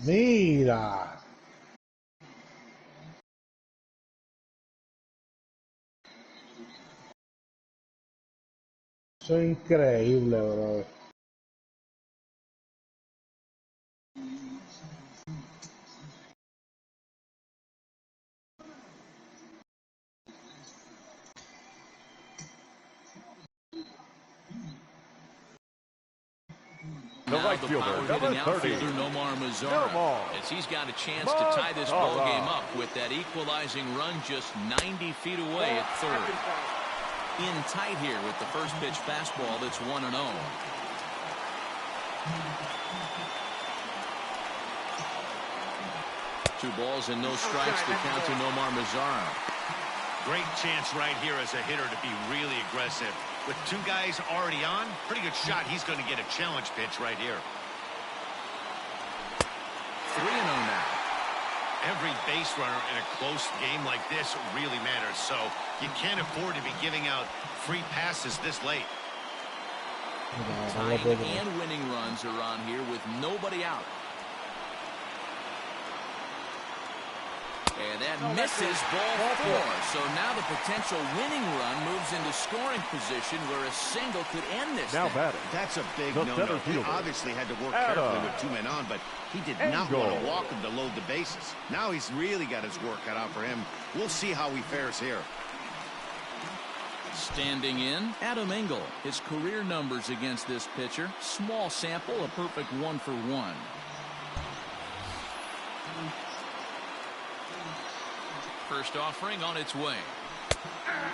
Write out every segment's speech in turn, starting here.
Mira. Eso es increíble, bro. The right fielder, number 30, Nomar Mazara, as he's got a chance to tie this ball game up with that equalizing run just 90 feet away at third. In tight here with the first pitch fastball that's 1-0. Two balls and no strikes to count to Nomar Mazara. Great chance right here as a hitter to be really aggressive. With two guys already on, pretty good shot. He's going to get a challenge pitch right here. 3-0 now. Every base runner in a close game like this really matters, so you can't afford to be giving out free passes this late. Tying and winning runs are on here with nobody out. And that misses ball 4. So now the potential winning run moves into scoring position where a single could end this. Now batting. That's a big no-no. He obviously had to work carefully with 2 men on, but he did not want to walk him to load the bases. Now he's really got his work cut out for him. We'll see how he fares here. Standing in, Adam Engel. His career numbers against this pitcher. Small sample, a perfect 1-for-1. First offering on its way.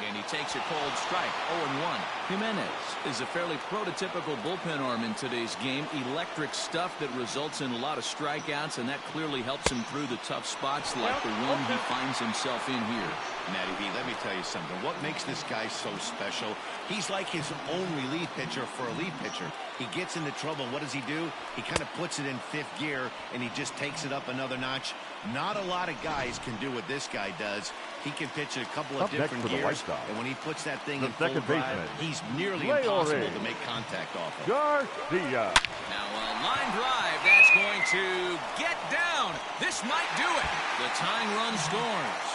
And he takes a cold strike, 0-1. Jimenez is a fairly prototypical bullpen arm in today's game. Electric stuff that results in a lot of strikeouts, and that clearly helps him through the tough spots like the one he finds himself in here. Matty B, let me tell you something. What makes this guy so special? He's like his own relief pitcher for a relief pitcher. He gets into trouble. What does he do? He kind of puts it in 5th gear, and he just takes it up another notch. Not a lot of guys can do what this guy does. He can pitch in a couple of different gears, and when he puts that thing in full drive, he's nearly impossible to make contact off of. Garcia. Now a line drive that's going to get down. This might do it. The tying run scores.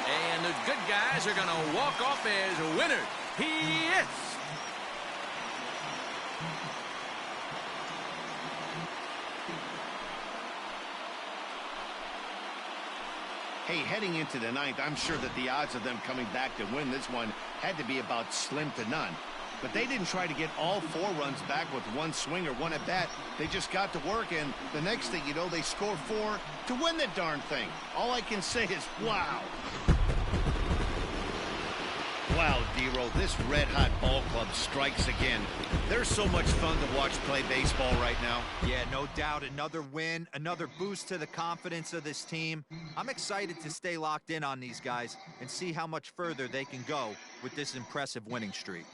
And the good guys are going to walk off as winners. He is. Hey, heading into the 9th, I'm sure that the odds of them coming back to win this one had to be about slim to none. But they didn't try to get all 4 runs back with 1 swing or 1 at bat. They just got to work, and the next thing you know, they score 4 to win the darn thing. All I can say is, wow. Wow, D-Roll, this red-hot ball club strikes again. They're so much fun to watch play baseball right now. Yeah, no doubt. Another win, another boost to the confidence of this team. I'm excited to stay locked in on these guys and see how much further they can go with this impressive winning streak.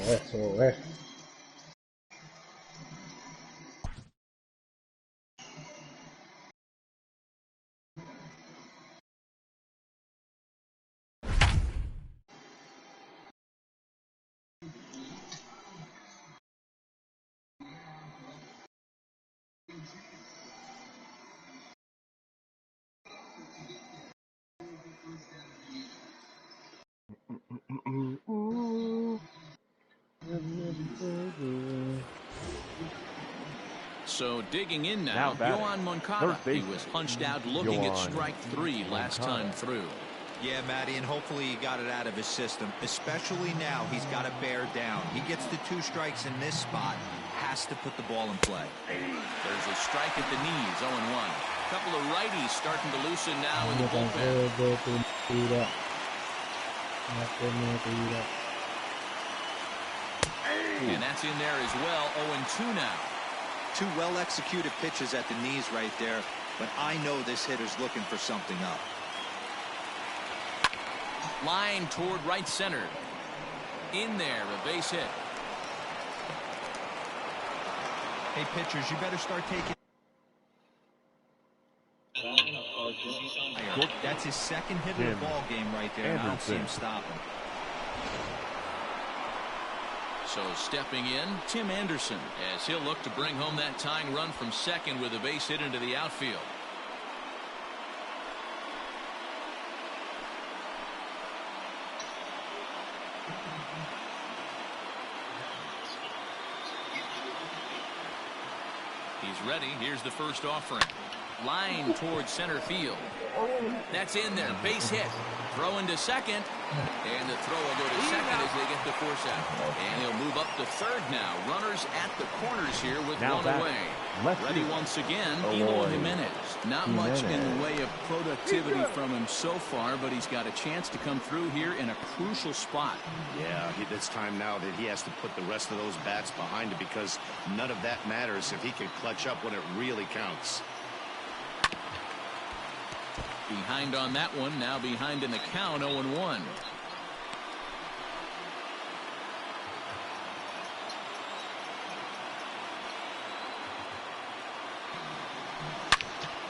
Eso es. So digging in now, Yohan Moncada. He was punched out looking at strike 3 last time through. Yeah, Matty, and hopefully he got it out of his system, especially now he's got to bear down. He gets the 2 strikes in this spot, has to put the ball in play. There's a strike at the knees, 0-1. A couple of righties starting to loosen now in the bullpen. And that's in there as well. 0-2 now. Two well-executed pitches at the knees right there, but I know this hitter's looking for something up. Line toward right center. In there, a base hit. Hey, pitchers, you better start taking. That's his second hit of the ball game right there, and I don't see him stopping. So stepping in, Tim Anderson, as he'll look to bring home that tying run from second with a base hit into the outfield. He's ready. Here's the first offering. Line towards center field. That's in there. Base hit. Throw into second. And the throw will go to second as they get the force out. And he'll move up to third now. Runners at the corners here with one away. Ready once again, Eloy Jimenez. Not much in the way of productivity from him so far, but he's got a chance to come through here in a crucial spot. Yeah, it's time now that he has to put the rest of those bats behind it, because none of that matters if he can clutch up when it really counts. Behind on that one, now behind in the count, 0-1.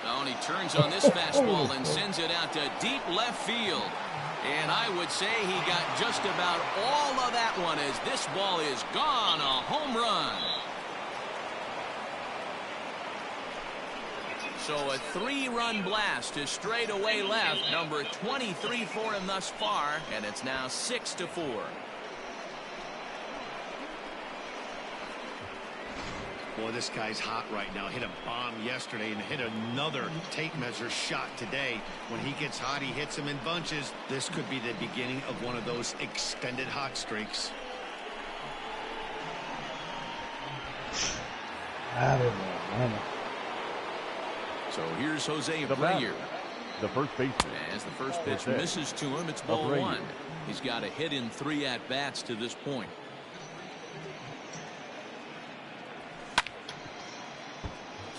Oh, and he turns on this fastball and sends it out to deep left field. And I would say he got just about all of that one as this ball is gone. A home run. So a 3-run blast to straightaway left, number 23 for him thus far, and it's now 6-4. Boy, this guy's hot right now. Hit a bomb yesterday and hit another tape measure shot today. When he gets hot, he hits them in bunches. This could be the beginning of one of those extended hot streaks. So here's Jose Abreu. The first baseman. As the first pitch misses to him, it's ball one. He's got a hit in 3 at-bats to this point.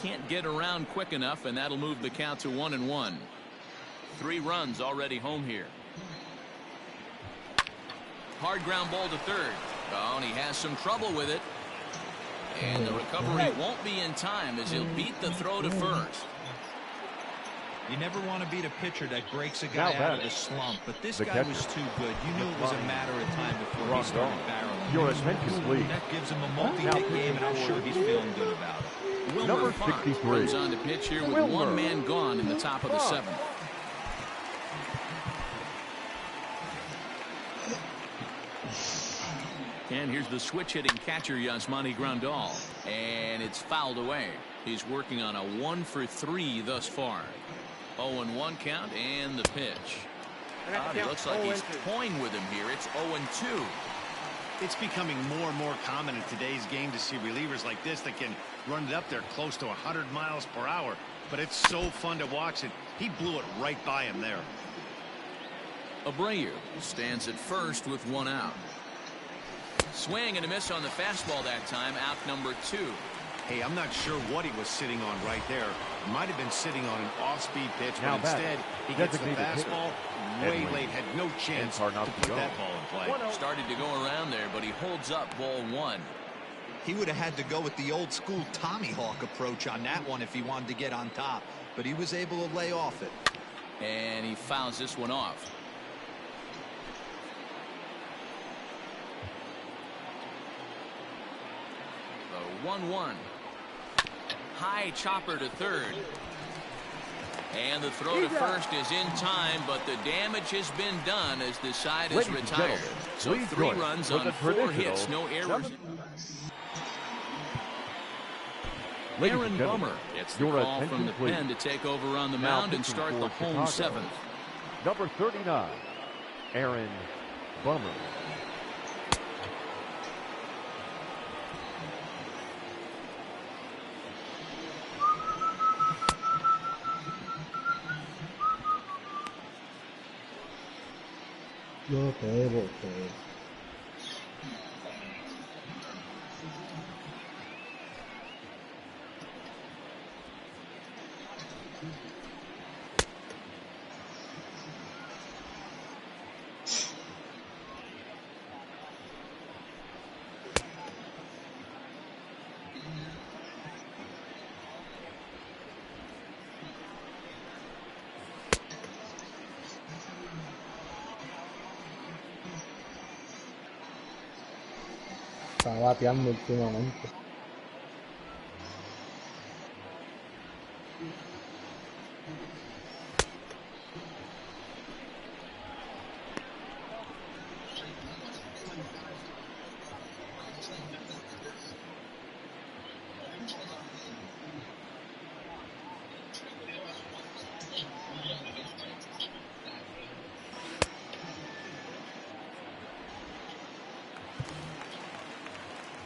Can't get around quick enough, and that'll move the count to 1-1. 3 runs already home here. Hard ground ball to third. Oh, and he has some trouble with it. And the recovery won't be in time as he'll beat the throw to first. You never want to beat a pitcher that breaks a guy out of the slump, but this guy was too good. You knew it was a matter of time before he started barreling. Your attention, please. That gives him a multi-hit game, and I'm sure he's feeling good about it. Wilmer Parks comes on to pitch here with 1 man gone in the top of the 7th. And here's the switch-hitting catcher, Yasmani Grandal. And it's fouled away. He's working on a 1-for-3 thus far. 0-1 count and the pitch. It looks like he's toying with him here. It's 0-2. It's becoming more and more common in today's game to see relievers like this that can run it up there close to 100 miles per hour. But it's so fun to watch it. He blew it right by him there. Abreu stands at first with 1 out. Swing and a miss on the fastball that time. Out number 2. Hey, I'm not sure what he was sitting on right there. Might have been sitting on an off-speed pitch, but instead he gets the fastball way late. Had no chance to put that ball in play. Started to go around there, but he holds up ball 1. He would have had to go with the old school Tommy Hawk approach on that one if he wanted to get on top, but he was able to lay off it. And he fouls this one off. The 1-1. High chopper to third. And the throw to first is in time, but the damage has been done as the side is retired. So 3 runs on 4 hits, no errors. Aaron Bummer gets the call from the pen to take over on the mound and start the home 7th. Number 39, Aaron Bummer. Yo te boté. Está bateando últimamente.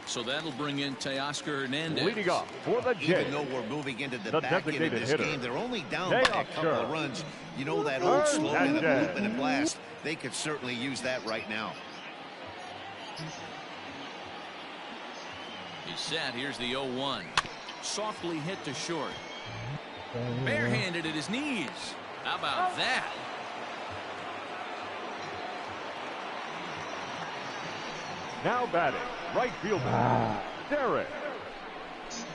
So that'll bring in Teoscar Hernandez. Leading off for the Jays. Even though we're moving into the back end of designated this hitter, game, they're only down by a couple of runs. You know that old slogan of movement and blast. They could certainly use that right now. He's set. Here's the 0-1. Softly hit to short. Barehanded at his knees. How about that? Now batting, right fielder, Derek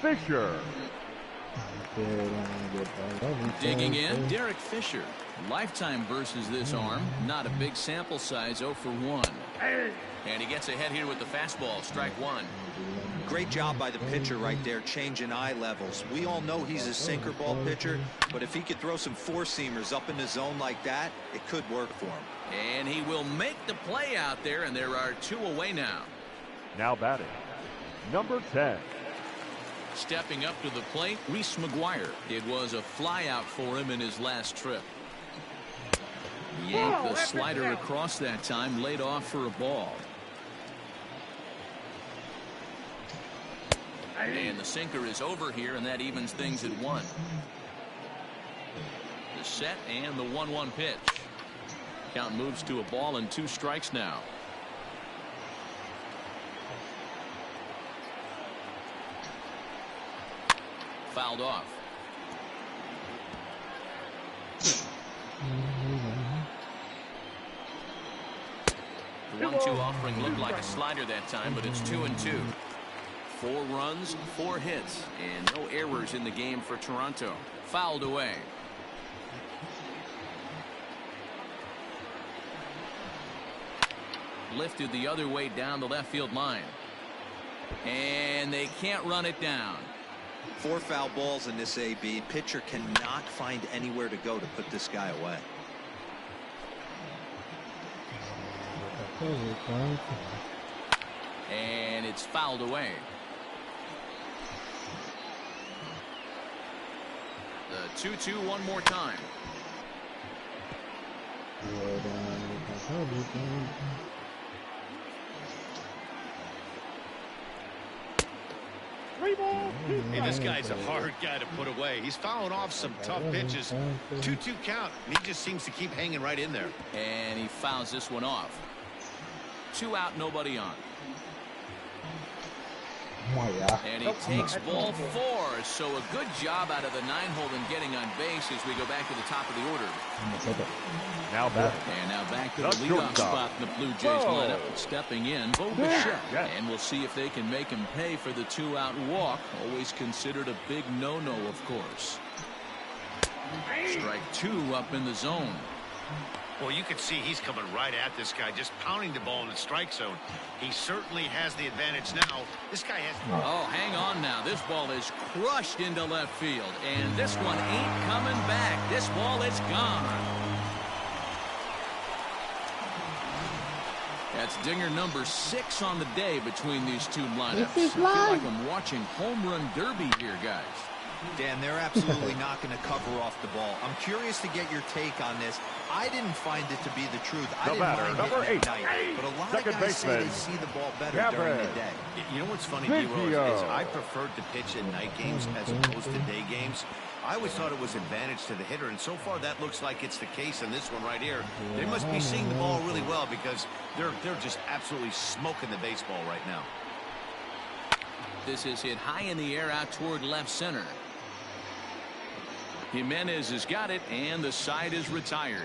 Fisher. Digging in, Derek Fisher. Lifetime versus this arm. Not a big sample size, 0 for 1. And he gets ahead here with the fastball, strike one. Great job by the pitcher right there, changing eye levels. We all know he's a sinker ball pitcher, but if he could throw some four-seamers up in the zone like that, it could work for him. And he will make the play out there, and there are 2 away now. Now batting, number 10. Stepping up to the plate, Reese McGuire. It was a flyout for him in his last trip. Yanked the slider across that time, laid off for a ball. And the sinker is over here, and that evens things at 1. The set and the 1-1 pitch. Count moves to a ball and 2 strikes now. Fouled off. The 1-2 offering looked like a slider that time, but it's 2-2. 4 runs, 4 hits, and no errors in the game for Toronto. Fouled away. Lifted the other way down the left field line. And they can't run it down. 4 foul balls in this AB. Pitcher cannot find anywhere to go to put this guy away. And it's fouled away. The 2-2 one more time. Hey, this guy's a hard guy to put away. He's fouling off some tough pitches. 2-2 count. And he just seems to keep hanging right in there. And he fouls this one off. 2 out, nobody on. And he takes ball 4. So a good job out of the 9-hole in getting on base as we go back to the top of the order. Now batting. And now back to the leadoff spot in the Blue Jays lineup. Stepping in, Bo Bichette. And we'll see if they can make him pay for the 2-out walk. Always considered a big no-no, of course. Strike 2 up in the zone. Well, you can see he's coming right at this guy, just pounding the ball in the strike zone. He certainly has the advantage now. This guy has... Oh, hang on now. This ball is crushed into left field. And this one ain't coming back. This ball is gone. That's dinger number 6 on the day between these 2 lineups. I feel like I'm watching home run derby here, guys. Dan, they're absolutely not going to cover off the ball. I'm curious to get your take on this. I didn't find it to be the truth. I didn't mind number 8. Night, but a lot of guys say they see the ball better during the day. You know what's funny, D-Rose, is I preferred to pitch in night games as opposed to day games. I always thought it was advantage to the hitter, and so far that looks like it's the case in this one right here. They must be seeing the ball really well because they're just absolutely smoking the baseball right now. This is hit high in the air out toward left center. Jimenez has got it, and the side is retired.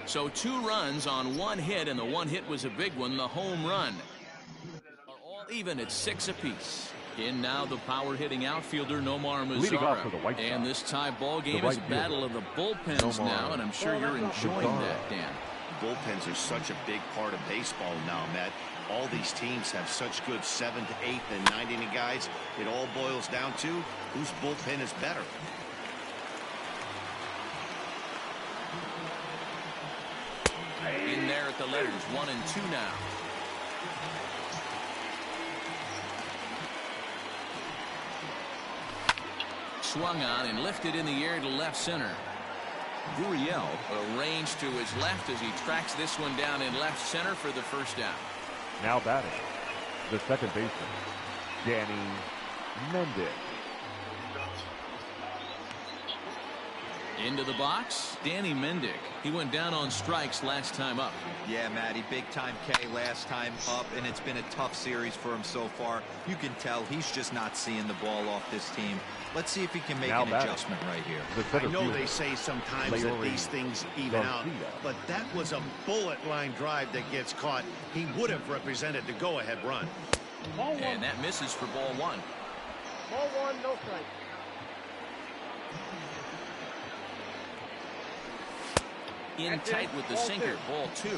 So 2 runs on 1 hit, and the 1 hit was a big one, the home run. Are all even at 6 apiece. In now the power hitting outfielder Nomar Mazara. And this tie ball game is a battle of the bullpens now, and I'm sure you're enjoying that, Dan. Bullpens are such a big part of baseball now, Matt. All these teams have such good 7th, 8th, and 9th inning guys. It all boils down to whose bullpen is better. In there at the letters, 1 and 2 now. Swung on and lifted in the air to left center. Gurriel arranged to his left as he tracks this one down in left center for the first down. Now batting, the second baseman, Danny Mendick. Into the box, Danny Mendick. He went down on strikes last time up. Yeah, Matty, big time K last time up, and it's been a tough series for him so far. You can tell he's just not seeing the ball off this team. Let's see if he can make an adjustment right here. I know they say sometimes that these things even out, but that was a bullet line drive that gets caught. He would have represented the go-ahead run. And that misses for ball 1. Ball 1, no strike. In tight with the sinker, ball 2.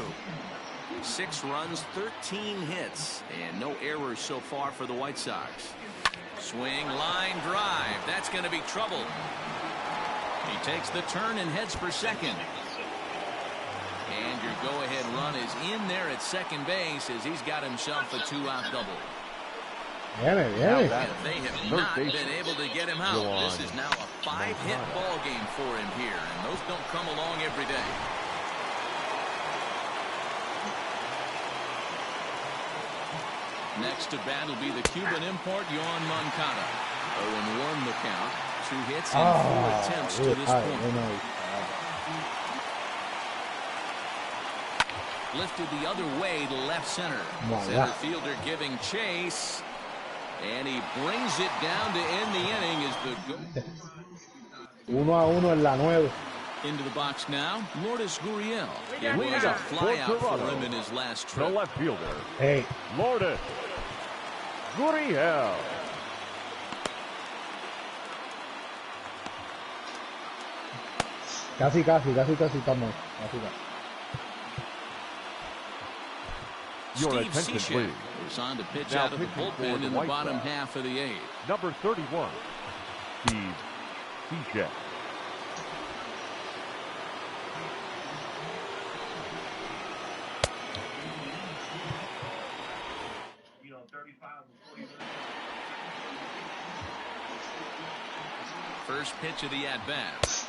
6 runs, 13 hits, and no errors so far for the White Sox. Swing, line drive. That's going to be trouble. He takes the turn and heads for second. And your go-ahead run is in there at second base as he's got himself a 2-out double. And they have not been able to get him out. This is now a 5-hit ball game for him here, and those don't come along every day. Next to bat will be the Cuban import, Yoan Moncada. 0-1 the count. 2 hits and 4 attempts to this point. Lifted the other way to left center. Center fielder giving chase. And he brings it down to end the inning as the 1-1 en la 9. Into the box now, Lourdes Gurriel. It was a flyout for him in his last trip. The left fielder, Hey. Lourdes Gurriel. Casi estamos. Your Steve attention, Cishek please. is on to pitch Now out of the pitching for bullpen the in the White bottom Sox. half of the 8th. Number 31, Steve Cishek. First pitch of the at-bat.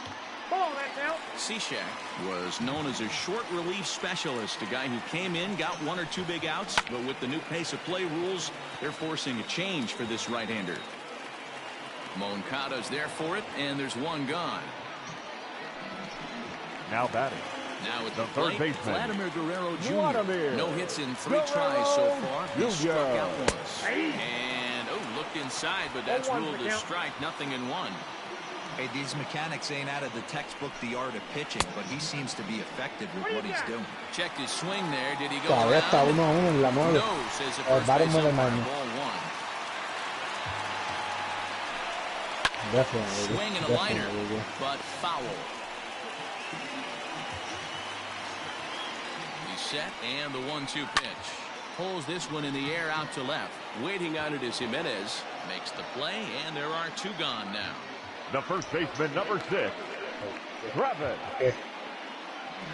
Cishek was known as a short relief specialist, a guy who came in, got 1 or 2 big outs, but with the new pace of play rules, they're forcing a change for this right-hander. Moncada's there for it, and there's 1 gone. Now batting, Now at the the third plate, baseman, Vladimir Guerrero Jr. Vladimir No hits in 3 tries so far. He struck out Jr. once. And, looked inside, but that's ruled a strike, nothing in 1. Hey, these mechanics ain't out of the textbook, The Art of Pitching, but he seems to be effective with what he's doing. Checked his swing there. Did he go Todavía está around? 1-1 en la 9. No, says the first bottom base of the umpire, ninth. ball 1. Definitely. Swing and a liner, but foul. He's set, and the 1-2 pitch. Pulls this one in the air out to left. Waiting on it is Jimenez. Makes the play, and there are 2 gone now. the first baseman, number 6, Travis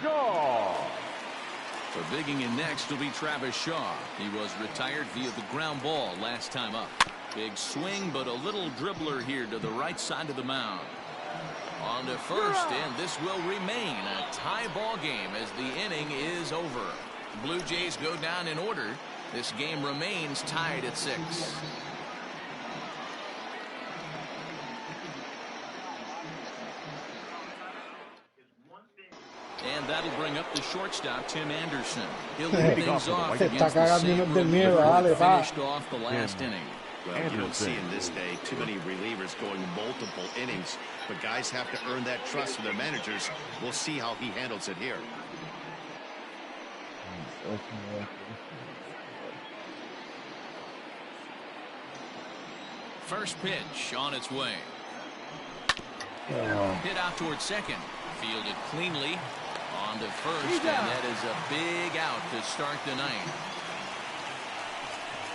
Shaw. So digging in next will be Travis Shaw. He was retired via the ground ball last time up. Big swing, but a little dribbler here to the right side of the mound. On to first, and this will remain a tie ball game as the inning is over. Blue Jays go down in order. This game remains tied at 6. That'll bring up the shortstop, Tim Anderson. He'll lead things off Se está against the cagando St. del Louis miedo, Blues dale, that pa. finished off the last inning. Well, you don't see in this day too many relievers going multiple innings, but guys have to earn that trust from their managers. We'll see how he handles it here. First pitch on its way. Hit out towards second. Fielded cleanly. On to first, and that is a big out to start the ninth.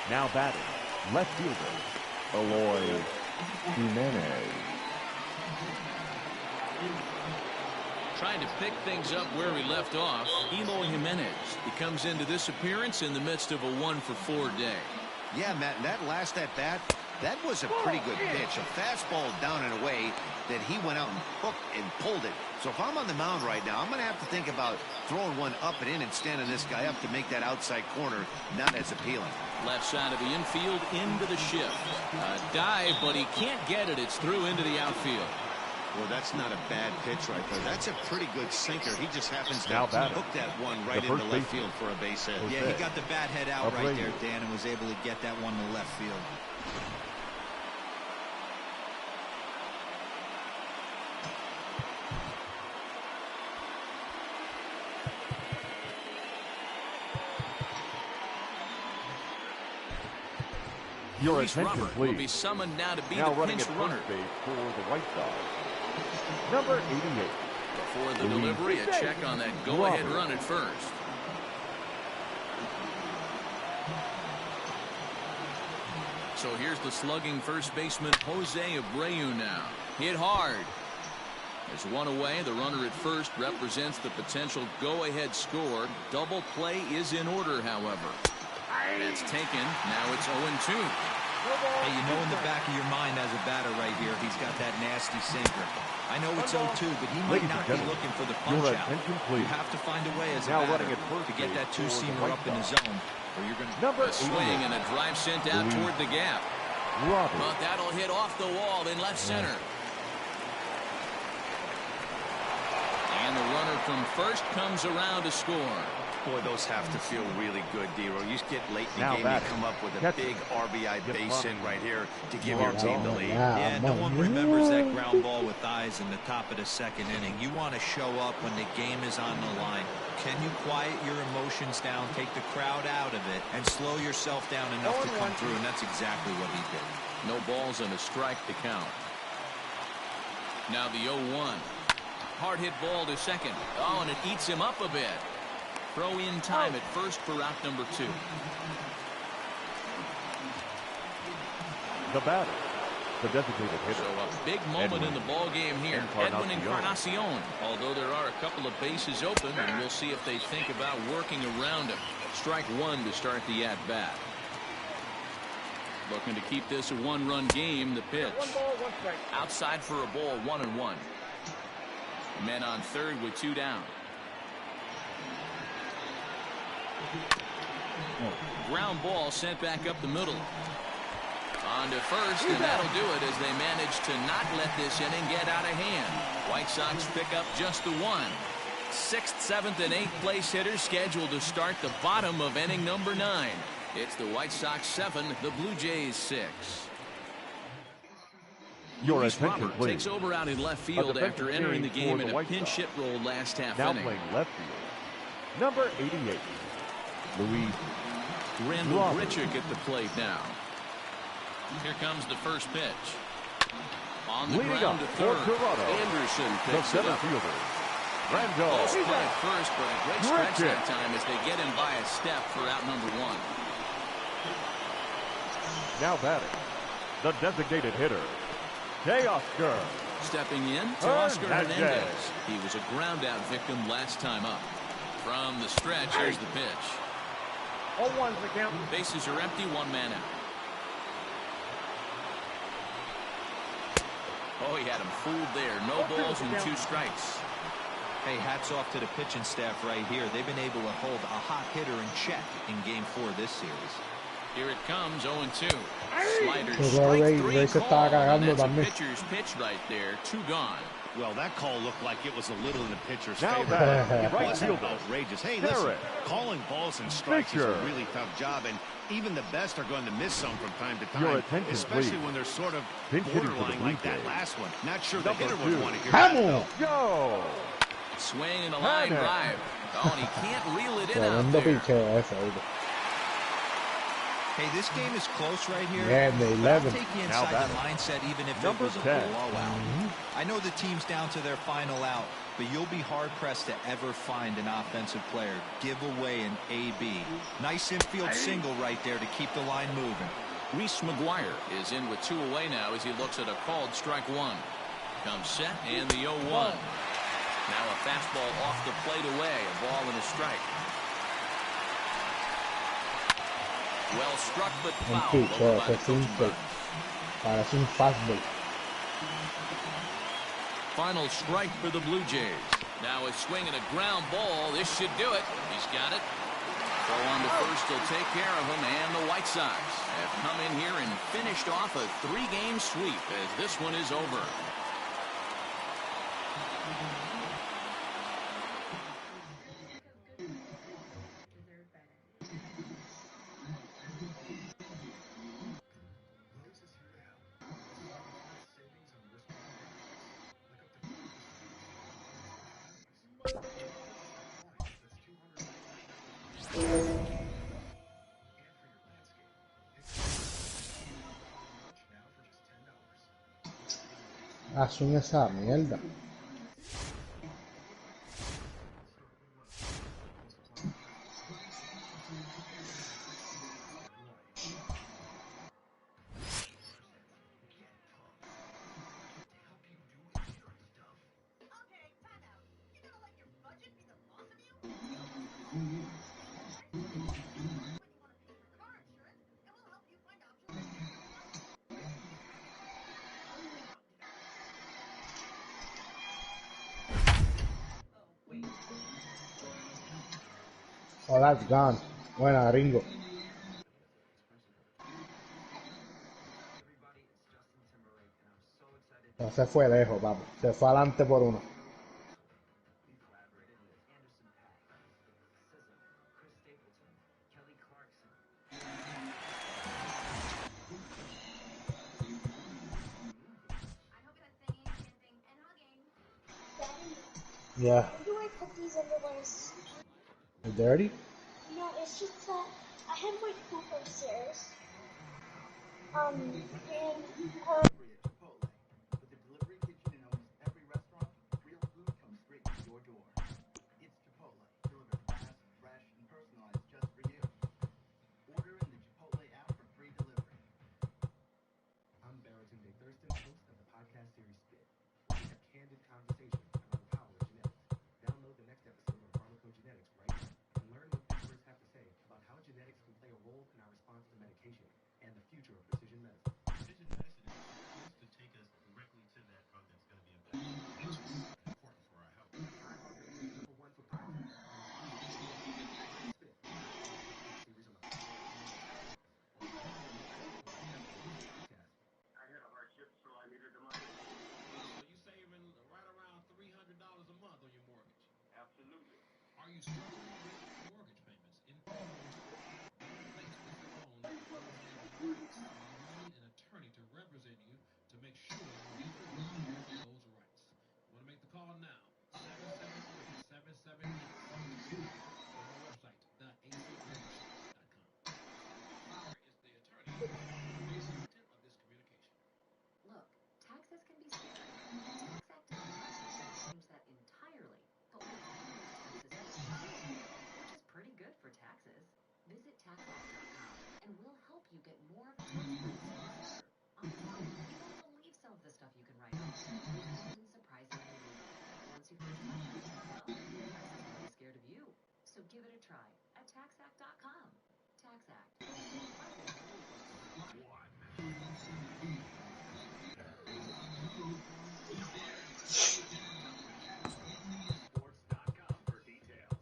Now batting, left fielder, Eloy Jimenez. Trying to pick things up where we left off, Eloy Jimenez. He comes into this appearance in the midst of a 1-for-4 day. Yeah, Matt, and that last at bat, that was a pretty good pitch. A fastball down and away that he went out and hooked and pulled it. So if I'm on the mound right now, I'm going to have to think about throwing one up and in and standing this guy up to make that outside corner not as appealing. Left side of the infield into the shift. A dive, but he can't get it. It's through into the outfield. Well, that's not a bad pitch right there. That's a pretty good sinker. He just happens to hook that one right into left field for a base hit. Yeah, he got the bat head out right there, Dan, and was able to get that one to left field. Your Luis attention, Robert please. will be summoned now to be Now the running pinch at runner. first base for the White Sox, number 88. Before the delivery, a check on that go-ahead run at first. So here's the slugging first baseman Jose Abreu now. Hit hard. There's one away. The runner at first represents the potential go-ahead score. Double play is in order, however. That's taken. Now it's 0-2. Hey, you know in the back of your mind as a batter right here, he's got that nasty sinker. I know it's 0-2, but he might not be looking for the punch out. You have to find a way as a batter to get that two-seamer up in the zone, or you're going to... A swing and a drive sent out toward the gap. But that'll hit off the wall in left center. And the runner from first comes around to score. Boy, those have to feel really good, D-Row. You get late in the game, you come up with a big RBI base hit right here to give your team the lead. Yeah, no one remembers that ground ball with eyes in the top of the second inning. You want to show up when the game is on the line. Can you quiet your emotions down, take the crowd out of it, and slow yourself down enough to come through? And that's exactly what he did. No balls and a strike to count. Now the 0-1. Hard hit ball to second. Oh, and it eats him up a bit. Throw in time at first for out number 2. The batter, the designated hitter. So a big moment in the ball game here. Edwin Encarnacion. Although there are a couple of bases open, and we'll see if they think about working around him. Strike one to start the at-bat. Looking to keep this a one-run game. The pitch. 1 ball, 1 strike. Outside for a ball, 1-1. Men on third with 2 down. Ground ball sent back up the middle. On to first, and that'll do it as they manage to not let this inning get out of hand. White Sox pick up just the 1. 6th, 7th, and 8th place hitters scheduled to start the bottom of inning number 9. It's the White Sox 7, the Blue Jays 6. Your Luis attention, Robert please. takes over out in left field after entering the game in a pinch hit role last half now inning. playing left field, number 88, Luis Randall Robert. Grichuk at the plate now. Here comes the first pitch. On the Leading ground up to for third. Toronto, Anderson the picks it center up. fielder, Close Randall. play at first, but a great stretch Grichuk. that time as they get him by a step for out number 1. Now batting, the designated hitter, Oscar. Stepping in to Oscar Hernandez. He was a ground-out victim last time up. From the stretch, here's the pitch. 0-1's the count. Bases are empty, 1 man out. Oh, he had him fooled there. No balls and 2 strikes. Hey, hats off to the pitching staff right here. They've been able to hold a hot hitter in check in Game 4 this series. Here it comes, 0-2. Slider Pero strike Ray 3 se call. estaba cagando That's a también. pitcher's pitch right there. 2 gone. Well, that call looked like it was a little in the pitcher's Now favor. that, It right wasn't fielder, outrageous. Hey, Garrett. listen, calling balls and strikes is a Pitcher. really tough job, and even the best are going to miss some from time to Your time, attention, especially please. when they're sort of Pinch hitting for the borderline Blue like that Jays. last one. Not sure Number the hitter would 2. want to hear that, though. Go! Swing and a line Panic. drive. Oh, and he can't reel it in out Tremendo there. picheo ese, oído. Hey, this game is close right here. Yeah, the but I'll 11. take you Now inside that- the mindset even if it Number was a 10. blowout. I know the team's down to their final out, but you'll be hard-pressed to ever find an offensive player give away an AB. Nice infield single right there to keep the line moving. Reese McGuire is in with 2 away now as he looks at a called strike 1. Comes set and the 0-1. Now a fastball off the plate away. A ball and a strike. Well struck but Un foul over picheo, by que the coaching simple. bench. Parece un fastball. Final strike for the Blue Jays. Now a swing and a ground ball. This should do it. He's got it. Throw on to first will take care of him, and the White Sox have come in here and finished off a 3-game sweep as this one is over. Hacen esa mierda. Oh, that's gone. Buena, Ringo. No, se fue lejos, papi. Se fue adelante por 1. Yeah. Where do I put these underwears? Dirty? No, it's just that I had my poop upstairs. And With a delivery kitchen in almost every restaurant, real food comes straight to your door. It's Chipotle, delivered fast, fresh, and personalized just for you. Order in the Chipotle app for free delivery. I'm Barrington Day Thurston, host of the podcast series Spit. We have candid conversation about the power of genetics. Download the next episode of Pharmacogenetics right now and learn what experts have to say about how genetics can play a role in our response to medication and the future of precision medicine. Precision medicine is supposed to take us directly to that drug that's going to be important for our health. Number 1 for podcast. Spit. Series on the I had a hardship, so I needed the money. So you saving right around $300 a month on your mortgage? Absolutely. Are you struggling with mortgage payments? In you need an attorney to represent you to make sure you get those rights. Want to make the call now? 773-7787. On our website, theacmortgage.com. Is the attorney content of this communication? Look, taxes can be scary. Tax Act doesn't change that entirely, but we can make taxes easy, which is pretty good for taxes. Visit taxact.com and we'll help you get more of a tax plan. I'm telling you, you won't believe some of the stuff you can write off. Even surprisingly easy. Once you finish typing, well, taxes won't be scared of you. So give it a try at taxact.com. Tax Act. Sports.com for details.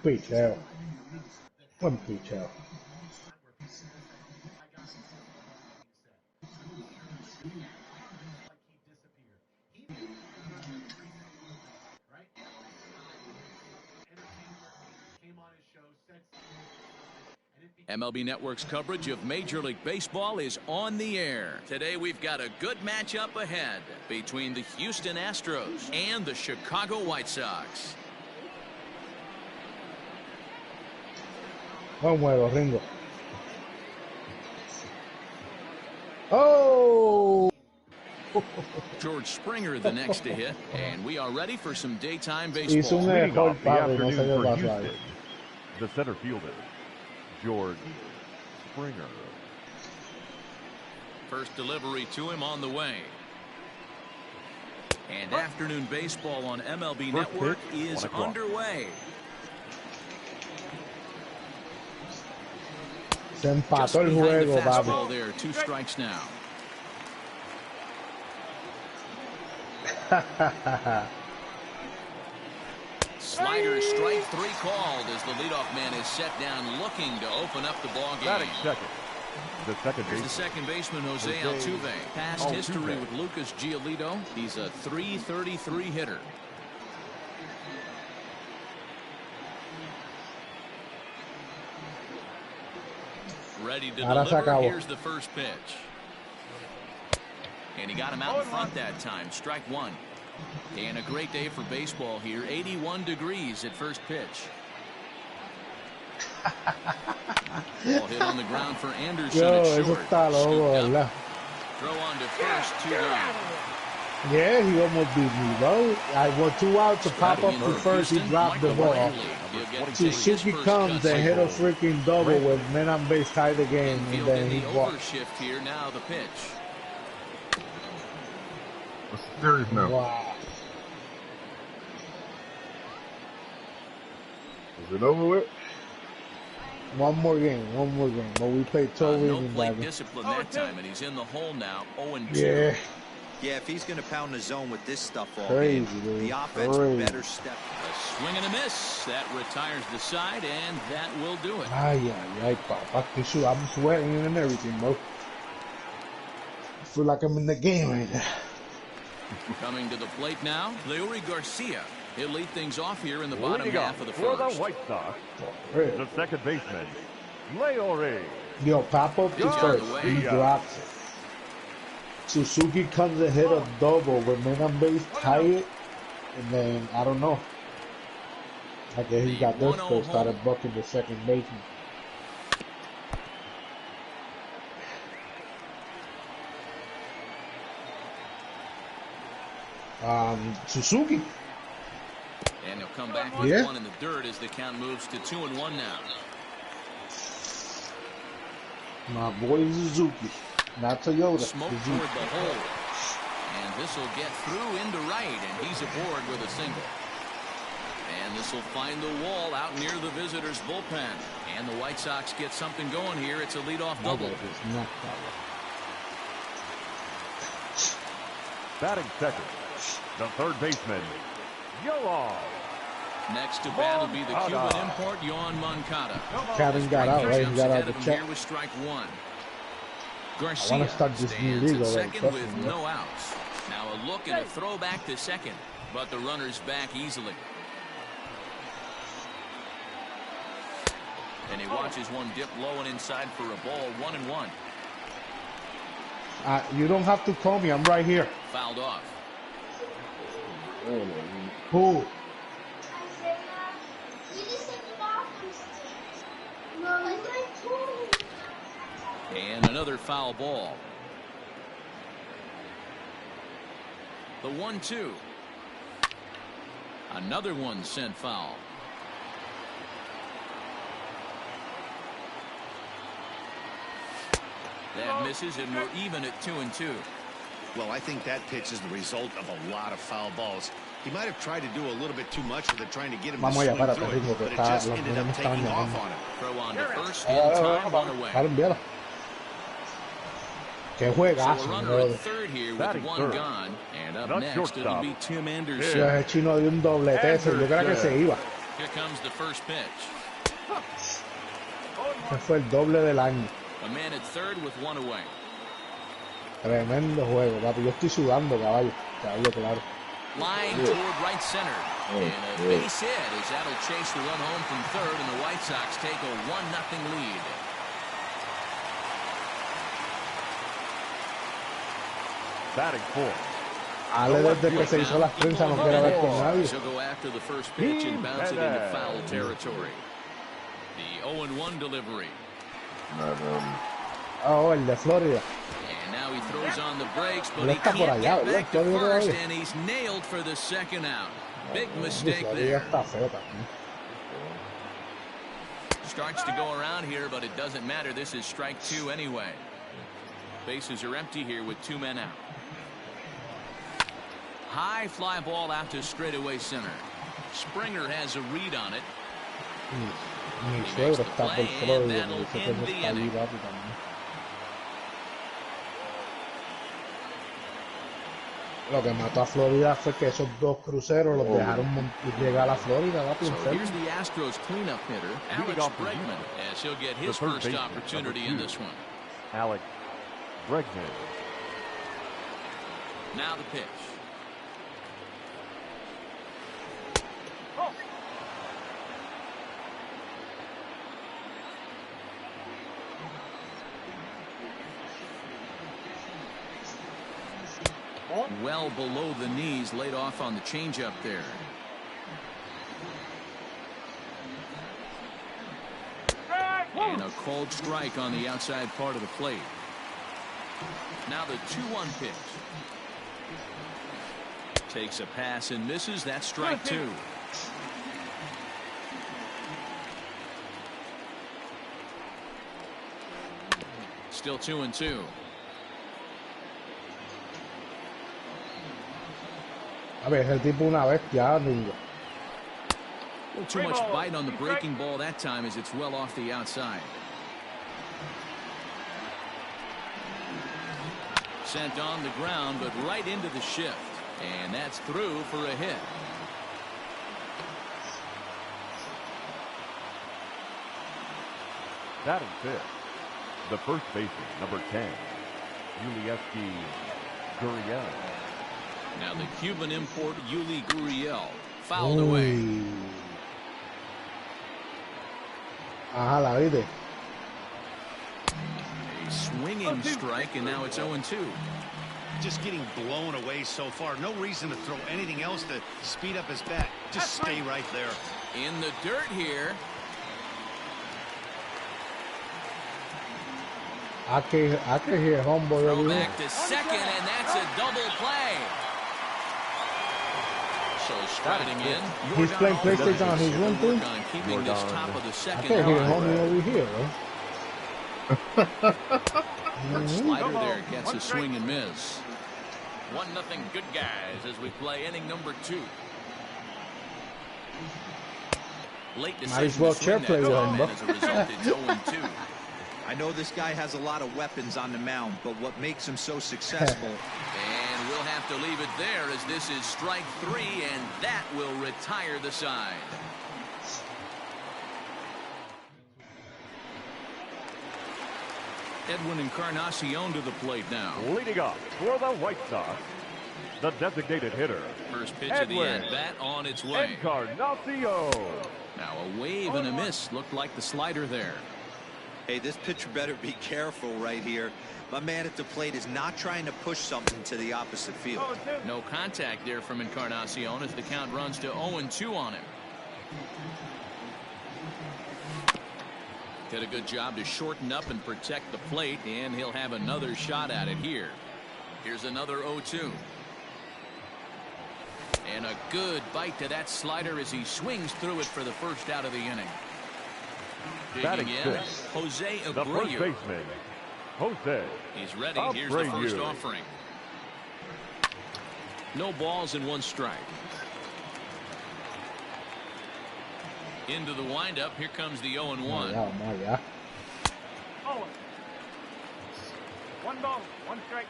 Picheo. Buen picheo. MLB Network's coverage of Major League Baseball is on the air. Today we've got a good matchup ahead between the Houston Astros and the Chicago White Sox. Buen juego, Ringo. Oh! George Springer the next to hit, and we are ready for some daytime Hizo baseball. un Leading error, off the padre, no afternoon sé qué for pasó ahí. Houston, the center fielder, George Springer. First delivery to him on the way. And afternoon baseball on MLB First Network pitch, is 1 o'clock. underway. Se Just empató el behind the juego, fastball papi. there, 2 strikes now. Slider strike 3 called as the leadoff man is set down looking to open up the ball game. Batting second, the second Here's the baseman. second baseman, Jose Jose Altuve. Past Altuve. history with Lucas Giolito. He's a .333 hitter. Ready to Ahora se deliver. acabó. Here's the first pitch. And he got him out in front that time. Strike 1. And a great day for baseball here. 81 degrees at first pitch. Ball hit on the ground for Anderson Yo, at eso short. está loco, Scooped up. ¿verdad? Throw on to first, 2 down. Yeah, he almost beat me, bro. I went 2 out to pop up to first. He dropped the ball. Suzuki comes and hit a freaking double with men on base, tie the game, and then he walked. Overshift here now. The pitch. What's the series now? Wow. Is it over with? One more game, but we played 12 No innings, plate baby. discipline that time, and he's in the hole now. 0-2. Yeah, Yeah, if he's going to pound the zone with this stuff all Crazy, game, dude. the offense Crazy. better step. A swing and a miss. That retires the side, and that will do it. ay, papa. Shoot, I'm sweating and everything, bro. I feel like I'm in the game right now. Coming to the plate now, Leury Garcia. He'll lead things off here in the bottom Leading half off of the for the first. White Sox, Really? the second baseman, Leury. Yo, pop up to He's on first. the way. He drops it. Suzuki comes and hit a double with men on base, tie it, and then I don't know. I guess he The got this 1-0 first, started home. bucking the second baseman. Suzuki. And he'll come back with Yeah. one in the dirt as the count moves to 2-1 now. My boy Suzuki. Not Toyota. Smoke toward Suzuki. the hole. And this will get through into right, and he's aboard with a single. And this will find the wall out near the visitors' bullpen. And the White Sox get something going here. It's a leadoff double. It's not Batting second, the third baseman, Yoan. Next to bat will be the Cuban import, Yoan Moncada. Kevin got out, right? He Jumps got ahead out of the him check. here with strike 1. I Garcia want to start this new stands league at already. second Trust with me, bro. no outs. Now a look and a throw back to second, but the runner's back easily. And he watches one dip low and inside for a ball. 1-1. You don't have to call me. I'm right here. Fouled off. Who? Isaiah, you just said you got Christian. No, you like two. And another foul ball. The 1-2. Another one sent foul. That misses, and we're even at 2-2. Well, I think that pitch is the result of a lot of foul balls. He might have tried to do a little bit too much with it, trying to get him to Vamos swing allá, párate, through it, Ringo, que but it está, just los ended up nenes están taking off llamando. on him. Throw on to first in time, one away. Para enviarla. Qué So a juegazo, runner brother. at third here with Batting one third. gone. And up Not next, shortstop. it'll be Tim Anderson. Yo, ese chino dio un doblete ese. Yo creo que se iba. Here comes the first pitch. Ese fue el doble del año. A man at third with one away. Tremendo juego, papi. Yo estoy sudando, caballo. Caballo, claro. Line toward right center. And a base hit as that'll chase the run home from third, and the White Sox take a 1-0 lead. Batting fourth. Ale desde que se hizo las trenzas no quiere ver con nadie. She'll go after the first pitch and bounce it into foul territory. The 0-1 delivery. Oh, el de Florida. And now he throws on the brakes, but he can't get back to first, and he's nailed for the second out. Big mistake there. Starts to go around here, but it doesn't matter. This is strike two anyway. Bases are empty here with 2 men out. High fly ball out to straightaway center. Springer has a read on it. Mi suegro está por Florida, me dice que no está ahí, papi, también. Lo que mató a Florida fue que esos dos cruceros los dejaron llegar a Florida, papi. So here's the Astros cleanup hitter, Alex Bregman, as he'll get his first opportunity in this one. Alex Bregman. Now the pitch. Well below the knees, laid off on the changeup there. And a cold strike on the outside part of the plate. Now the 2-1 pitch. Takes a pass and misses. That's strike two. Still 2-2. A ver, ese tipo una bestia, amigo. A little too much bite on the breaking ball that time as it's well off the outside. Sent on the ground, but right into the shift. And that's through for a hit. Batting fifth. The first baseman, number 10, Yulieski Gurriel. Now the Cuban import, Yuli Gurriel, fouled away. Ajá, la viste. A swinging strike, and now it's 0-2. Just getting blown away so far. No reason to throw anything else to speed up his bat. Just stay right there. In the dirt here. I can hear homeboy over here. Back to second, and that's a double play. So striding in. He's playing PlayStation on his room too. Keeping this top of the I second. can't hear homie over here, bro. Slider there gets a swing and miss. 1-0 good guys as we play inning number 2. Late might as well chair play with him, bro. As a result, it's 0-2. I know this guy has a lot of weapons on the mound, but what makes him so successful? And we'll have to leave it there as this is strike 3, and that will retire the side. Edwin Encarnacion to the plate now. Leading off for the White Sox, the designated hitter. First pitch of the at-bat on its way. Encarnacion. Now a wave and a miss. Looked like the slider there. Hey, this pitcher better be careful right here. My man at the plate is not trying to push something to the opposite field. No contact there from Encarnacion as the count runs to 0-2 on him. Did a good job to shorten up and protect the plate, and he'll have another shot at it here. Here's another 0-2. And a good bite to that slider as he swings through it for the first out of the inning. Digging in, Jose Abreu. The first baseman, Jose. He's ready. Here's the first offering. No balls and 1 strike. Into the windup. Here comes the 0-1. Yeah. Oh. 1 ball, 1 strike.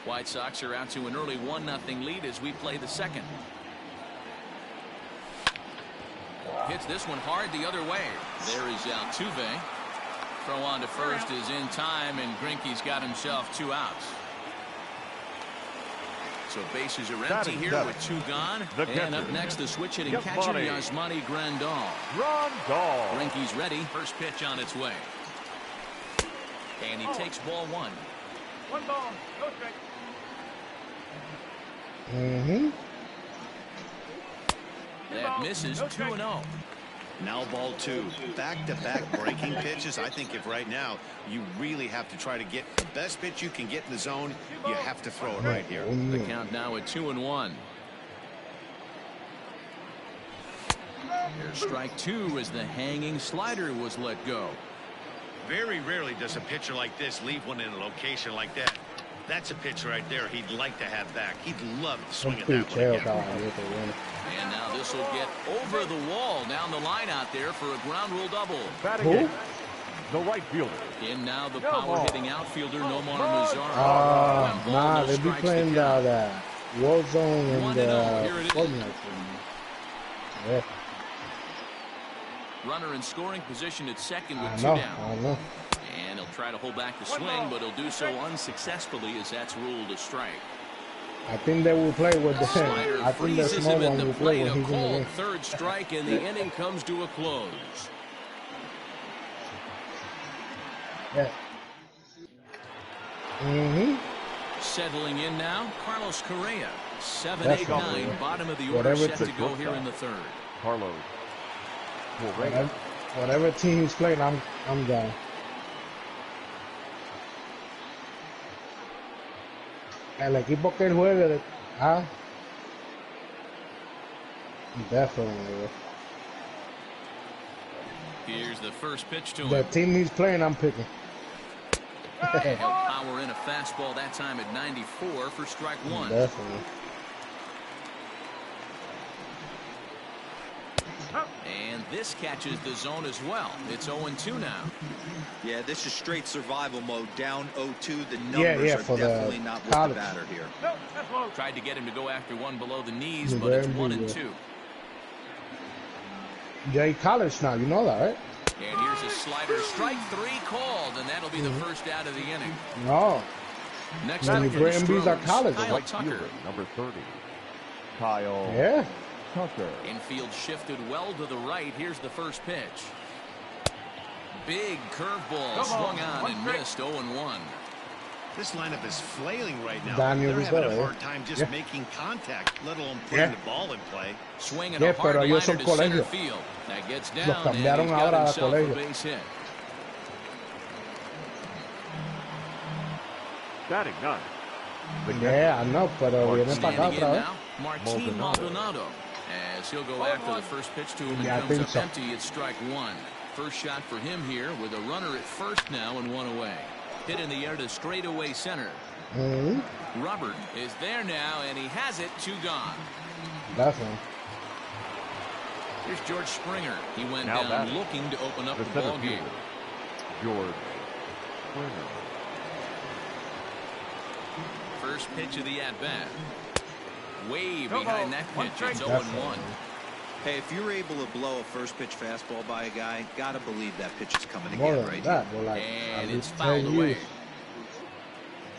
White Sox are out to an early 1-0 lead as we play the second. Hits this one hard the other way. There is Altuve. Throw on to first is in time, and Greinke's got himself 2 outs. So bases are empty here with 2 gone. And up next, the switch hitting catcher, Yasmani Grandal. Greinke's ready. First pitch on its way. And he takes ball 1. 1 ball, no strike. That misses 2-0. Now ball 2. Back-to-back breaking pitches. I think if right now you really have to try to get the best pitch you can get in the zone, you have to throw it right here. The count now at 2-1. Here's strike 2 as the hanging slider was let go. Very rarely does a pitcher like this leave one in a location like that. That's a pitch right there he'd like to have back. He'd love to swing at that one again. And now this will get over the wall down the line out there for a ground rule double. Batting the right fielder. In now the power-hitting outfielder Nomar Mazara. Nah, they be playing the War Zone and the Fortnite. Yeah. Runner in scoring position at second with 2 down. I know. And he'll try to hold back the swing, but he'll do so unsuccessfully as that's ruled a strike. I think they will play with the Slider I think the freezes small him one at will the play plate. when A he's in the called game. third strike, and the inning comes to a close. Yeah. Settling in now, Carlos Correa. 7, 8, 9, bottom of the order, set to go here in the third. Carlos. Whatever team he's playing, I'm down. El equipo que él juegue, definitely. Here's the first pitch to him. The team he's playing, I'm picking. He'll power in a fastball that time at 94 for strike 1. Definitely. And this catches the zone as well. It's 0-2 now. Yeah, this is straight survival mode. Down 0-2. The numbers are definitely not with the batter here. Tried to get him to go after one below the knees, but it's 1-2. Yeah, he college now. You know that, right? And here's a slider. Strike 3 called, and that'll be the first out of the inning. No. Next up, MBs are college. Kyle Tucker. Number 30. Kyle. Yeah. Tucker. Infield shifted well to the right. Here's the first pitch. Big curveball swung on and missed. 0-1. This lineup is flailing right now. Daniel They're having a hard time just making contact, let alone putting the ball in play. Swinging a hard liner to center field. That gets down, and he's got himself a base hit. Batting 9. Yeah, I know, pero viene para acá otra vez. Martin Maldonado, as he'll go after the first pitch to him and comes up empty. It's strike 1. First shot for him here with a runner at first now and 1 away. Hit in the air to straightaway center. Robert is there now, and he has it. 2 gone. Definitely. Here's George Springer. He went now down looking to open up the ball game. George Springer. First pitch of the at-bat. Way behind that pitch. It's 0-1. Hey, if you're able to blow a first pitch fastball by a guy, gotta believe that pitch is coming More again, than right? that, like, and it's fouled away.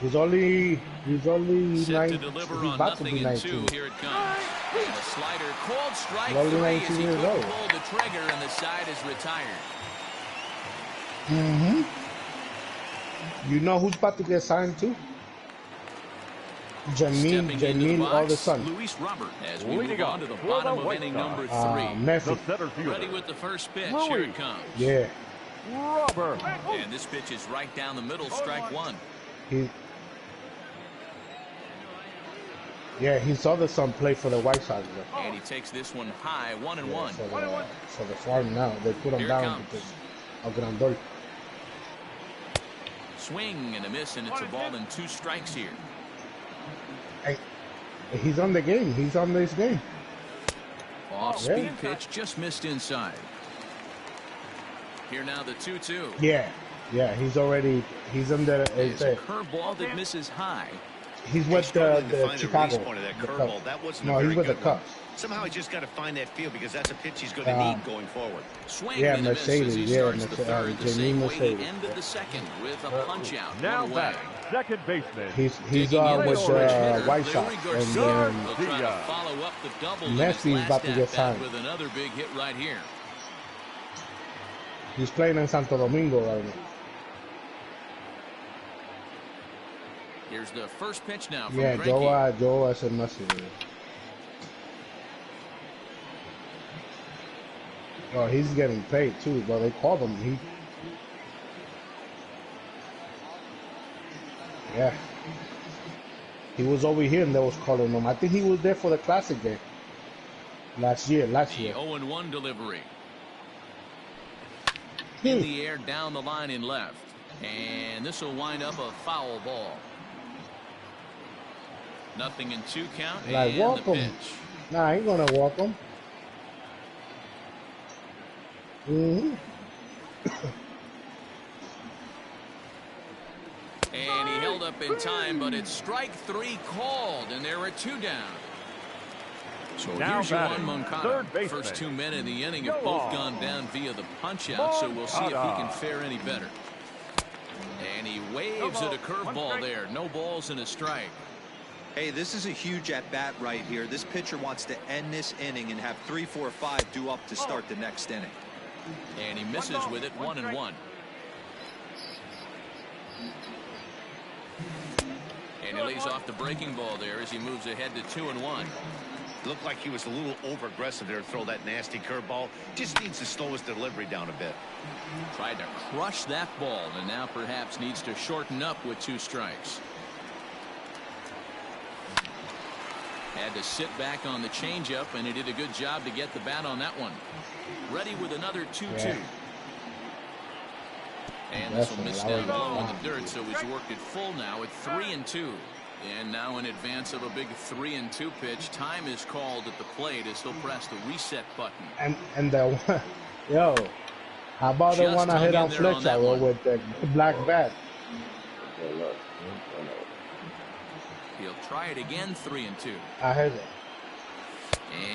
He's only set to deliver on 0-2. Here it comes. And a slider called strike 3 as he couldn't pull the trigger, and the side is retired. You know who's about to get signed too? Jamil all the sun. Luis Robert as we move on to the bottom of inning number 3. Ready with the first pitch. Here it comes. Yeah. Robert. And this pitch is right down the middle. Strike 1. He saw the son play for the White Sox. And he takes this one high. 1-1. For the farm now. They put him down because of Grandal. Swing and a miss, and it's a ball and 2 strikes here. Hey, he's on the game. He's on this game. Off-speed pitch just missed inside. Here now the 2-2. Yeah, he's on the. It's a curveball that misses high. He's with the Chicago. That wasn't no, a very he's with the good one. Cubs. Somehow he's just got to find that feel because that's a pitch he's going to need going forward. Yeah, Mercedes. Yeah, Mercedes. Ended the second with a punch out. Now back, second baseman. He's with the White Sox, and then Messi's about to get signed with another big hit right here. He's playing in Santo Domingo right now. Here's the first pitch now from Joe hace Messi. Oh, he's getting paid too, but they called him. Yeah. He was over here and they was calling him. I think he was there for the Classic game. Last year. The 0-1 delivery. In the air, down the line in left. And this will wind up a foul ball. 0-2 count. Like, walk him. Nah, I ain't gonna walk him. And he held up in time, but it's strike 3 called, and there are 2 down. So now here's Juan Moncada. First 2 men in the inning have both gone down via the punch-out, so we'll see if he can fare any better. And he waves at a curveball there. No balls and a strike. Hey, this is a huge at-bat right here. This pitcher wants to end this inning and have 3, 4, 5 due up to start the next inning. And he misses with it, 1-1. And he lays off the breaking ball there as he moves ahead to 2-1. Looked like he was a little over-aggressive there to throw that nasty curveball. Just needs to slow his delivery down a bit. Tried to crush that ball, and now perhaps needs to shorten up with 2 strikes. Had to sit back on the changeup, and he did a good job to get the bat on that one. Ready with another 2-2. Yeah. And this will miss down low in the dirt, so he's worked it full now at 3-2. And now in advance of a big 3-2 pitch, time is called at the plate as he'll press the reset button. And the one, yo, how about the one I hit on Fletcher with the black bat? He'll try it again, 3-2. I heard it.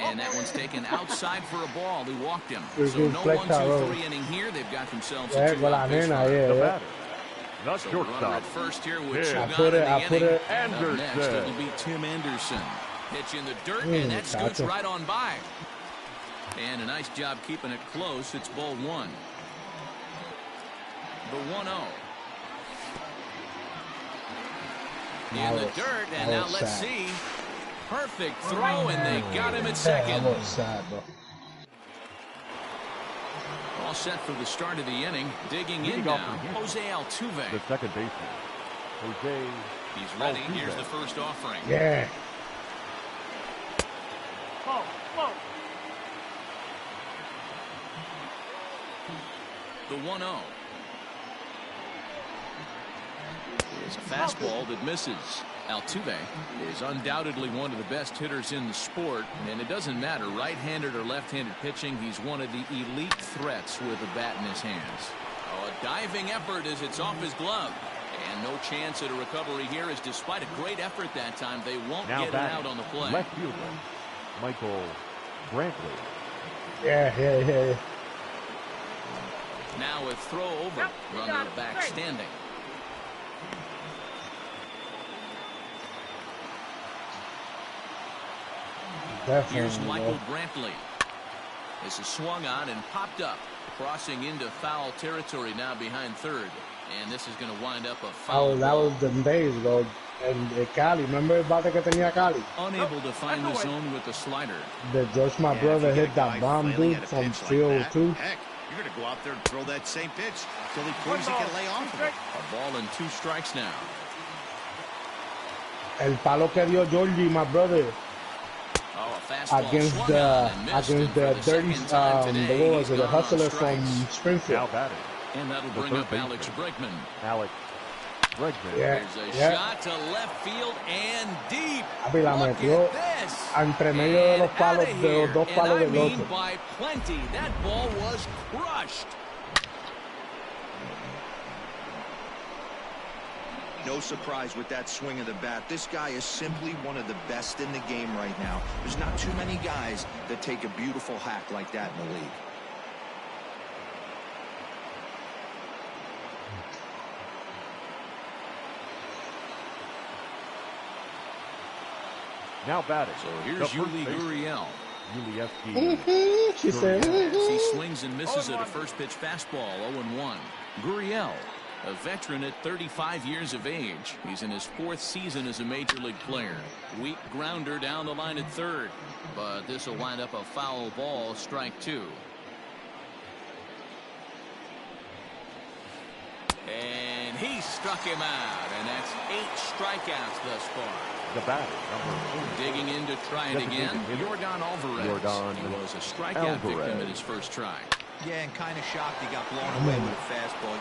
And that one's taken outside for a ball. He walked him. So no 1-2-3 inning here. They've got themselves a 2-out base runner. Not so shortstop. At first here with I put it. Anderson. Next, it'll be Tim Anderson. Pitch in the dirt, and that scoots right on by. And a nice job keeping it close. It's ball 1. The 1-0. In the dirt, and now let's see. Perfect throw, and they got him at second. That was sad, bro. All set for the start of the inning. Digging in now, Jose Altuve. The second baseman, Jose. He's ready. Altuve. Here's the first offering. Yeah. The 1-0. It's a fastball that misses. Altuve is undoubtedly one of the best hitters in the sport, and it doesn't matter right-handed or left-handed pitching. He's one of the elite threats with a bat in his hands. Oh, a diving effort as it's off his glove, and no chance at a recovery here, as despite a great effort that time, they won't get it out on the play. Left fielder Michael Brantley. Yeah. Now a throw over, runner back standing. Definitely. Here's Michael Brantley. This is swung on and popped up, crossing into foul territory now behind third. And this is going to wind up a foul. Oh, that was the days ago. And Cali, remember el bate que tenía Cali? Unable to find the zone with the slider. The Josh, my brother, hit that bomb, dude, from field 2. Heck, you're going to go out there and throw that same pitch until he proves he can lay off of it. A ball and 2 strikes now. El palo que dio Georgie, my brother. Against the dirty, what was it, the hustler from Springfield. And that'll bring up Alex Bregman. Yeah. There's a shot to left field and deep. La metió entre medio de los palos, de los dos palos del otro. By plenty, that ball was crushed. No surprise with that swing of the bat. This guy is simply one of the best in the game right now. There's not too many guys that take a beautiful hack like that in the league. Now batting. So here's Yuli Gurriel. She said, As he swings and misses at a first pitch fastball, 0-1. Gurriel, a veteran at 35 years of age. He's in his fourth season as a major league player. Weak grounder down the line at third, but this will wind up a foul ball, strike two. And he struck him out, and that's 8 strikeouts thus far. The batter, number 4. Digging in to try it again, Yordan Alvarez. He was a strikeout victim at his first try. Yeah, and kind of shocked he got blown away with a fastball.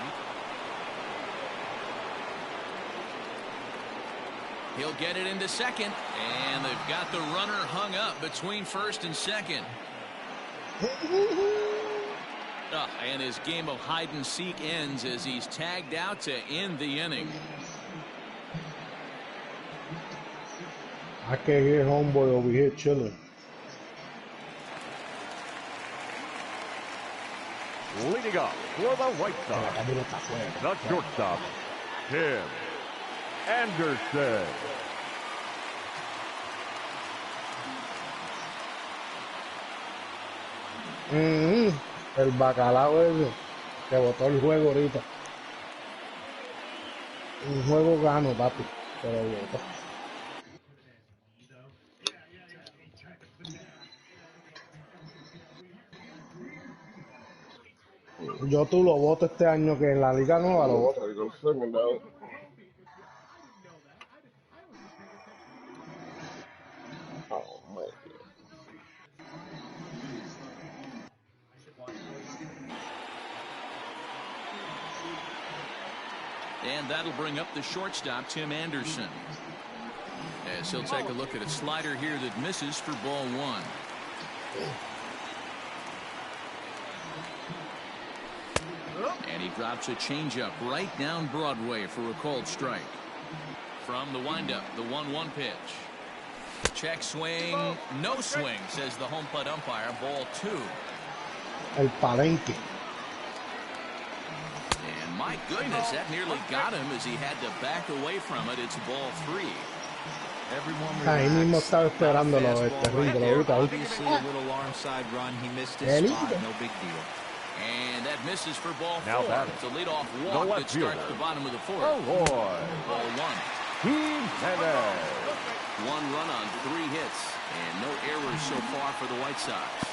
He'll get it into second, and they've got the runner hung up between first and second. And his game of hide and seek ends as he's tagged out to end the inning. I can hear homeboy over here chilling. Leading up for the White Sox, the shortstop, Tim Anderson. El bacalao ese que botó el juego ahorita. Un juego gano, papi, pero botó. Yo tú lo voto este año que en la liga nueva lo voto. And that'll bring up the shortstop, Tim Anderson. As he'll take a look at a slider here that misses for ball one. And he drops a changeup right down Broadway for a called strike. From the windup, the 1-1 pitch. Check swing, no swing, says the home plate umpire. Ball two. El Palenque. And my goodness, that nearly got him as he had to back away from it. It's ball three. Ahí mismo estaba esperándolo este Ringo, lo ahorita. Obviously a little arm side run. He missed his spot. No big deal. And that misses for ball now four. batting. It's a leadoff walk that starts the bottom of the fourth. Oh boy. Ball one. Jimenez. 1 run on 3 hits and no errors so far for the White Sox.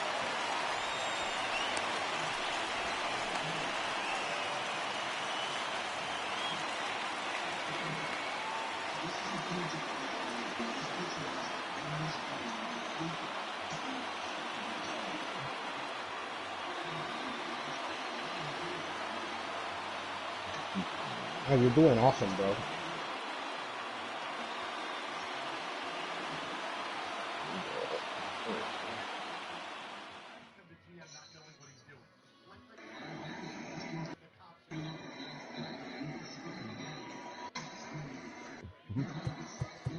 Oh, you're doing awesome, bro.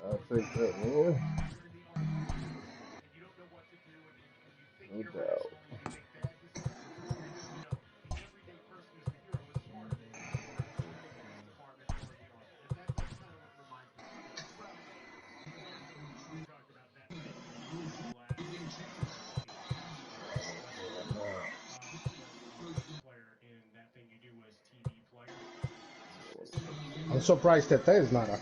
I'll take that, man. No doubt. I'm surprised that is not a.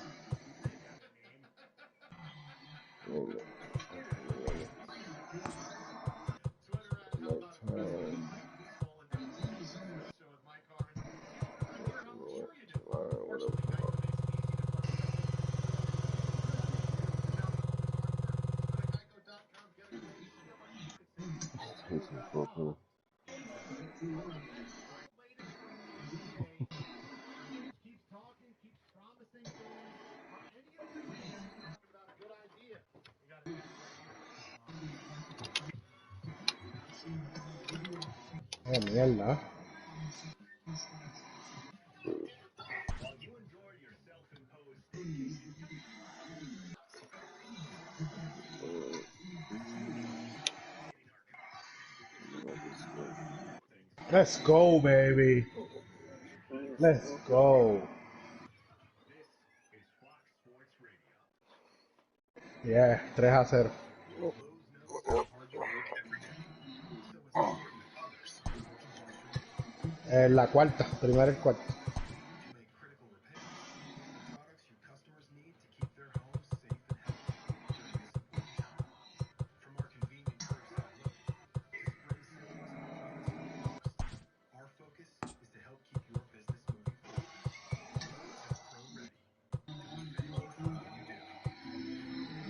Oh, mierda. Let's go, baby. Let's go. Yeah, 3-0. La cuarta, primera y cuarta.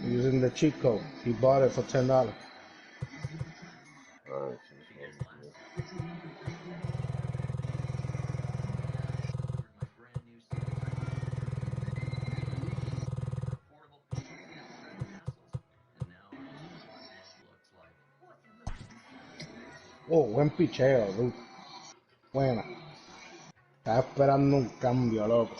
Using the cheat code. He bought it for $10. Alright, Oh, buen picheo, dude. Buena. Estaba esperando un cambio, loco.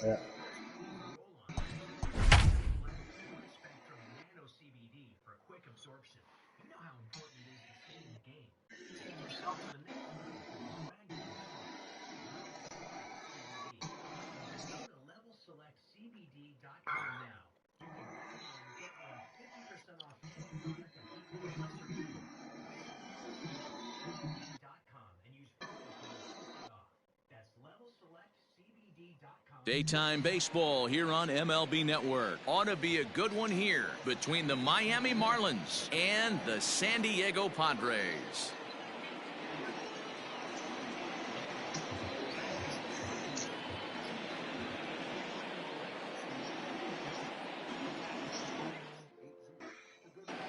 Yeah. Daytime baseball here on MLB Network. Ought to be a good one here between the Miami Marlins and the San Diego Padres.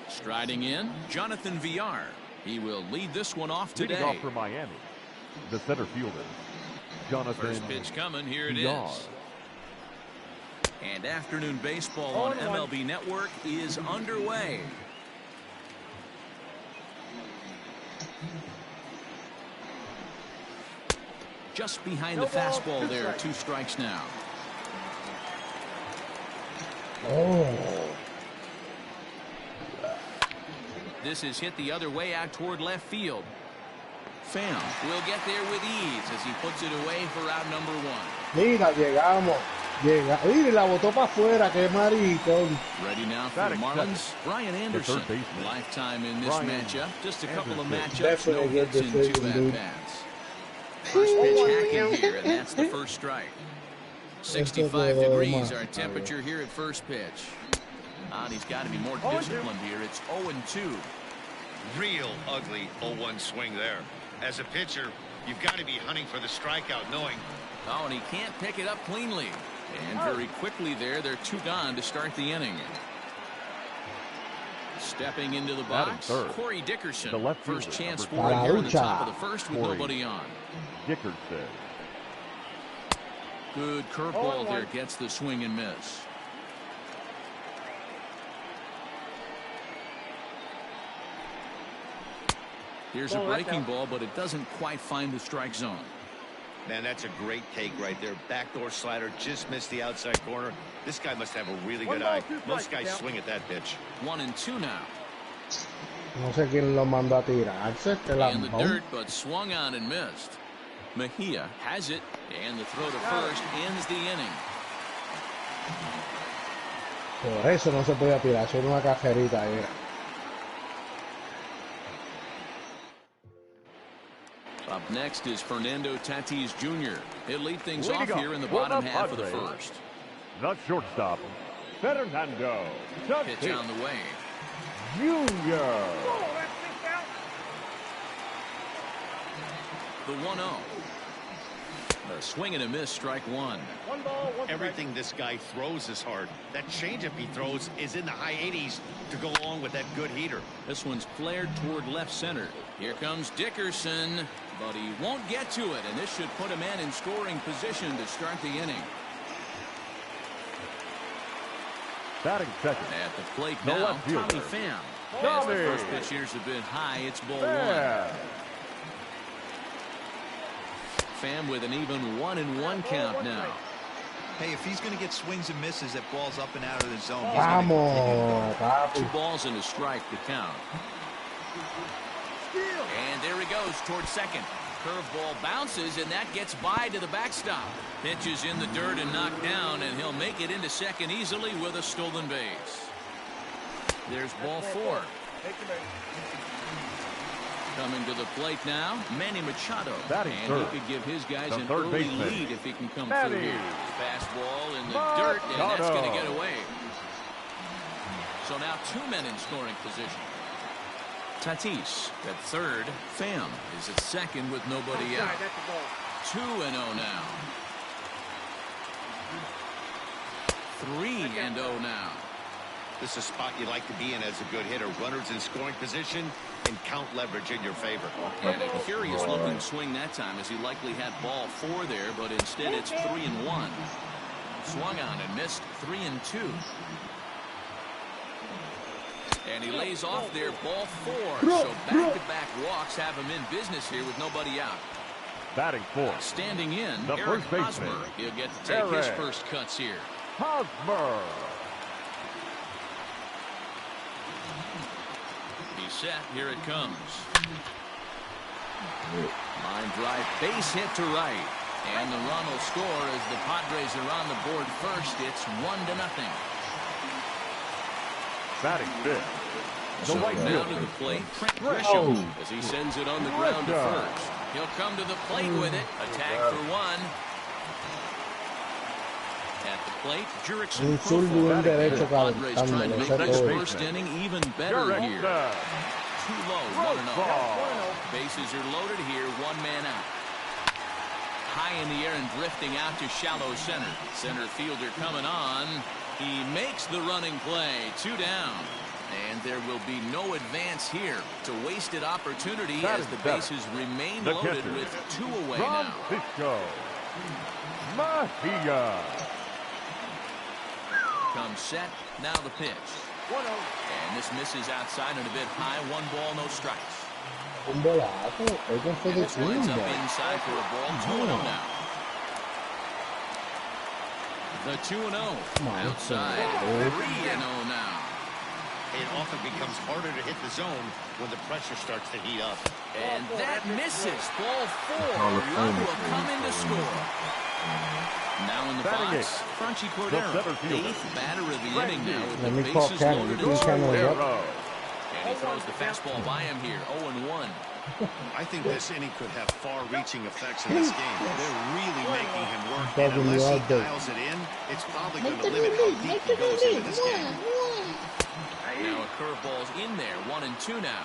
Striding in, Jonathan Villar. He will lead this one off today. Leading off for Miami, the center fielder, Jonathan. First pitch coming. Here it Villar. is. And afternoon baseball on MLB Network is underway. Just behind the fastball there. 2 strikes now. Oh. This is hit the other way out toward left field. Pham will get there with ease as he puts it away for out number 1. Mira, llegamos. Llega. Y la botó para afuera, qué maricón. Ready now for the Marlins, Brian Anderson. Lifetime in this matchup. Just a couple of matchups, no hits in 2 at-bats. First pitch hacking here, and that's the first strike. 65 degrees our temperature here at first pitch. And he's got to be more disciplined here. It's 0-2. Real ugly 0-1 swing there. As a pitcher, you've got to be hunting for the strikeout, knowing. Oh, and he can't pick it up cleanly. And very quickly there, they're 2 gone to start the inning. Stepping into the box, Corey Dickerson. The left first fielder, chance for it here in the top of the first with nobody on. Dickerson. Good curveball there, gets the swing and miss. Here's a breaking ball, but it doesn't quite find the strike zone. Man, that's a great take right there. Backdoor slider just missed the outside corner. This guy must have a really good eye. Most guys swing at that pitch. 1-2 now. No sé quién lo mandó a tirarse. In the dirt, but swung on and missed. Mejia has it, and the throw to first ends the inning. Por eso no se podía tirar. Eso era una cajerita ahí. Up next is Fernando Tatis Jr. He'll lead things off here in the bottom half of the first. The shortstop, Fernando Tatis Pitch on the way. Jr. The 1-0. A swing and a miss, strike one. One ball, one strike. Everything this guy throws is hard. That changeup he throws is in the high 80s to go along with that good heater. This one's flared toward left center. Here comes Dickerson, but he won't get to it, and this should put a man in scoring position to start the inning. Batting second. At the plate now, Tommy Pham. As the first pitch here's a bit high, it's ball one. Pham with an even 1-1 count now. Hey, if he's going to get swings and misses at balls up and out of the zone, he's Vamos, papi. 2 balls and a strike to count. And there he goes towards second. Curveball bounces, and that gets by to the backstop. Pitch is in the dirt and knocked down, and he'll make it into second easily with a stolen base. There's ball 4. Coming to the plate now, Manny Machado. And he could give his guys an early lead if he can come through here. Fastball in the dirt, and that's going to get away. So now 2 men in scoring position. Tatis at third. Pham is at second with nobody out. 2-0 now. 3-0 now. This is a spot you like to be in as a good hitter. Runners in scoring position and count leverage in your favor. And a curious looking swing that time, as he likely had ball 4 there, but instead it's 3-1. Swung on and missed. 3-2. And he lays off there, ball 4. So back-to-back walks have him in business here with nobody out. Batting 4. Standing in, the Eric first baseman. Hosmer. He'll get to take his first cuts here. Hosmer. He's set. Here it comes. Line drive, base hit to right. And the run will score as the Padres are on the board first. It's 1-0. Batting 5th. So now to the plate, Trent Grisham, as he sends it on the ground to first. He'll come to the plate with it. A tag for 1. At the plate, Jurickson Padres trying to make this first inning even better here. Too low, 1-0. Bases are loaded here, 1 man out. High in the air and drifting out to shallow center. Center fielder coming on. He makes the running play. 2 down. And there will be no advance here. It's a wasted opportunity as the bases remain loaded with 2 away now. Mahiga. Comes set. Now the pitch. 1-0. And this misses outside and a bit high. 1 ball, no strikes. Un bolazo. Eso fue de This lines up chimba. inside for a ball. 2-0 now. The 2-0. Outside. 3-0 now. It often becomes harder to hit the zone when the pressure starts to heat up. And that misses. Ball 4. Run will come in to score. Now in the box, Franchy Cordero, 8th batter of the inning now with the bases loaded and 2 away. And he throws the fastball by him here. 0-1. I think this inning could have far-reaching effects in this game. They're really making him work. And Double unless he yard day. dials it in, it's probably going to limit how deep he goes into this game. Now a curveball's in there. 1-2 now.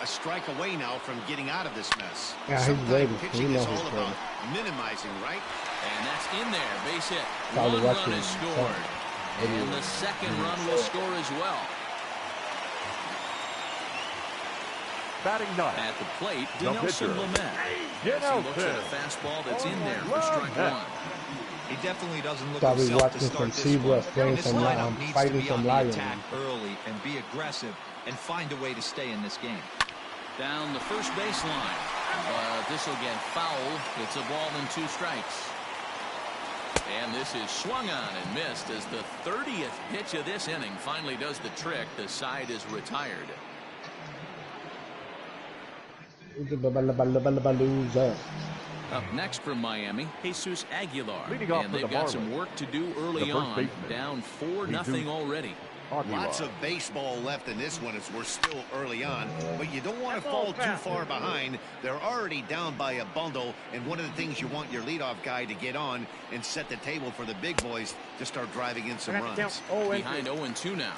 A strike away now from getting out of this mess. Yeah, he's Sometimes ready. pitching He is knows all he's about minimizing, right? And that's in there. Base hit. Probably 1 run watching is scored. And the second run will score as well. Batting 9. At the plate, Dinelson Lamet. He looks at a fastball that's in there for strike 1. He definitely doesn't look Probably himself to watching start some this Zebras one. playing This some lineup needs to fighting be some on the lions. attack early and be aggressive and find a way to stay in this game. Down the first baseline. But this will get foul. It's a ball and 2 strikes. And this is swung on and missed as the 30th pitch of this inning finally does the trick. The side is retired. Up next from Miami, Jesus Aguilar. And they've got some work to do early on. Down 4-0 already. Lots of baseball left in this one as we're still early on, but you don't want to fall too far behind. They're already down by a bundle, and one of the things you want your leadoff guy to get on and set the table for the big boys to start driving in some runs. Behind 0-2 now.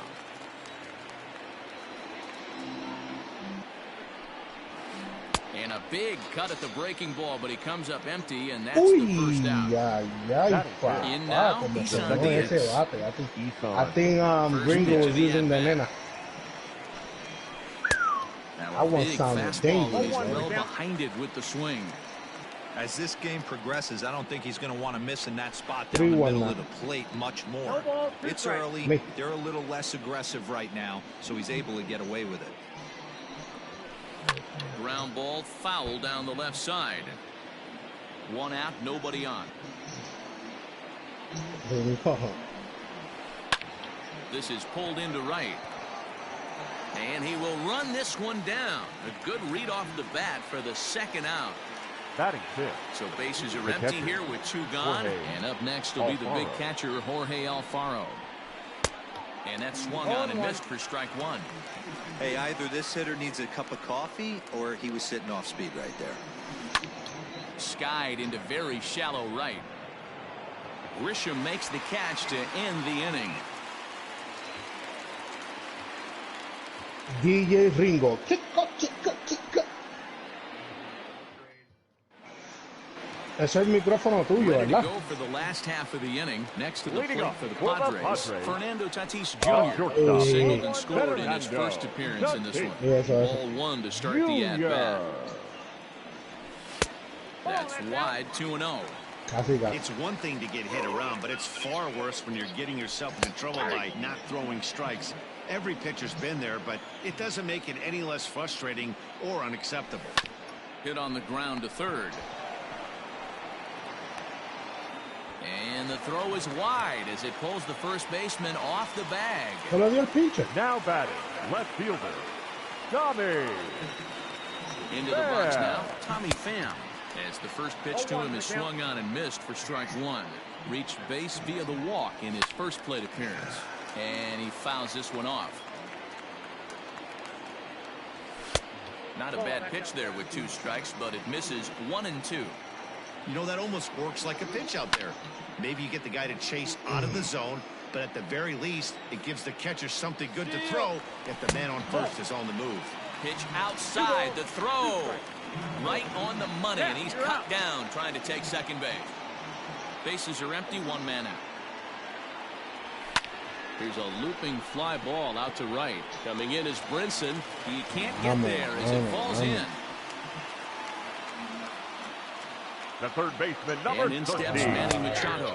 And a big cut at the breaking ball, but he comes up empty, and that's the first out. In now, Isan Diaz. I think Gringo was using the nena. Now a big fastball, and he's well behind it with the swing. As this game progresses, I don't think he's going to want to miss in that spot down the middle of the plate much more. It's early. They're a little less aggressive right now, so he's able to get away with it. Ground ball foul down the left side. One out, nobody on. This is pulled into right. And he will run this one down. A good read off the bat for the second out. Batting fifth. So bases are empty here with two gone. And up next will be the big catcher, Jorge Alfaro. And that's swung on and missed for strike one. Hey, either this hitter needs a cup of coffee or he was sitting off speed right there. Skied into very shallow right. Grisham makes the catch to end the inning. DJ Ringo. Chico, chico, chico. Ese es el micrófono tuyo, ¿verdad? Go for the last half of the inning. Next to the plate for the Padres, Fernando Tatis Jr. singled and scored in his first appearance in this one. Ball one to start the at-bat. That's wide, 2-0. It's one thing to get hit around, but it's far worse when you're getting yourself into trouble by not throwing strikes. Every pitcher's been there, but it doesn't make it any less frustrating or unacceptable. Hit on the ground to third. And the throw is wide as it pulls the first baseman off the bag. Now batting, left fielder, Tommy. Into the box now, Tommy Pham. As the first pitch to him is swung on and missed for strike one. Reached base via the walk in his first plate appearance. And he fouls this one off. Not a bad pitch there with two strikes, but it misses 1-2. You know, that almost works like a pitch out there. Maybe you get the guy to chase out of the zone, but at the very least, it gives the catcher something good to throw if the man on first is on the move. Pitch outside, the throw. Right on the money, and he's cut down trying to take second base. Bases are empty, one man out. Here's a looping fly ball out to right. Coming in is Brinson. He can't get there as it falls in. The third baseman, number 13. And in steps Manny Machado.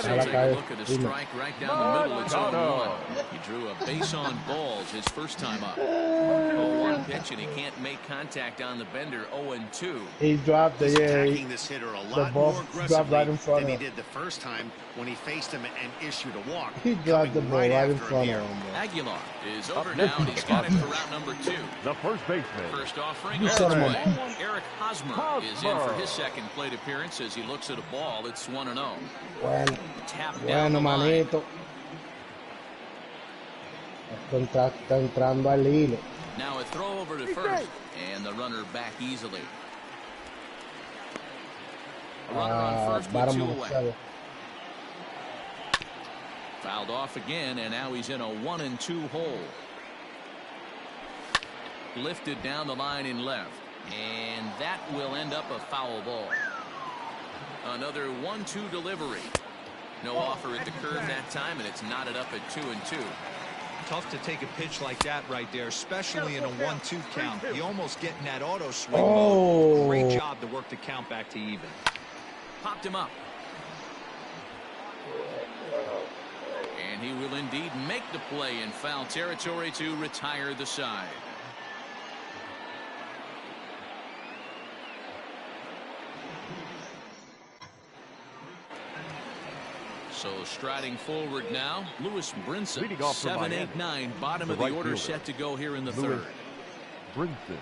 Take a look at a strike right down the middle. It's 0-1. He drew a base on balls his first time up. 0-1 pitch, and he can't make contact on the bender. 0-2. He dropped He's attacking this hitter a lot more aggressively right in front than he of him. did the first time when he faced him and issued a walk. He dropped the ball right in front of him. Aguilar is over now, and he's got it for route number 2. The first baseman. First offering on its way. Eric Hosmer is in for his second plate appearance as he looks at a ball. It's 1-0. Bueno, Tap down the manito. Está entrando al hilo. Now a throw over to first, and the runner back easily. A runner on first with 2 away. Fouled off again, and now he's in a 1-2 hole. Lifted down the line in left, and that will end up a foul ball. Another 1-2 delivery. No offer at the curve that time, and it's knotted up at 2-2. Tough to take a pitch like that right there, especially in a 1-2 count. You almost get in that auto swing mode. Great job to work the count back to even. Popped him up. And he will indeed make the play in foul territory to retire the side. So striding forward now, Lewis Brinson, 7-8-9, bottom of the order, set to go here in the third. Brinson.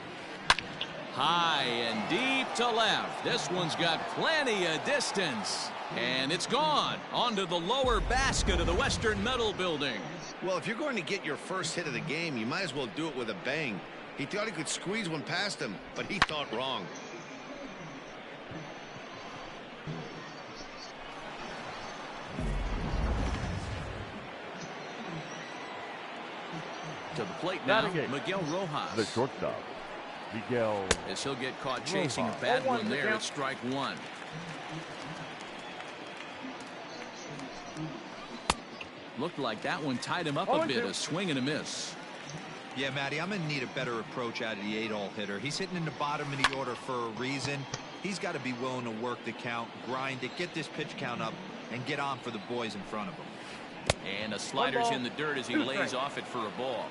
High and deep to left. This one's got plenty of distance. And it's gone onto the lower basket of the Western Metal Building. Well, if you're going to get your first hit of the game, you might as well do it with a bang. He thought he could squeeze one past him, but he thought wrong. To the plate now, Miguel Rojas. The shortstop, Miguel. As he'll get caught chasing a bad one there at strike one. Looked like that one tied him up a bit. A swing and a miss. Yeah, Matty, I'm going to need a better approach out of the 8-hole hitter. He's hitting in the bottom of the order for a reason. He's got to be willing to work the count, grind it, get this pitch count up, and get on for the boys in front of him. And the slider's in the dirt as he lays off it for a ball.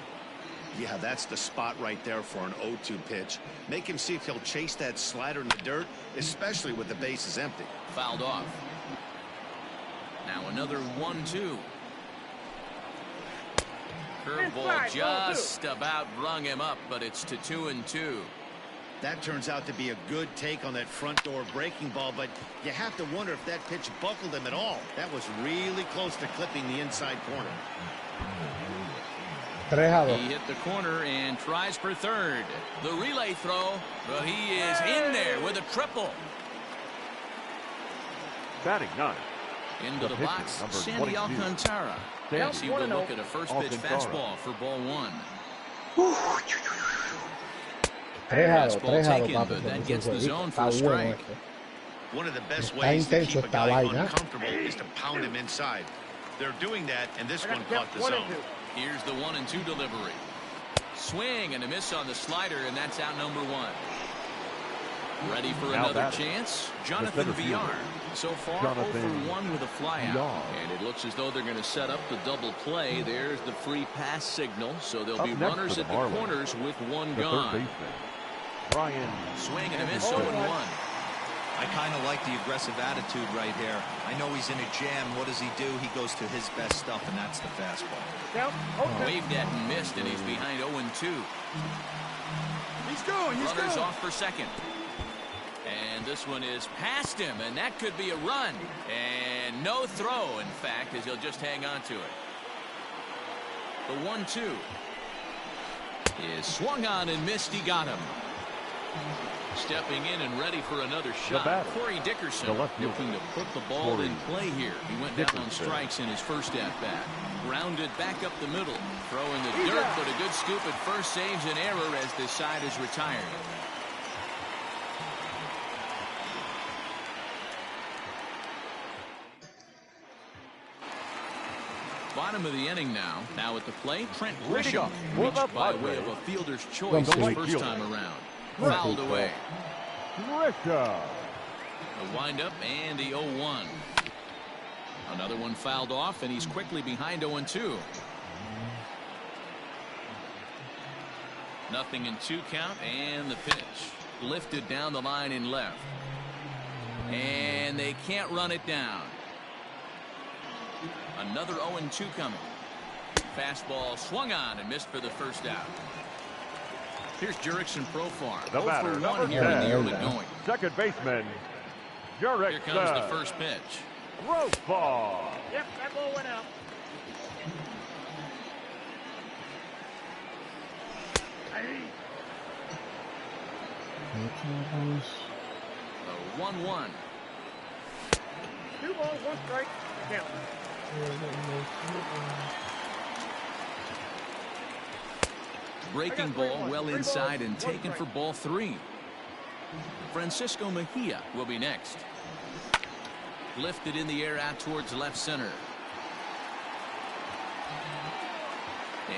Yeah, that's the spot right there for an 0-2 pitch. Make him see if he'll chase that slider in the dirt, especially with the bases empty. Fouled off. Now another 1-2. Curveball just about rung him up, but it's to 2-2. That turns out to be a good take on that front door breaking ball, but you have to wonder if that pitch buckled him at all. That was really close to clipping the inside corner. He hit the corner and tries for third. The relay throw, but he is in there with a triple. Batting ninth. Into the box, Sandy Alcantara. As he will look at a first pitch fastball for ball one. Fastball taken, but that gets the zone for a strike. One of the best ways to keep a guy uncomfortable is to pound him inside. They're doing that, and this one caught the zone. Here's the 1-2 delivery. Swing and a miss on the slider, and that's out number one. Ready for another chance? Jonathan Villar. So far, 0 for 1 with a flyout. And it looks as though they're going to set up the double play. There's the free pass signal. So there'll be runners at the corners with one gone. Ryan. Swing and a miss, 0-1. I kind of like the aggressive attitude right here. I know he's in a jam. What does he do? He goes to his best stuff, and that's the fastball. Waved at and missed, and he's behind 0-2. He's going. Runners off for second. And this one is past him, and that could be a run. And no throw, in fact, as he'll just hang on to it. The 1-2 is swung on and missed. He got him. Stepping in and ready for another shot. Corey Dickerson looking to put the ball in play here. He went down on strikes in his first at-bat. Grounded back up the middle. Throw in the dirt, but a good scoop at first saves an error as this side is retired. Bottom of the inning now. Now at the plate, Trent Grisham reached by way of a fielder's choice his first time around. Fouled away. A windup and the 0-1. Another one fouled off, and he's quickly behind 0-2. Nothing in 2 count, and the pitch lifted down the line in left. And they can't run it down. Another 0-2 coming. Fastball swung on and missed for the first out. Here's Jurickson Profar. The batter, number 1 here in the early going. Second baseman, Jurickson. Here comes the first pitch. Profar. Yep, that ball went out. The 1-1. 2 balls, 1 strike. Count. Breaking ball well inside and taken for ball 3. Francisco Mejia will be next. Lifted in the air out towards left center.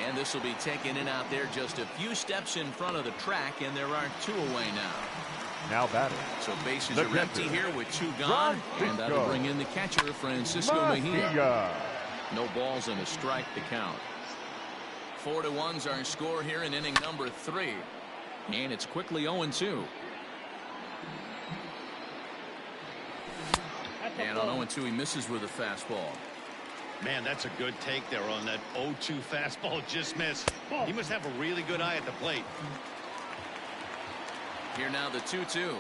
And this will be taken in out there just a few steps in front of the track, and there are 2 away now. Now batting. So bases are empty here with 2 gone, and that'll bring in the catcher, Francisco Mejia. No balls and a strike to count. 4-1's our score here in inning number 3, and it's quickly 0-2. And on 0-2, he misses with a fastball. Man, that's a good take there on that 0-2 fastball. Just missed. He must have a really good eye at the plate. Here now the 2-2.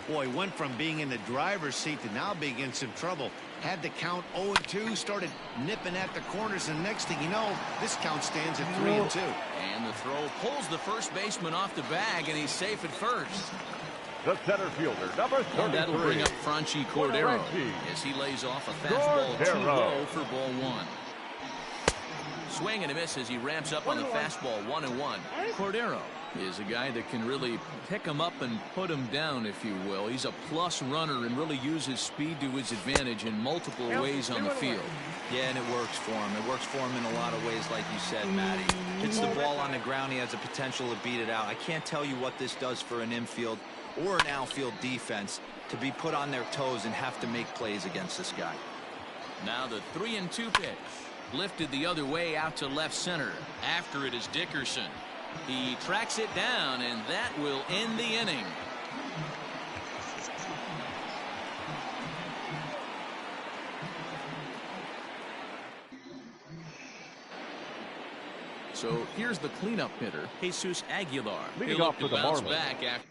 Boy, went from being in the driver's seat to now being in some trouble. Had the count 0-2, started nipping at the corners, and next thing you know, this count stands at 3-2. And the throw pulls the first baseman off the bag, and he's safe at first. The center fielder, number 33. And that'll bring up Franchi Cordero as he lays off a fastball too low for ball 1. Swing and a miss as he ramps up on the fastball. 1-1. Cordero is a guy that can really pick him up and put him down, if you will. He's a plus runner and really uses speed to his advantage in multiple ways on the field. Yeah, and it works for him. It works for him in a lot of ways, like you said, Matty. Hits the ball on the ground. He has the potential to beat it out. I can't tell you what this does for an infield or an outfield defense to be put on their toes and have to make plays against this guy. Now the 3-2 pitch. Lifted the other way out to left center. After it is Dickerson. He tracks it down, and that will end the inning. So here's the cleanup hitter, Jesus Aguilar. Leading He'll off for the bounce Marlins. back after.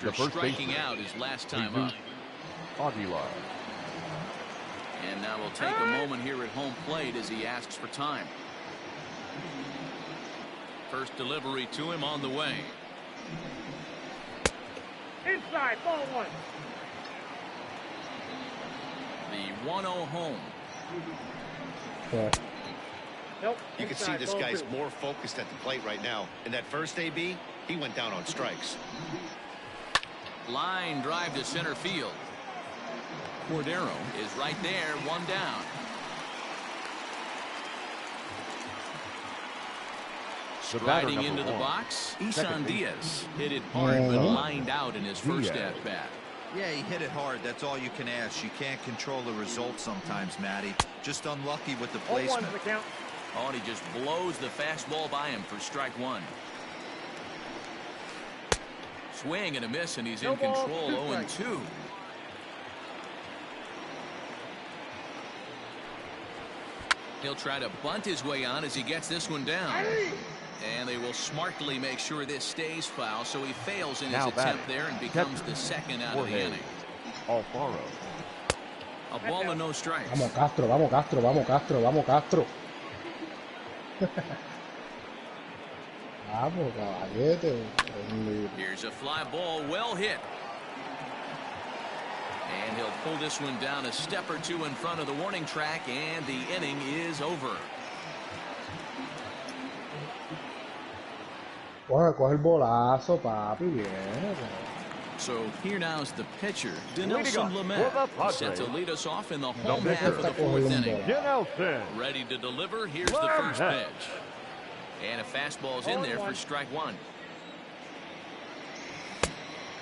The first striking baseman, out his last time up. Aguilar. And now we'll take a moment here at home plate as he asks for time. First delivery to him on the way. Inside, ball one. The 1-0 home. Nope. You can see this guy's more focused at the plate right now. In that first AB, he went down on strikes. Line drive to center field. Cordero is right there, one down. Striding into the box, Isan Diaz hit it hard but lined out in his first at bat. Yeah, he hit it hard. That's all you can ask. You can't control the result sometimes, Matty. Just unlucky with the placement. Oh, and he just blows the fastball by him for strike one. Swing and a miss, and he's in control. 0-2. He'll try to bunt his way on as he gets this one down. And they will smartly make sure this stays foul, so he fails in his attempt there and becomes the second out of the inning. Alfaro. A ball and no strikes. Vamos Castro, vamos Castro, vamos Castro, vamos Castro. Vamos, caballete. Here's a fly ball, well hit. And he'll pull this one down a step or two in front of the warning track, and the inning is over. Coge el bolazo, papi, viene. So here now is the pitcher, Dinelson Lamet, set to lead us off in the home half of the fourth inning. Ready to deliver. Here's the first pitch. And a fastball's in there for strike one.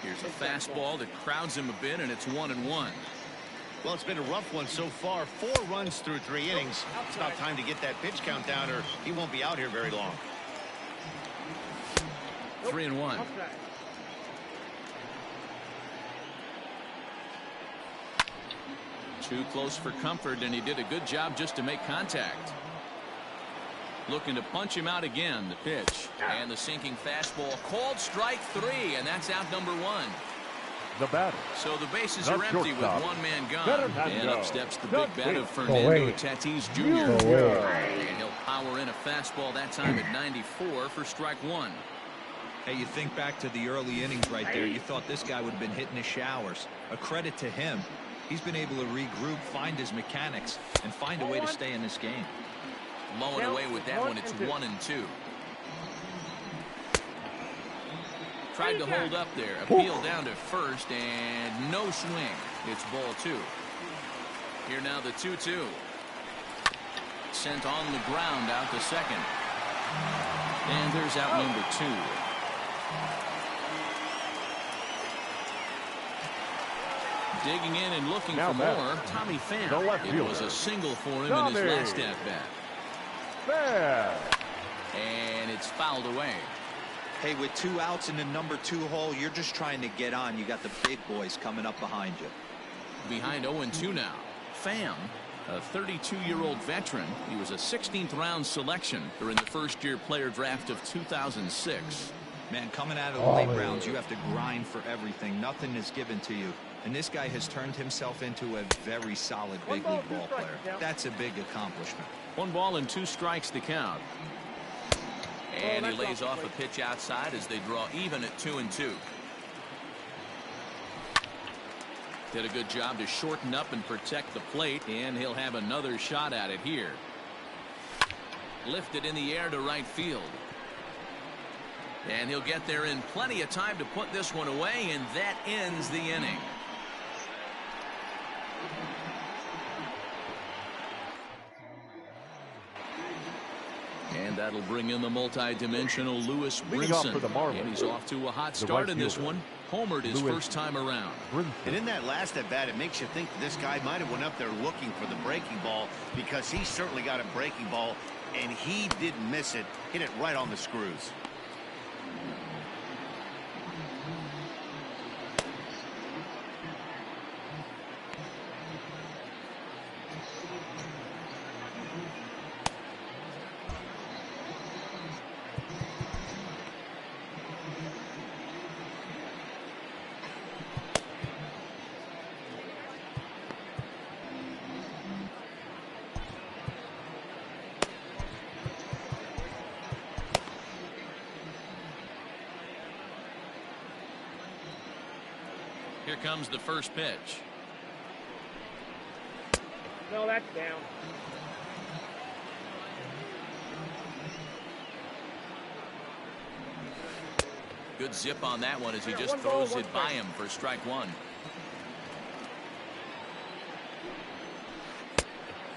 Here's a fastball that crowds him a bit, and it's 1-1. Well, it's been a rough one so far. 4 runs through 3 innings. It's about time to get that pitch count down, or he won't be out here very long. 3-1. Too close for comfort, and he did a good job just to make contact. Looking to punch him out again. The pitch and the sinking fastball. Called strike 3, and that's out number 1. The batter. So the bases are empty with one man gone. And up steps the big bat of Fernando Tatis Jr. And he'll power in a fastball that time at 94 for strike 1. Hey, you think back to the early innings right there. You thought this guy would have been hitting his showers. A credit to him. He's been able to regroup, find his mechanics, and find a way to stay in this game. Blowing away with that one. It's 1-2. Tried to hold up there. Appeal down to first, and no swing. It's ball 2. Here now the 2-2. Sent on the ground out to second. And there's out number 2. Digging in and looking for more, Tommy Pham. It was a single for him in his last at-bat. And it's fouled away. Hey, with 2 outs in the number 2 hole, you're just trying to get on. You got the big boys coming up behind you. Behind 0-2 now. Pham, a 32-year-old veteran. He was a 16th round selection during the first-year player draft of 2006. Man, coming out of the late rounds, you have to grind for everything. Nothing is given to you. And this guy has turned himself into a very solid big league ball player. That's a big accomplishment. 1 ball and 2 strikes to count. And he lays off a pitch outside as they draw even at 2-2. Did a good job to shorten up and protect the plate, and he'll have another shot at it here. Lifted in the air to right field. And he'll get there in plenty of time to put this one away, and that ends the inning. And that'll bring in the multi-dimensional Lewis Brinson. And he's off to a hot start in this one. Homered his first time around. And in that last at bat, it makes you think this guy might have went up there looking for the breaking ball, because he certainly got a breaking ball, and he didn't miss it. Hit it right on the screws. Here comes the first pitch. No, that's down. Good zip on that one as he just throws it by him for strike one.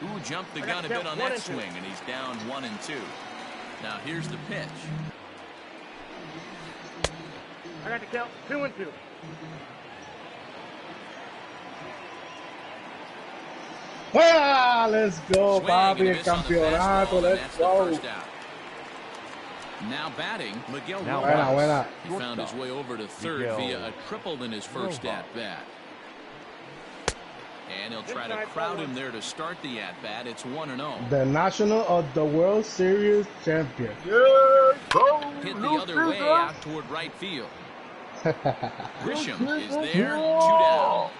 Ooh, jumped the gun a bit on that swing, and he's down 1-2. Now here's the pitch. I got to count 2-2. Ah, let's go, Bobby, el campeonato, let's go. Now batting, Miguel Buena, buena. He found his way over to third via a triple in his first at-bat. And he'll try to crowd him there to start the at-bat. It's 1-0. The National of the World Series champion. Hit the other way out toward right field. Grisham is there, 2 down.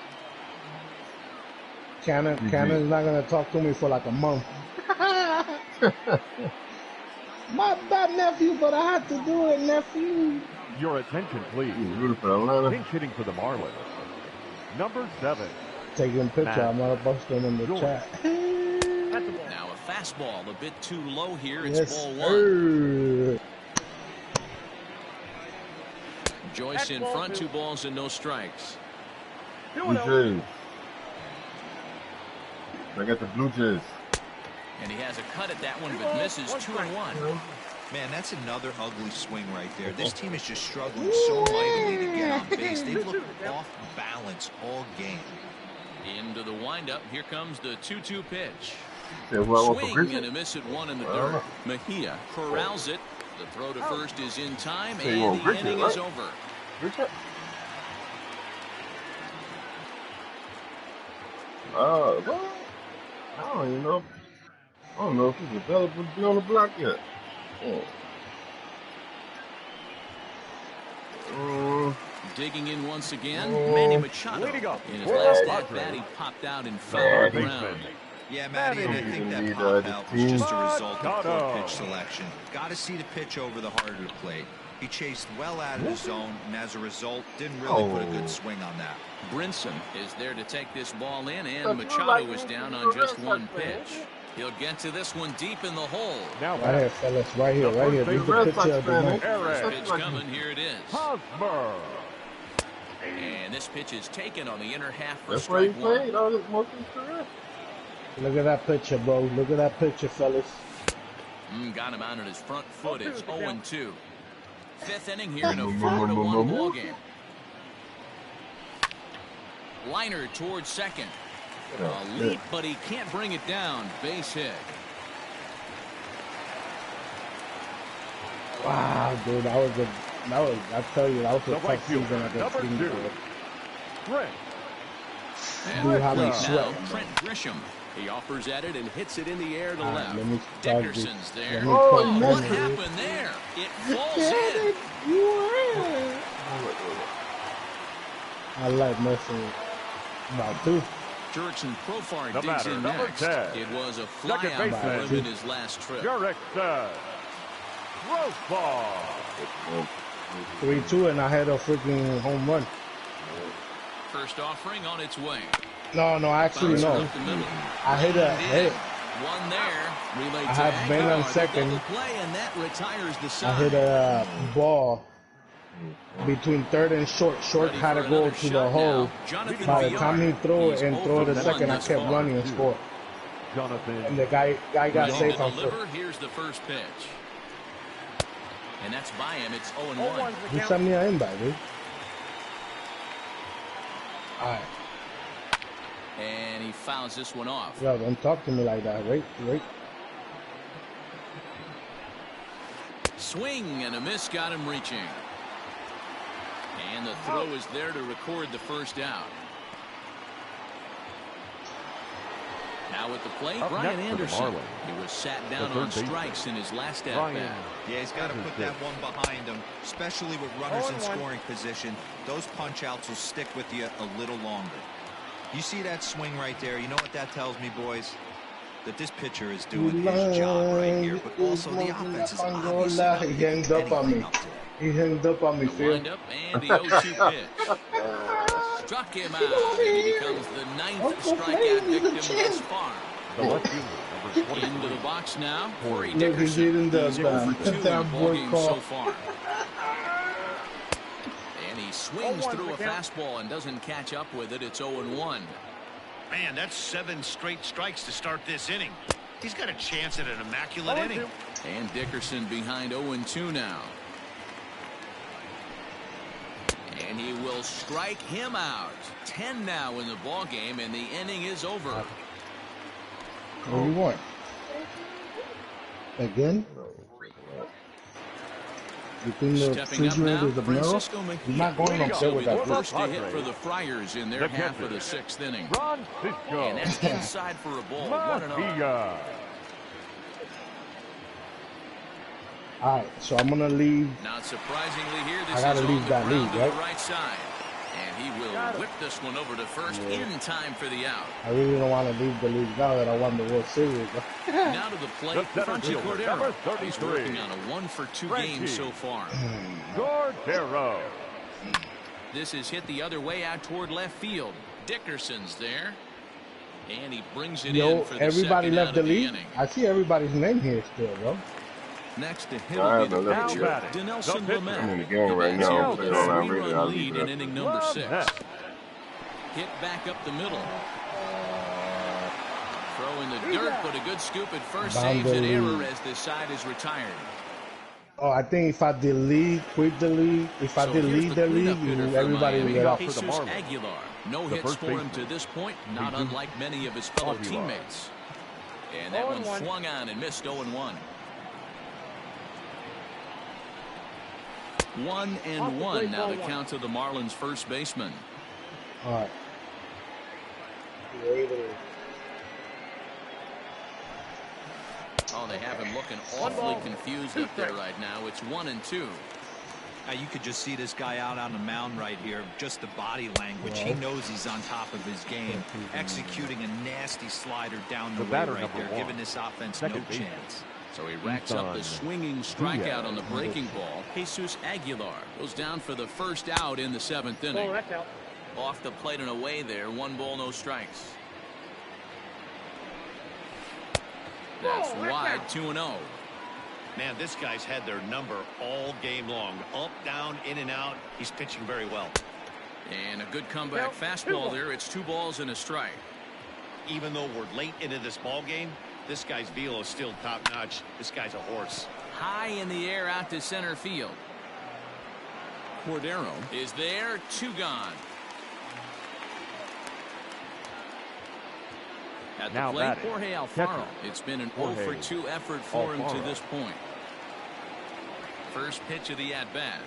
Cannon's not going to talk to me for like a month. My bad, nephew, but I had to do it, nephew. Your attention, please. Pinch hitting for the Marlins. Number 7. Taking a picture. I'm going to post them in the chat. Now a fastball a bit too low here. It's Yes, ball 1. sir. Joyce in front, 2 balls and no strikes. I got the Blue Jays. And he has a cut at that one, but misses 2-1. Man, that's another ugly swing right there. This team is just struggling so mightily to get on base. They look off balance all game. Into the windup. Here comes the 2-2 pitch. Yeah, well, Swing and a miss at 1 in the dirt. Mejia corrals it. The throw to first is in time, and the inning is over. Well, I don't even know. I don't know if he's available to be on the block yet. Digging in once again, Manny Machado. In his last at-bat, he popped out and fouled the ground. Yeah, Matty, and I think that pop-out was just a result of poor pitch selection. Got to see the pitch over the heart of the plate. He chased well out of the zone, and as a result, didn't really put a good swing on that. Brinson is there to take this ball in, and Machado is down on just 1 pitch. He'll get to this one deep in the hole. Now right here, fellas. Right here. This is the picture of the night. First pitch coming. Here it is. And this pitch is taken on the inner half for strike 1. Look at that picture, bro. Look at that picture, fellas. Got him out on his front foot. It's 0-2. 5th inning here in a 4-1 ball game. Liner towards second. A leap, but he can't bring it down. Base hit. Wow, dude, I tell you, that was a tough season at that team. And now Trent Grisham. He offers at it and hits it in the air to left. Dickerson's there. Oh, what happened there? It falls in. I like messing about 2. Jurickson Profar digs in next. It was a fly out for him in his last trip. Gross ball. 3-2, and I had a freaking home run. First offering on its way. No, actually, no. I hit a hit. One there. Relay I had Ben on second. Play, and that retires the I hit a ball between third and short. Short had to go to the hole. By the time he threw it and throw it a second, I kept running and scored. And the guy got safe on foot. Here's the first pitch. And that's by him. It's 0-1. He sent me an invite, dude. All right. And he fouls this one off. Yo, don't talk to me like that. Wait. Swing and a miss got him reaching. And the throw is there to record the first out. Now at the plate, Brian Anderson. He was sat down on strikes in his last at-bat. Yeah, he's got to put that one behind him, especially with runners in scoring position. Those punch-outs will stick with you a little longer. You see that swing right there? You know what that tells me, boys? That this pitcher is doing his job right here, but also the offense is obviously He hanged up on me. Phil. Wind up and the 0-2 pitch. Struck him out, and he becomes the 9th strikeout victim thus far. Into the box now, Corey Dickerson. He's 0 for 2 in the ballgame so far. And he swings through a fastball and doesn't catch up with it. It's 0-1. Man, that's 7 straight strikes to start this inning. He's got a chance at an immaculate inning. And Dickerson behind 0-2 now. And he will strike him out. 10 now in the ball game, and the inning is over. What do you want? Again? You think the refrigerator is a mirror? You're not going upset with that. First to hit for the Friars in their half of the 6th inning. And that's inside for a ball. 1-0. All right, so I'm gonna leave. Not surprisingly here, this I gotta is leave on that the lead, right? right side. And he will whip this one over to first in time for the out. I really don't want to leave the league now that I won the World Series. Now to the plate, Franchy Cordero. He's working on a 1-for-2 game so far. Cordero. This is hit the other way out toward left field. Dickerson's there. And he brings it in for the everybody left the league. Inning. I see everybody's name here still, bro. Next to hit will be the pitcher, Dinelson Lamet. I'm in the game right now. The 3-run lead in inning number 6. Hit back up the middle. Throw in the dirt, but a good scoop at first. Saves an error as this side is retired. Oh, I think if I quit the league, if I delete the league, everybody will get off. Jesus Aguilar. No hits for him to this point, not unlike many of his fellow teammates. And that one swung on and missed 0-1. 1-1 now the count to the Marlins first baseman. All right. Oh, they have him looking awfully confused up there right now. It's 1-2. Now you could just see this guy out on the mound right here. Just the body language. He knows he's on top of his game. Executing a nasty slider down the way right there, giving this offense no chance. So he racks up the swinging strikeout on the breaking ball. Jesus Aguilar goes down for the first out in the 7th inning. Off the plate and away there. 1 ball, no strikes. That's wide. 2-0. Man, this guy's had their number all game long. Up, down, in and out. He's pitching very well. And a good comeback fastball there. It's 2 balls and a strike. Even though we're late into this ball game, this guy's velo is still top-notch. This guy's a horse. High in the air out to center field. Cordero is there. 2 gone. At the plate, Jorge Alfaro. It's been an 0-for-2 effort for him to this point. First pitch of the at-bat.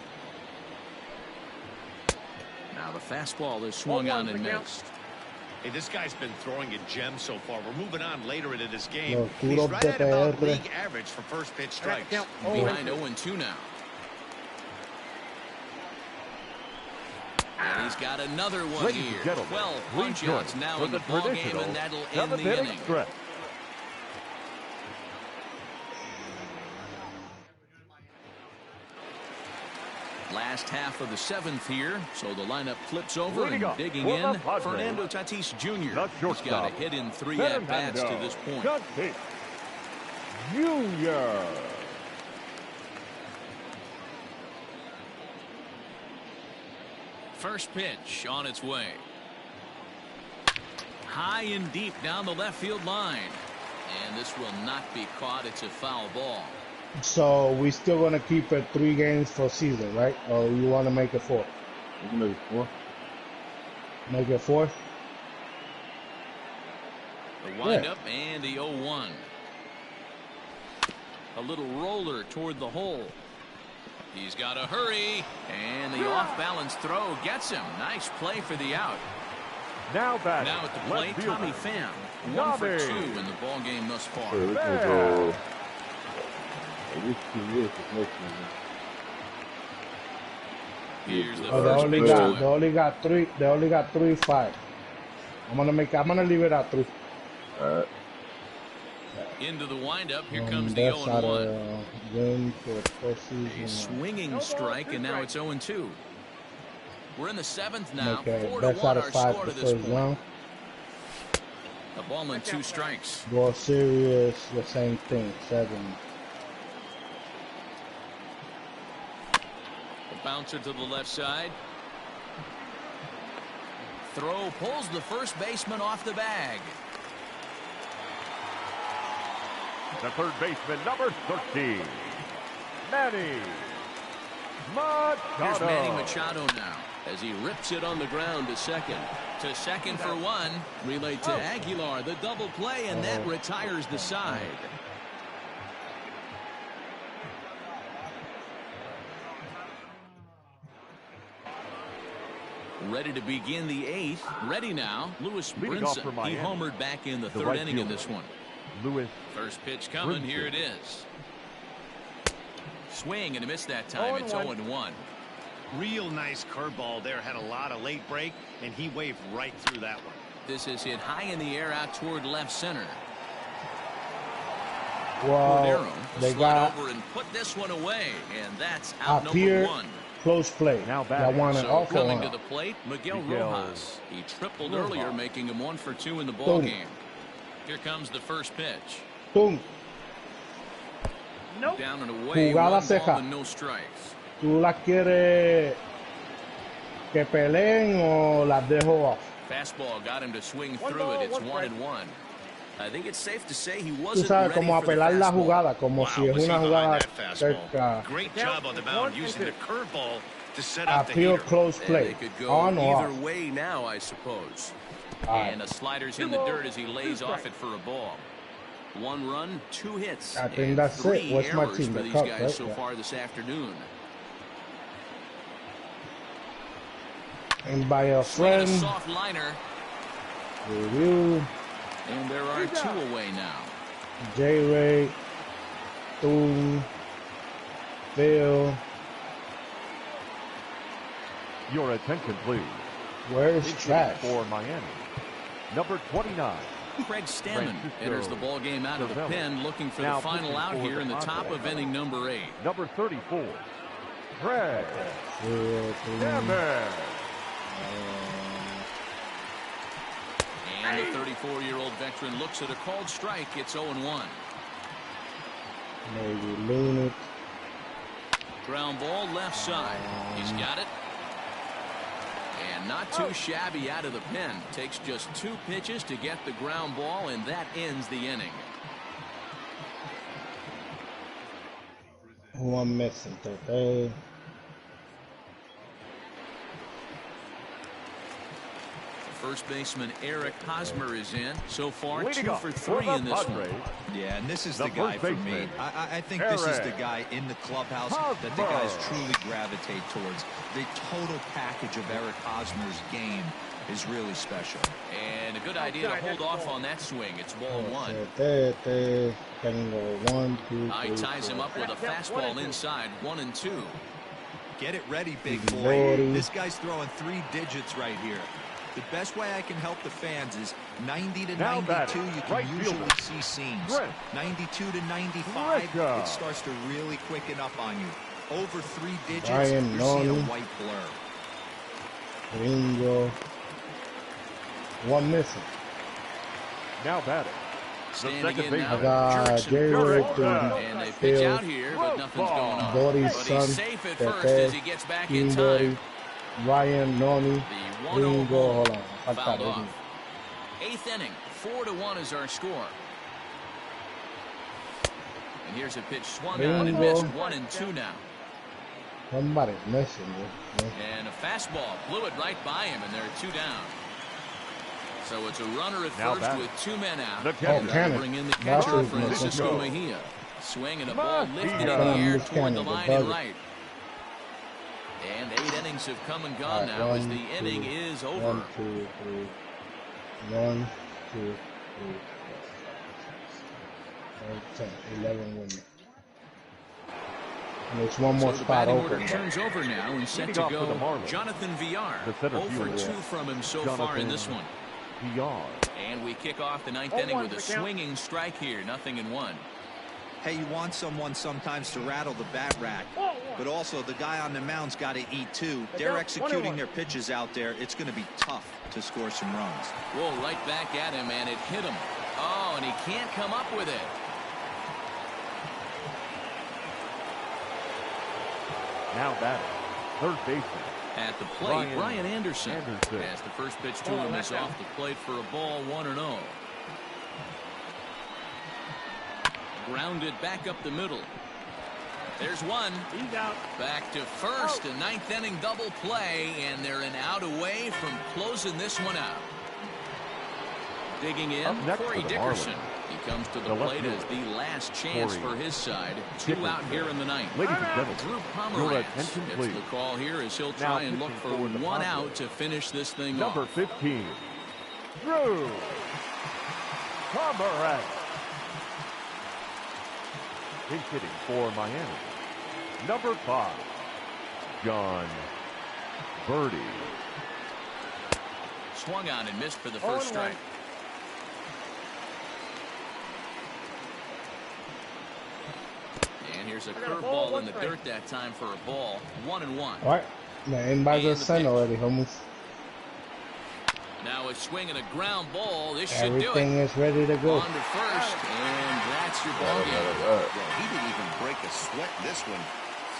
Now the fastball is swung on and missed. Hey, this guy's been throwing a gem so far. We're moving on later into this game. He's right at about league average for first pitch strikes. Behind 0-2 now. And he's got another one here. 12 punch-outs now in the ball game, and that'll end the inning. Last half of the 7th here, so the lineup flips over Leading and up digging for the in. Padres, Fernando Tatis Jr. the He's shortstop, got a hit in 3 at-bats to this point. Tatis Jr. First pitch on its way. High and deep down the left field line. And this will not be caught. It's a foul ball. So we still going to keep it 3 games for season, right? Or you want to make it 4? We can make it 4. Make it 4? The windup and the 0-1. A little roller toward the hole. He's got to hurry, and the off-balance throw gets him. Nice play for the out. Now back. Now at the plate, Tommy Pham. 1 for 2 in the ball game thus far. So we can go at least 2 years this next season. Here's the Oh, first pitch to him. they only got 3. They only got 3 5. I'm gonna leave it at 3. All right. Into the windup. Here comes the 0-1. A swinging strike, and now it's 0-2. We're in the 7th now. 4-1 our score to this point. A ball and 2 strikes. World Series, the same thing. 7. A bouncer to the left side. Throw pulls the first baseman off the bag. The third baseman, number 13, Manny Machado. Here's Manny Machado now as he rips it on the ground to second. To second for 1. Relayed to Aguilar. The double play, and that retires the side. Ready to begin the 8th. Ready now. Lewis Brinson. He homered back in the 3rd inning in this one. Lewis. First pitch coming. Here it is. Swing and a miss that time. It's 0-1. Real nice curveball there. Had a lot of late break, and he waved right through that one. This is hit high in the air out toward left center. Well, they got over and put this one away, and that's out up here. 1. Close play. Now back. So coming to the plate, Miguel Rojas. He tripled earlier, making him 1 for 2 in the ball game. Here comes the first pitch. Boom. Nope. Down and away. 1 ball and no strikes. ¿Tú las quieres que peleen o las dejo off? Fastball got him to swing through it. It's 1-1. I think it's safe to say he Tú wasn't sabes, ready como for the apelar la fastball. jugada, como si es una jugada cerca. Great job on the mound using the curveball to set up the Appeal heater. close play. They could go On or either off? way now, I suppose. Right. And a slider's in the dirt as he lays off it for a ball. 1 run, 2 hits. I think and that's 3 it. What's my errors team? for The these Cubs, guys right? so far this afternoon. And by a Swinging friend. a soft liner. Review. And there are 2 away now. J-Ray. Thune. Phil. Your attention, please. Where's Trash? For Miami, number 29. Craig Stammen enters the ball game out of the pen, looking for the final out here in the top of inning number 8. Number 34, Craig Stammen. And the 34-year-old veteran looks at a called strike. It's 0-1. Maybe Looney. Ground ball left side. He's got it. And not too shabby out of the pen. Takes just 2 pitches to get the ground ball, and that ends the inning. Who I'm missing today? First baseman Eric Hosmer is in. So far, Leading 2 up for for 3 the in this Padres, one. Yeah, and this is the the guy first for me. baseman, I think this is the guy in the clubhouse that the guys truly gravitate towards. The total package of Eric Hosmer's game is really special. And a good idea to hold off on that swing. It's ball 1. He ties him up with a fastball inside, 1-2. Get it ready, big boy. This guy's throwing 3 digits right here. The best way I can help the fans is 90 to 92. You can usually see seams. 92 to 95, it starts to really quicken up on you. Over 3 digits, Ryan you're seeing a Noni. white blur. Ringo. One missing. Now batting. The Standing second in baseman. now, Jared and they pitch out here, but nothing's going on. Dory's But son, he's safe at first as he gets back in Dory, time. Ryan Noni, The 1-0 Ringo. ball Hold on. fouled off. 8th inning, 4-1 is our score. And here's a pitch swung on and missed. 1-2 now. Somebody missing this. And a fastball blew it right by him, and there are 2 down. So it's a runner at Now first back. with 2 men out. The catcher. They'll bring in the catcher, That's Francisco it. Mejia. Swing and a ball lifted in the Mejia. air This toward the Canada, line the and buzzer. right. And 8 innings have come and gone All right, now as 1, the inning is 1, over. 2, 3. 1, 2, 3, 10, 11 women. And there's one more So the spot batting open. order turns over now and set Leading to off for the go. Marlins. Jonathan Villar. The center 0 for fielder. 2 from him so far in this one. Villar. And we kick off the 9th inning with a swinging strike here. 0-1. Hey, you want someone sometimes to rattle the bat rack, but also the guy on the mound's got to eat too. They're executing their pitches out there. It's going to be tough to score some runs. Whoa, right back at him, and it hit him. Oh, and he can't come up with it. Now batting. Third baseman. At the plate, Brian Anderson. As the first pitch to him is off the plate for a ball, 1-0. Grounded back up the middle. There's one. He's out. Back to first, a 9th inning double play, and they're an out away from closing this one out. Digging in, Up next Corey for the Dickerson. Marlins. He comes to the The left plate as the last chance Corey for his side. 2 Dickerson. out here in the 9th. Ladies and gentlemen, Drew your Pomeranz attention, gets please. the call here as he'll Now try and look pitching for for the 1 Padres. out to finish this thing Number off. 15. Drew Pomeranz. Pinch hitting for Miami. Number 5. John Birdie. Swung on and missed for the first strike. And here's a curveball in the dirt that time for a ball. 1-1. All right. The invites are sent already, homies. Now a swing and a ground ball. This should do Everything it. is ready to go. On to first, and that's your ball game. Yeah, he didn't even break a sweat in this one.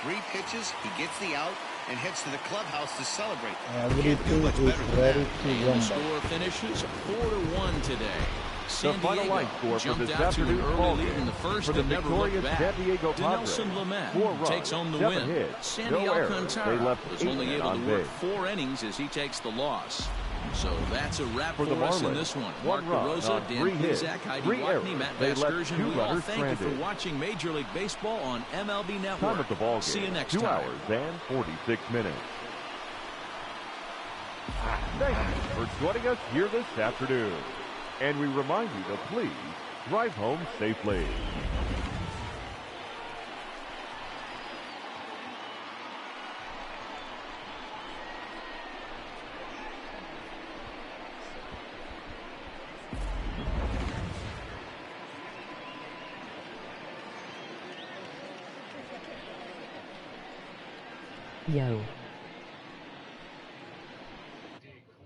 3 pitches, he gets the out and heads to the clubhouse to celebrate. Everything is ready to And the rumble. score finishes 4-1 today. The San final Diego line score for jumped this out to an afternoon's early ball lead game in the first for the and never looked victorious back. San Diego Padres. Dinelson 4 Lamet takes home the 7 win. hits, Sandy no errors. They Alcantara left was 8 only men able on to work base. 4 innings as he takes the loss. So that's a wrap For for, the us in Marlins, this one. 1 Mark run DeRosa, on Dan 3 hits, Pizak, Heidi 3 Watney, errors. Matt They left Vasgersian. 2 We all runners thank you stranded. for watching Major League Baseball on MLB Network. Time of the ball game. See you next 2 time. hours and 46 minutes. Thank you for joining us here this afternoon. And we remind you to please drive home safely. Yo.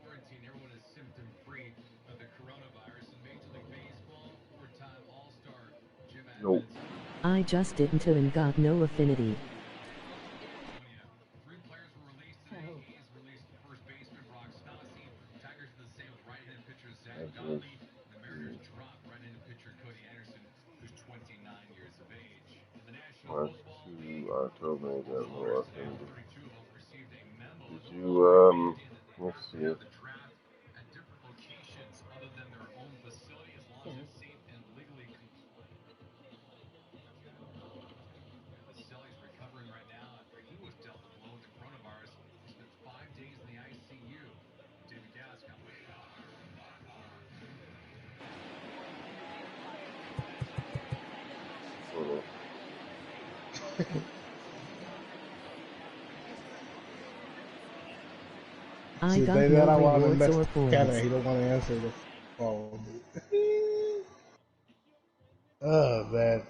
Quarantine, everyone is symptom-free of the coronavirus. In Major League Baseball, 4-time All-Star Jim Nope. Adams. I just didn't and got no affinity. 3 players were released today. A's released first baseman Brock Stassi. Tigers did the same with right-handed pitcher Zach Godley. The Mariners dropped right-handed pitcher Cody Anderson, who's 29 years of age. In the National March Football 2, October, I got no affinity. 32 of them received a memo. Did you, let's see it. The draft at different locations other than their own facility, as long as it's safe and legally Selly's recovering right now after he was dealt a blow with the coronavirus. He spent 5 days in the ICU. David Gas got I See, got maybe I no want to rewards or invest Kevin. points. He don't want to answer the phone. Oh, man.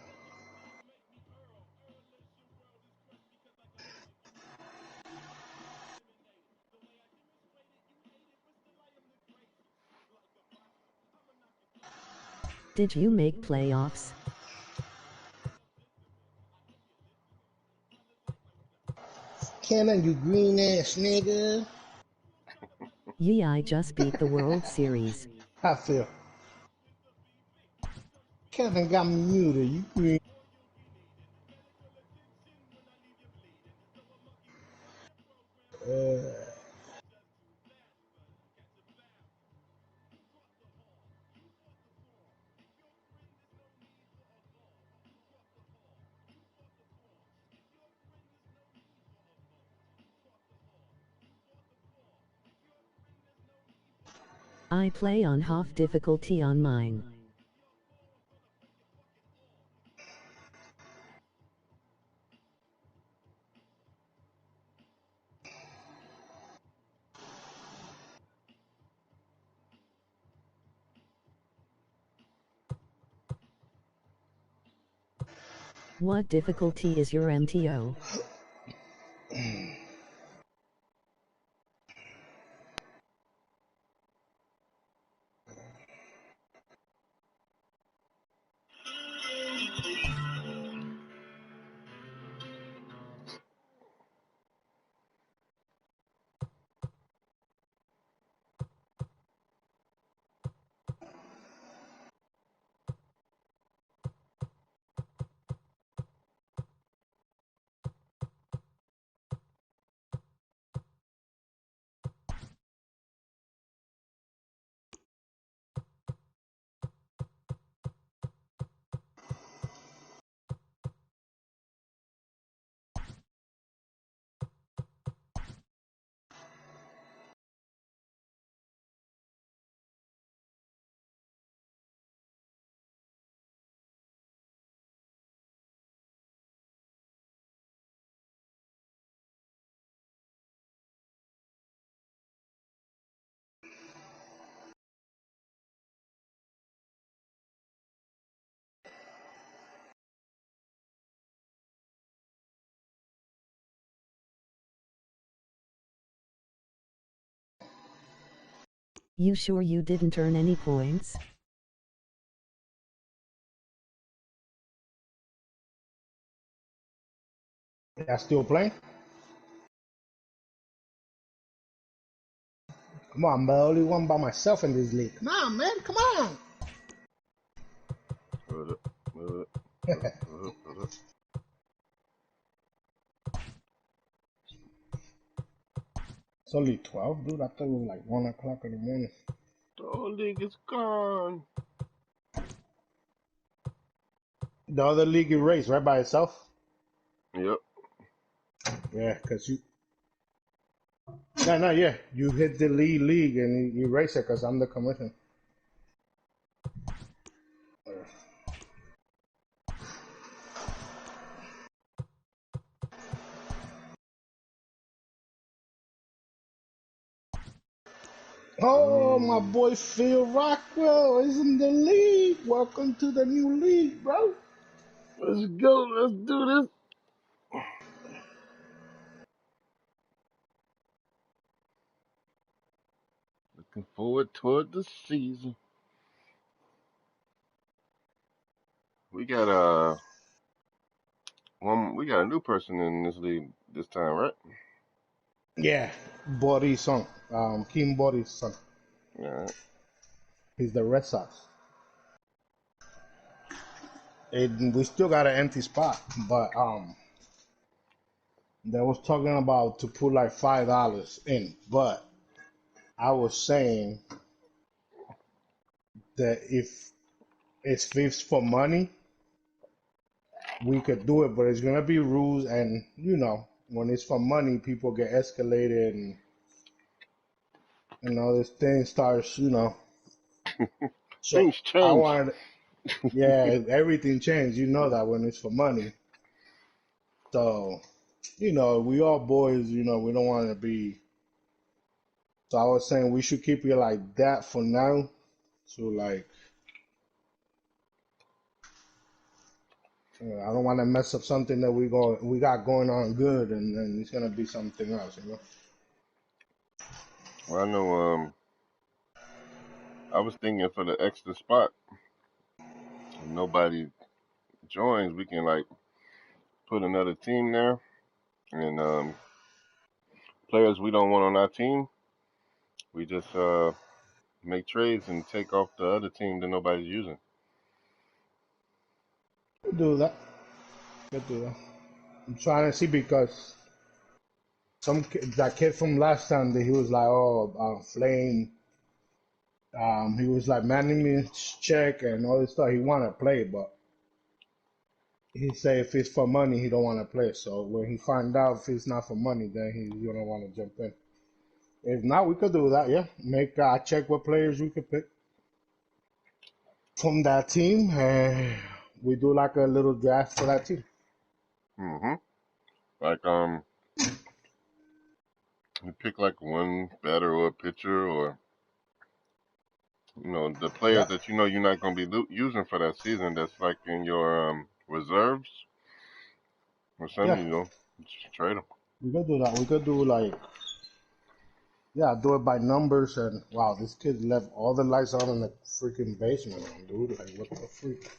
Did you make playoffs? Cannon, you green ass nigga. Yeah, I just beat the World Series. I feel. Kevin got me muted. You green. I play on half difficulty on mine. What difficulty is your MTO? You sure you didn't earn any points? I still playing? Come on, I'm the only one by myself in this league. Come on, man. Come on. It's only 12, dude. I thought it was like 1 o'clock in the morning. The whole league is gone. The other league erased right by itself? Yep. Yeah, because you... No, yeah. You hit the league and you erase it because I'm the commissioner. Oh, my boy Phil Rockwell is in the league. Welcome to the new league, bro. Let's go. Let's do this. Looking forward toward the season. We got we got a new person in this league this time, right? Yeah, Body's son. Kim Body's son. Yeah. He's the Red Sox. And we still got an empty spot, but they was talking about to put like $5 in, but I was saying that if it's fifth for money, we could do it, but it's gonna be rules, and when it's for money, people get escalated, and all this thing starts, So Things I change. wanted, yeah, everything changed. You know that when it's for money. So, we all boys. We don't want to be. So I was saying we should keep it like that for now. So like, I don't want to mess up something that we got going on good, and then it's gonna be something else. Well, I know. I was thinking for the extra spot, nobody joins, we can like put another team there, and players we don't want on our team, we just make trades and take off the other team that nobody's using. Could do that. Could do that. I'm trying to see because that kid from last time that he was like, oh, Flame. He was like manning me check and all this stuff. He want to play, but he say if it's for money, he don't want to play. So when he find out if it's not for money, then he's gonna want to jump in. If not, we could do that. Yeah, make check what players we could pick from that team, and we do like a little draft for that team. Like you pick like one batter or a pitcher, or the players that you're not going to be using for that season. That's like in your reserves or something. Just trade them. We could do that. We could do like. Yeah, do it by numbers, and wow, this kid left all the lights on in the freaking basement, dude. Like, what the freak?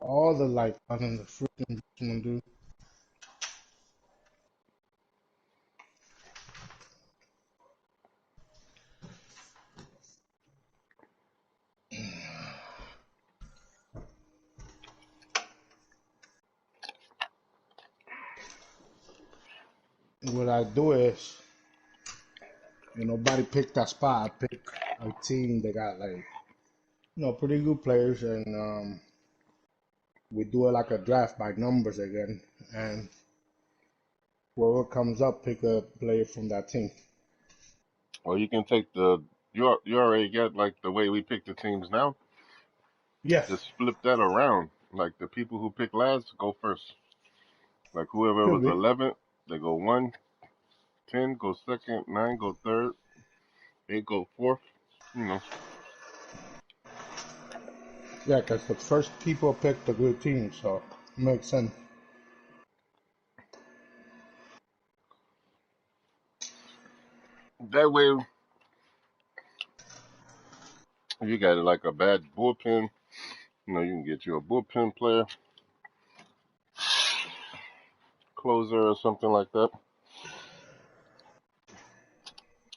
All the lights on in the freaking basement, dude. What I do is, nobody pick that spot. I pick a team that got like, pretty good players, and we do it like a draft by numbers again, and whoever comes up, pick a player from that team. Or you can take you already got like the way we pick the teams now. Yes. Just flip that around. Like the people who pick last go first. Like whoever was 11th, they go 1, 10 go second, 9 go third, 8 go fourth. Yeah, because the first people picked a good team, so it makes sense. That way, if you got like a bad bullpen, you can get you a bullpen player, closer or something like that.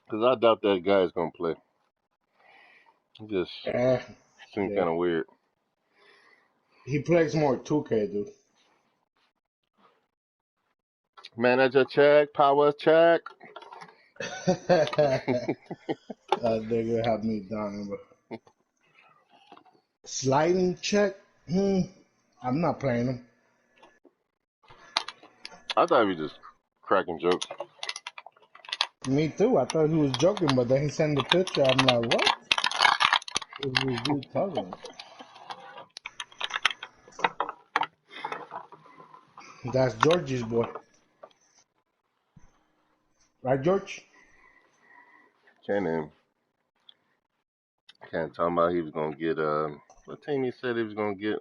Because I doubt that guy's gonna play. He just seems kind of weird. He plays more 2K, dude. Manager check, power check. That nigga have me dying, bro. Sliding check? I'm not playing him. I thought he was just cracking jokes. Me too. I thought he was joking, but then he sent the picture. I'm like, what? What is this dude talking about? That's George's boy. Right, George? Can't tell him about he was gonna get what team he said he was gonna get.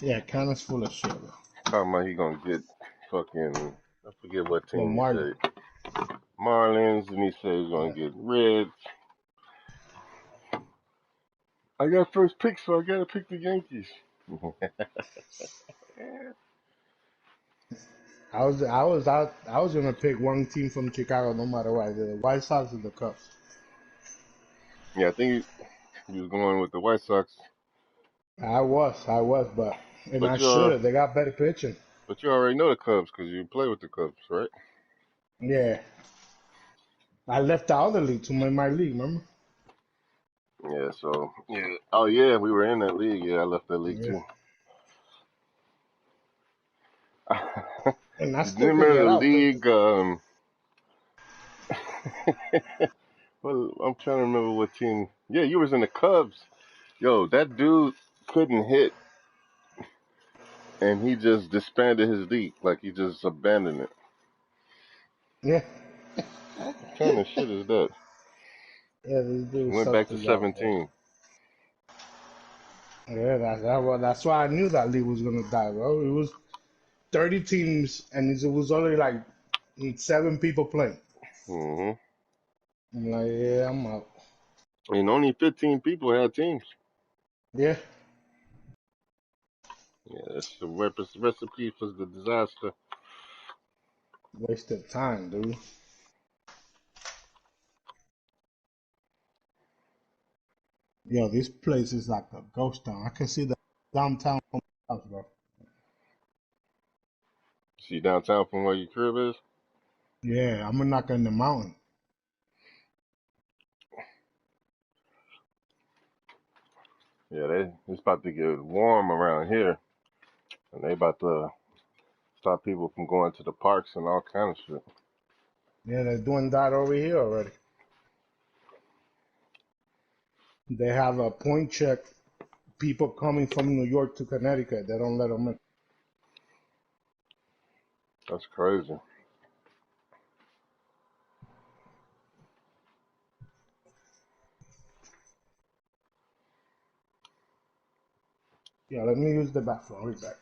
Yeah, Connor's full of shit, bro. Talking about he gonna get fucking, I forget what team he Marlins. said. Marlins, and he said he's gonna get Reds. I got first pick, so I gotta pick the Yankees. I was gonna pick one team from Chicago no matter what. The White Sox or the Cubs. Yeah, I think he was going with the White Sox. I was, but I should have. They got better pitching. But you already know the Cubs because you play with the Cubs, right? Yeah. I left the other league to my league, remember? Yeah, so yeah. Oh yeah, we were in that league. Yeah, I left that league too. And I still remember get the out, league? Well, I'm trying to remember what team. Yeah, you was in the Cubs. Yo, that dude couldn't hit, and he just disbanded his league. Like he just abandoned it. Yeah. What kind of shit is that? Yeah, this dude Went back to 17. Yeah, that's why I knew that league was gonna die, bro. 30 teams, and it was only like 7 people playing. Mm-hmm. I'm like, yeah, I'm out. And only 15 people had teams. Yeah. Yeah, that's the recipe for the disaster. Wasted time, dude. Yo, this place is like a ghost town. I can see the downtown from my house, bro. See downtown from where your crib is? Yeah, I'm not in the mountain. Yeah, it's about to get warm around here. And they about to stop people from going to the parks and all kind of shit. Yeah, they're doing that over here already. They have a point check. People coming from New York to Connecticut, they don't let them in. That's crazy. Yeah, let me use the bathroom. I'll be back.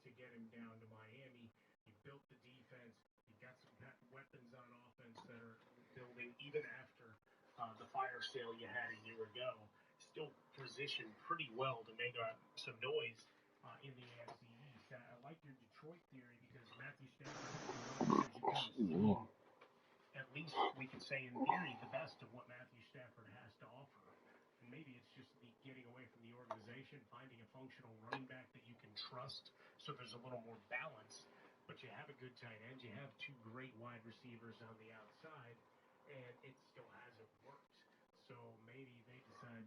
To get him down to Miami. You built the defense. You got some weapons on offense that are building even after the fire sale you had a year ago. Still positioned pretty well to make some noise in the AFC East. I like your Detroit theory because Matthew Stafford is the one that says you kind of seen, at least we could say in theory, the best of what Matthew Stafford has to offer. And maybe it's just the getting away from the organization, finding a functional running back that you can trust so there's a little more balance. But you have a good tight end. You have 2 great wide receivers on the outside, and it still hasn't worked. So maybe they decide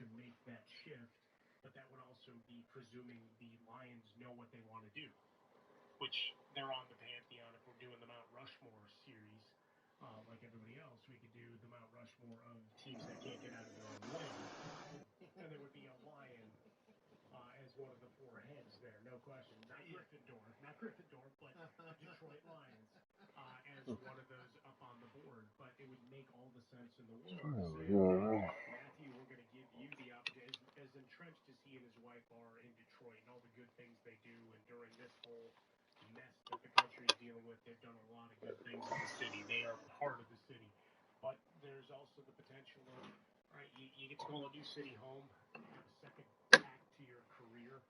to make that shift, but that would also be presuming the Lions know what they want to do, which they're on the pantheon. If we're doing the Mount Rushmore series, like everybody else, we could do the Mount Rushmore of teams that can't get out of their own way, and there would be a lion as one of the 4 heads there, no question. Not Gryffindor, but the Detroit Lions as one of those up on the board. But it would make all the sense in the world to say, okay, Matthew, we're going to give you the opportunity, as entrenched as he and his wife are in Detroit and all the good things they do, and during this whole mess that the country is dealing with, they've done a lot of good things in the city. They are part of the city. But there's also the potential of, all right, you get to call a new city home, have a second act to your career,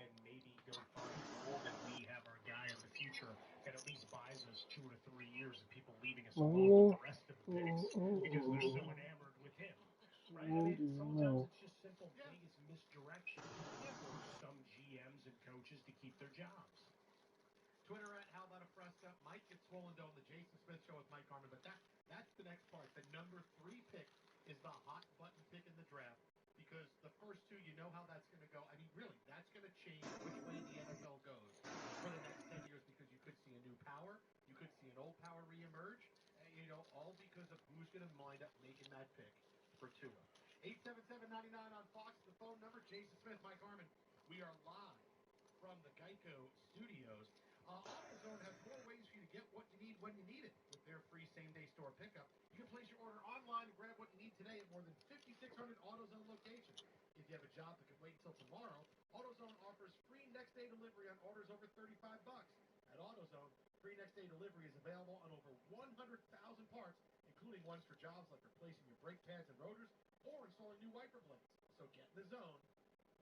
and maybe go find a role that we have our guy of the future that at least buys us 2 to 3 years of people leaving us alone with the rest of the picks because they're so enamored with him. Right? I mean, sometimes it's just simple Vegas misdirection for some GMs and coaches to keep their jobs. Twitter at How About a Fresca. Mike, it's Swollen Dome, the Jason Smith Show with Mike Harmon. But that's the next part, the no number 3 pick is the hot button pick in the draft because the first 2, you know how that's going to go. I mean, really, that's going to change which way the NFL goes for the next 10 years because you could see a new power, you could see an old power reemerge, all because of who's going to wind up making that pick for Tua. 877-99 on Fox, the phone number. Jason Smith, Mike Harmon. We are live from the Geico studios. AutoZone has more ways for you to get what you need when you need it with their free same-day store pickup. You can place your order online and grab what you need today at more than 5,600 AutoZone locations. If you have a job that can wait until tomorrow, AutoZone offers free next-day delivery on orders over $35. At AutoZone, free next-day delivery is available on over 100,000 parts, including ones for jobs like replacing your brake pads and rotors or installing new wiper blades. So get in the zone,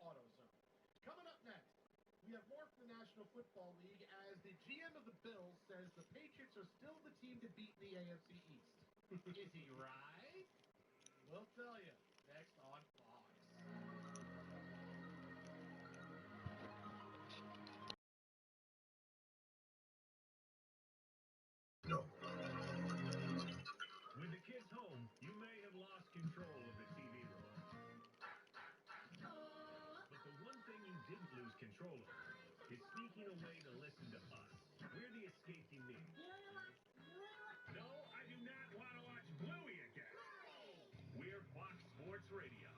AutoZone. Coming up next, we have more from the National Football League as the GM of the Bills says the Patriots are still the team to beat in the AFC East. Is he right? We'll tell you next on Fox. No. With the kids home, you may have lost control of the TV remote. But the one thing you didn't lose control of is sneaking away to listen to us. We're the escape you need. No, I do not want to watch Bluey again. We're Fox Sports Radio.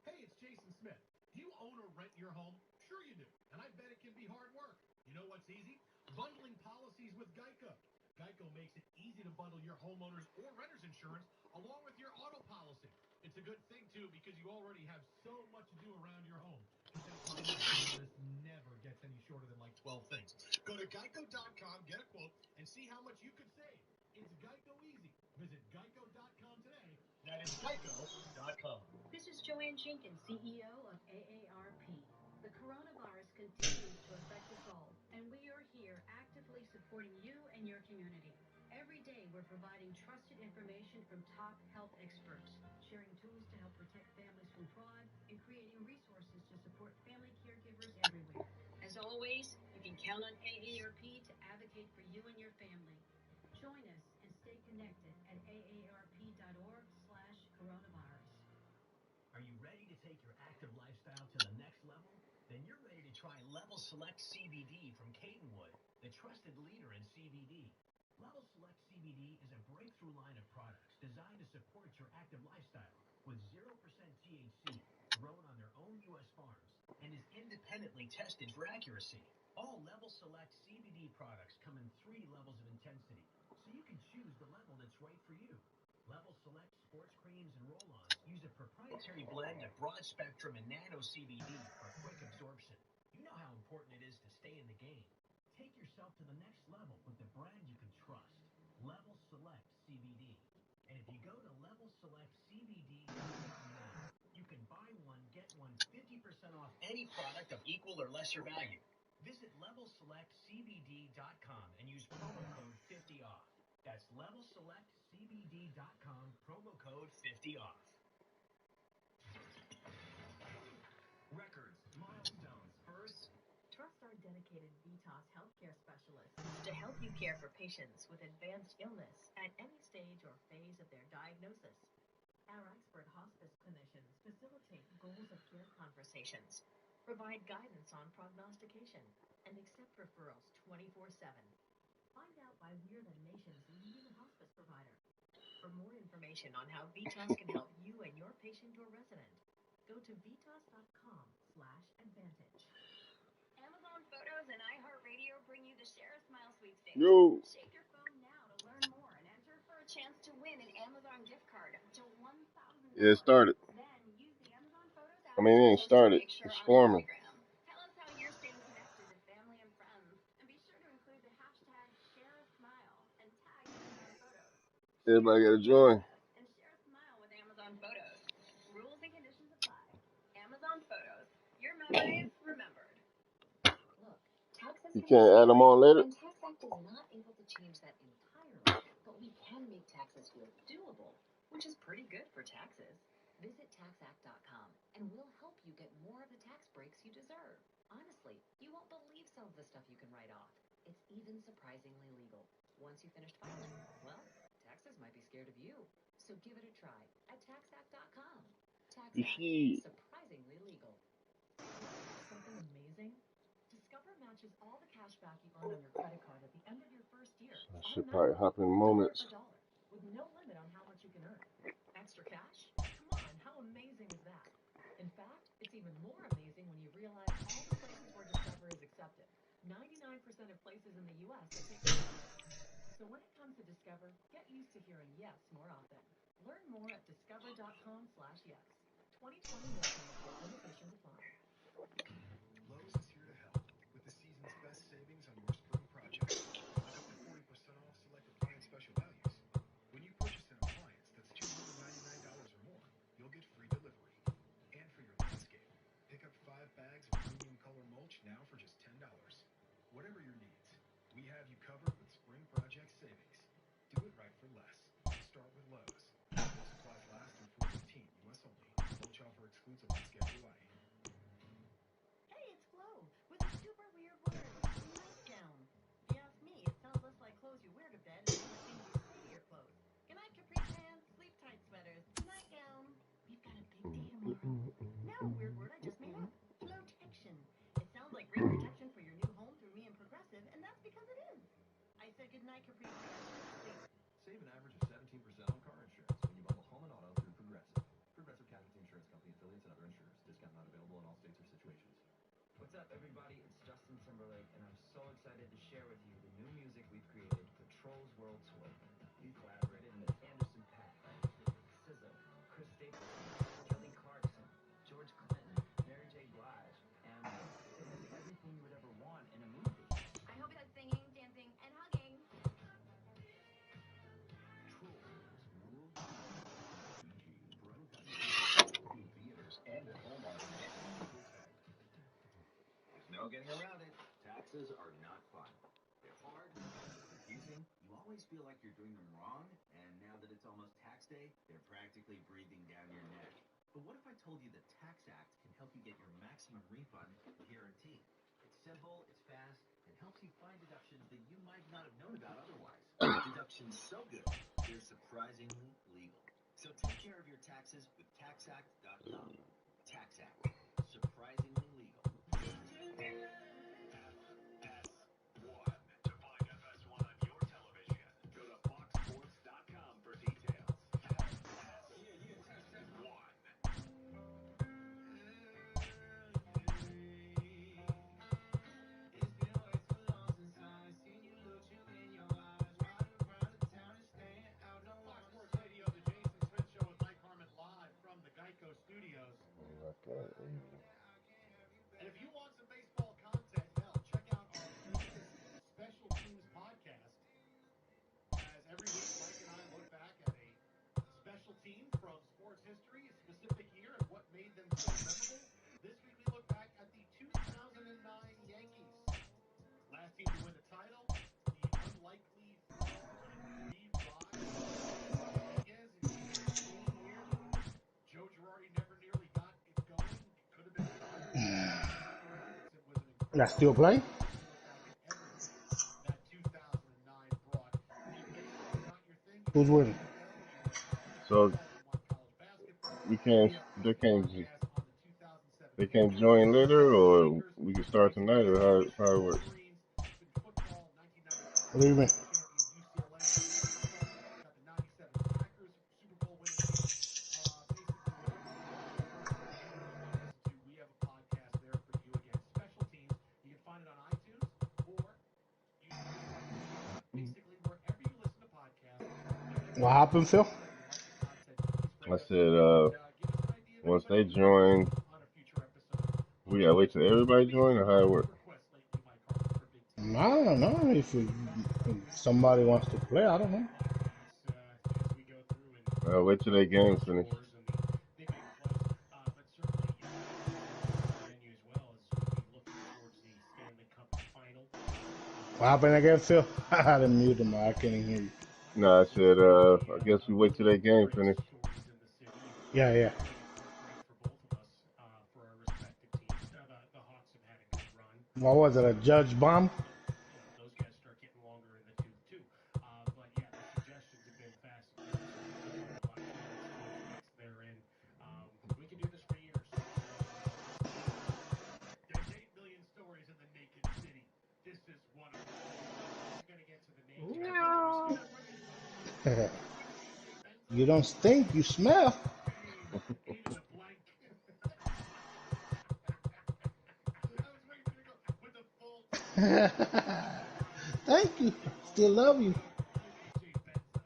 Hey, it's Jason Smith. Do you own or rent your home? Sure you do. And I bet it can be hard work. You know what's easy? Bundling policies with Geico. Geico makes it easy to bundle your homeowner's or renter's insurance along with your auto policy. It's a good thing, too, because you already have so much to do around your home. This never gets any shorter than like 12 things. Go to geico.com, get a quote, and see how much you could save. It's Geico easy. Visit geico.com today. That is geico.com. This is Joanne Jenkins, CEO of AARP. The coronavirus continues to affect us all, and we are here actively supporting you and your community. Every day, we're providing trusted information from top health experts, sharing tools to help protect families from fraud, and creating resources to support family caregivers everywhere. As always, you can count on AARP to advocate for you and your family. Join us and stay connected at aarp.org/coronavirus. Are you ready to take your active lifestyle to the next level? Then you're ready to try Level Select CBD from Cadenwood, the trusted leader in CBD. Level Select CBD is a breakthrough line of products designed to support your active lifestyle with 0% THC, grown on their own U.S. farms, and is independently tested for accuracy. All Level Select CBD products come in 3 levels of intensity, so you can choose the level that's right for you. Level Select sports creams and roll-ons use a proprietary blend of broad-spectrum and nano-CBD for quick absorption. You know how important it is to stay in the game. Take yourself to the next level with the brand you can trust, Level Select CBD. And if you go to levelselectcbd.com now, you can buy one, get one 50% off any product of equal or lesser value. Visit levelselectcbd.com and use promo code 50OFF. That's levelselectcbd.com, promo code 50OFF. Records, milestones, first. Trust our dedicated VITAS healthcare specialists to help you care for patients with advanced illness at any stage or phase of their diagnosis. Our expert hospice clinicians facilitate goals of care conversations, provide guidance on prognostication, and accept referrals 24/7. Find out why we're the nation's leading hospice provider. For more information on how VITAS can help you and your patient or resident, go to vitas.com/advantage. Amazon Photos and iHeartRadio bring you the Share a Smile sweepstakes. Yo. Shake your phone now to learn more and enter for a chance to win an Amazon gift card up to $1,000. Yeah, it started. Then use the Amazon Photos app I mean, it ain't started. It's forming. Tell us how you're staying connected to family and friends. And be sure to include the hashtag #ShareASmile and tag Amazon Photos. Everybody got to join. And share a smile with Amazon Photos. Rules and conditions apply. Amazon Photos. Your memories remembered. Look, taxes You can can't add them on later? and Tax Act is not able to change that entirely, but we can make taxes feel doable, which is pretty good for taxes. Visit taxact.com and we'll help you get more of the tax breaks you deserve. Honestly, you won't believe some of the stuff you can write off. It's even surprisingly legal. Once you finished filing, well, taxes might be scared of you. So give it a try at TaxAct.com. You TaxAct, see, surprisingly legal. Want to know something amazing? Discover matches all the cash back you earn on your credit card at the end of your first year I should probably automatically, hop in dollar moments. for dollar, with no limit on how much you can earn. Extra cash? Come on, how amazing is that? In fact, it's even more amazing when you realize all the places where Discover is accepted. 99% of places in the U.S. that take Discover. So when it comes to Discover, get used to hearing yes more often. Learn more at discover.com/yes. 2020 Nielsen Report. Limitations apply. Lowe's is here to help with the season's best savings on your spring projects, like up to 40% off select appliance special values. When you purchase an appliance that's $299 or more, you'll get free delivery. And for your landscape, pick up 5 bags of premium color mulch now for just $10. Whatever your needs, we have you covered with spring project savings. Do it right for less. Start with Lowe's. While supplies last through 4/15, U.S. only. Mulch offer exclusive on schedule I. Hey, it's Flo with a super weird word, nightgown. If you ask me, it sounds less like clothes you wear to bed and more like things you say to your clothes. Good night, capri pants, sleep tight sweaters, nightgown. We've got a big day tomorrow. Now a weird word I just made up, flotection. It sounds like great protection for your new home through me and Progressive, and that's because it is. I said good night, capri pants. Sleep. Save an average of 17% on car insurance when you bundle home and auto through Progressive. Progressive Casualty Insurance Company affiliates and other insurers. Discount not available in all states or situations. What's up, everybody? It's Justin Timberlake, and I'm so excited to share with you the new music we've created for Trolls World Tour. We collaborated with Anderson .Paak, SZA, Chris Stapleton, Kelly Clarkson, George Clinton, Mary J. Blige, and more. It has everything you would ever want in a movie. I hope it has singing, dancing, and hugging. Theaters and at home on demand. There's no getting around it. Taxes are not fun. They're hard, they're confusing. You always feel like you're doing them wrong, and now that it's almost tax day, they're practically breathing down your neck. But what if I told you the Tax Act can help you get your maximum refund guaranteed? It's simple, it's fast, and helps you find deductions that you might not have known about otherwise. Deductions so good, they're surprisingly legal. So take care of your taxes with TaxAct.com. Tax Act. Surprisingly legal. FS1. To find FS1 on your television, go to foxsports.com for details. FS1. Fox Sports Radio, the Jason Smith Show with Mike Harmon live from the Geico Studios. And if you want some baseball content, hell, check out our latest Special Teams podcast. As every week, Mike and I look back at a special team from sports history, a specific year, and what made them so memorable. This week, we look back at the 2009 Yankees. Last team to win the title, the unlikely re-rise of Rodriguez in 16 years. Joe Girardi never nearly got it going. It could have been a five-year turnaround. It was an incredible. That's still playing? That 2009 brought. The baseball not your thing. Who's winning? So we can't. They can't join later, or we can start tonight, or how it works. What do you mean? What happened, Phil? I said, once they join, we gotta wait till everybody join, or how it works. I don't know if somebody wants to play. I don't know. Wait till their games finish. What happened again, Phil? I had to mute him. I can't even hear you. No, I said, I guess we wait till their game finish. Yeah, yeah. What was it, a judge bomb? You don't stink, you smell. Eight in a blank. I was waiting for you to go with the full. Thank you. Still love you. AJ Benza.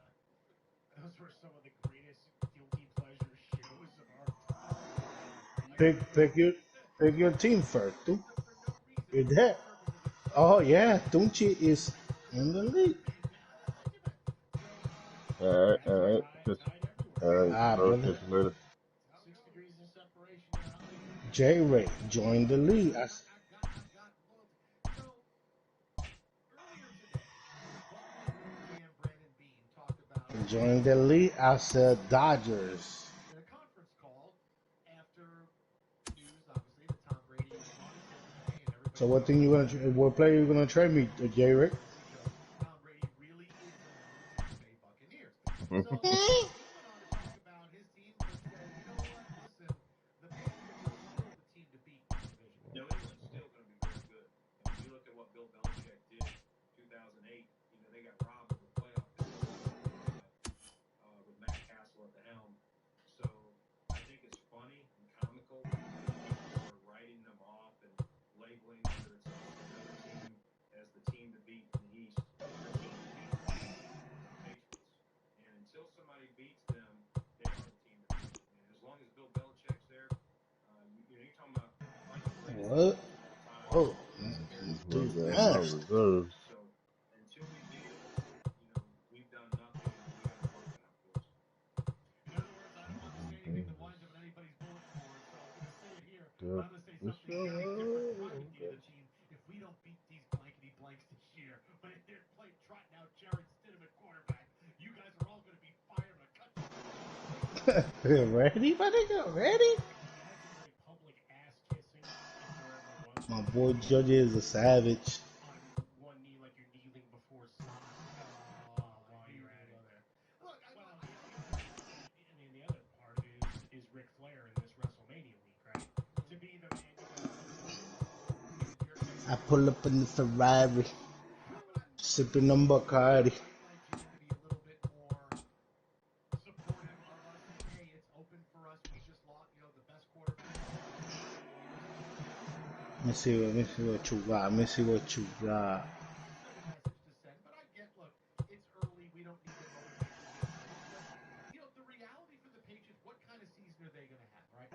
Those were some of the greatest guilty pleasure shows of our time. Pick your team first, too. You're there. Oh yeah, Tunchi is in the league. All right. All right, Ah, bro. brother. Catch you later. 6 degrees of separation there. I'll leave it. J Ray joined the league. I've got loyalty. So earlier today, Buffalo Bills GM Brandon Beane talked about Joined the league as a Dodgers. in a conference call after news, obviously, that Tom Brady was gone to Tampa Bay, and everybody So what what player you gonna trade me, J Ray? Tom Brady really is the new Tampa Bay Buccaneers. So he went on to talk about his team, but said, you know what? Listen, the Patriots are still the team to beat in the division. New England's still going to be very good. I mean, you look at what Bill Belichick did in 2008. You know, they got robbed of a playoff with Matt Castle at the helm. So I think it's funny and comical that people are writing them off and labeling whether it's us or another team as the team to beat in the East. The team to beat in the East are the Patriots. And until somebody beats them, they are the team to beat. And as long as Bill Belichick's there, you're talking about one of the greatest What? all time. Oh, Well, dude, man, my nasty. reserves. So until we beat them, we've done nothing, and we got our work cut out for us. In other words, I don't want to say anything that winds up in anybody's bulletin board, so I'm going to say it here. Yep. I'm going to say something very different if I would be the team if we don't beat these blankety blanks this year. But if they're playing trotting out Jared Stidham at quarterback, you guys are all going to be fired and cut you. Ready, my nigga? Ready? We had some very public ass kissing, if there ever was. My boy Judge is a savage. On one knee, like you're kneeling before someone. While you're at it. Look, the other part is Ric Flair in this WrestleMania week, right? To be the man you go. I pull up in the Ferrari, sipping on Bacardi. My GM to be a little bit more supportive of us, saying, "Hey, it's open for us. We just lost, the best quarterback in the last 20 years." Let me see what you got. Let me see what you got. Silly message to send, but I get. Look, it's early. We don't need to motivate the young players, but the reality for the Patriots, what kind of season are they going to have, right?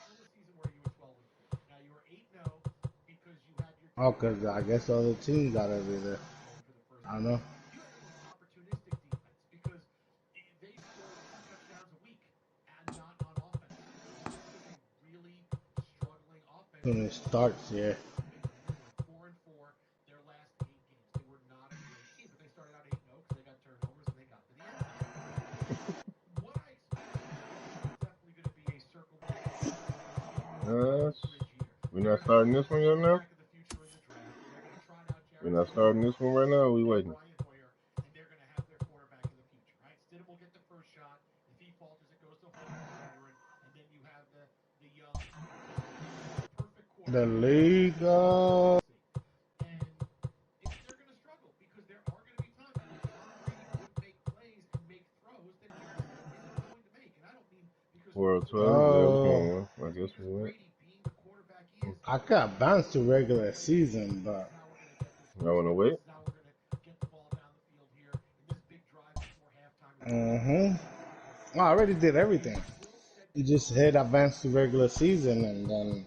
Still a season where you were 12-4. Now you were 8-0 because you had your. Oh, cause I guess the other team got to be there. I don't know. You had an opportunistic defense because they scored 2 touchdowns a week and not on offense. This was a really struggling offense. When it starts, yeah. They went 4-4 their last 8 games. They were not a great team, but they started out 8-0 because they got turnovers and they got to the end zone. What I expect from this is definitely going to be a circle the wagons. We're not starting this one yet now? We're not starting this one right now, or we waiting? And they're going to have their quarterback in the future, right? Stidham will get the first shot. If he falters, it goes to Holmgren, and then you have the young, perfect quarterback. The league. And they're going to struggle because there are going to be times when Tom Brady could make plays and make throws that Jared Stidham isn't going to make. And I don't mean because World 12, yeah, we going. I guess we went. I got bounced to regular season, but Y'all want to wait? I already did everything. You just hit advance to regular season, and then.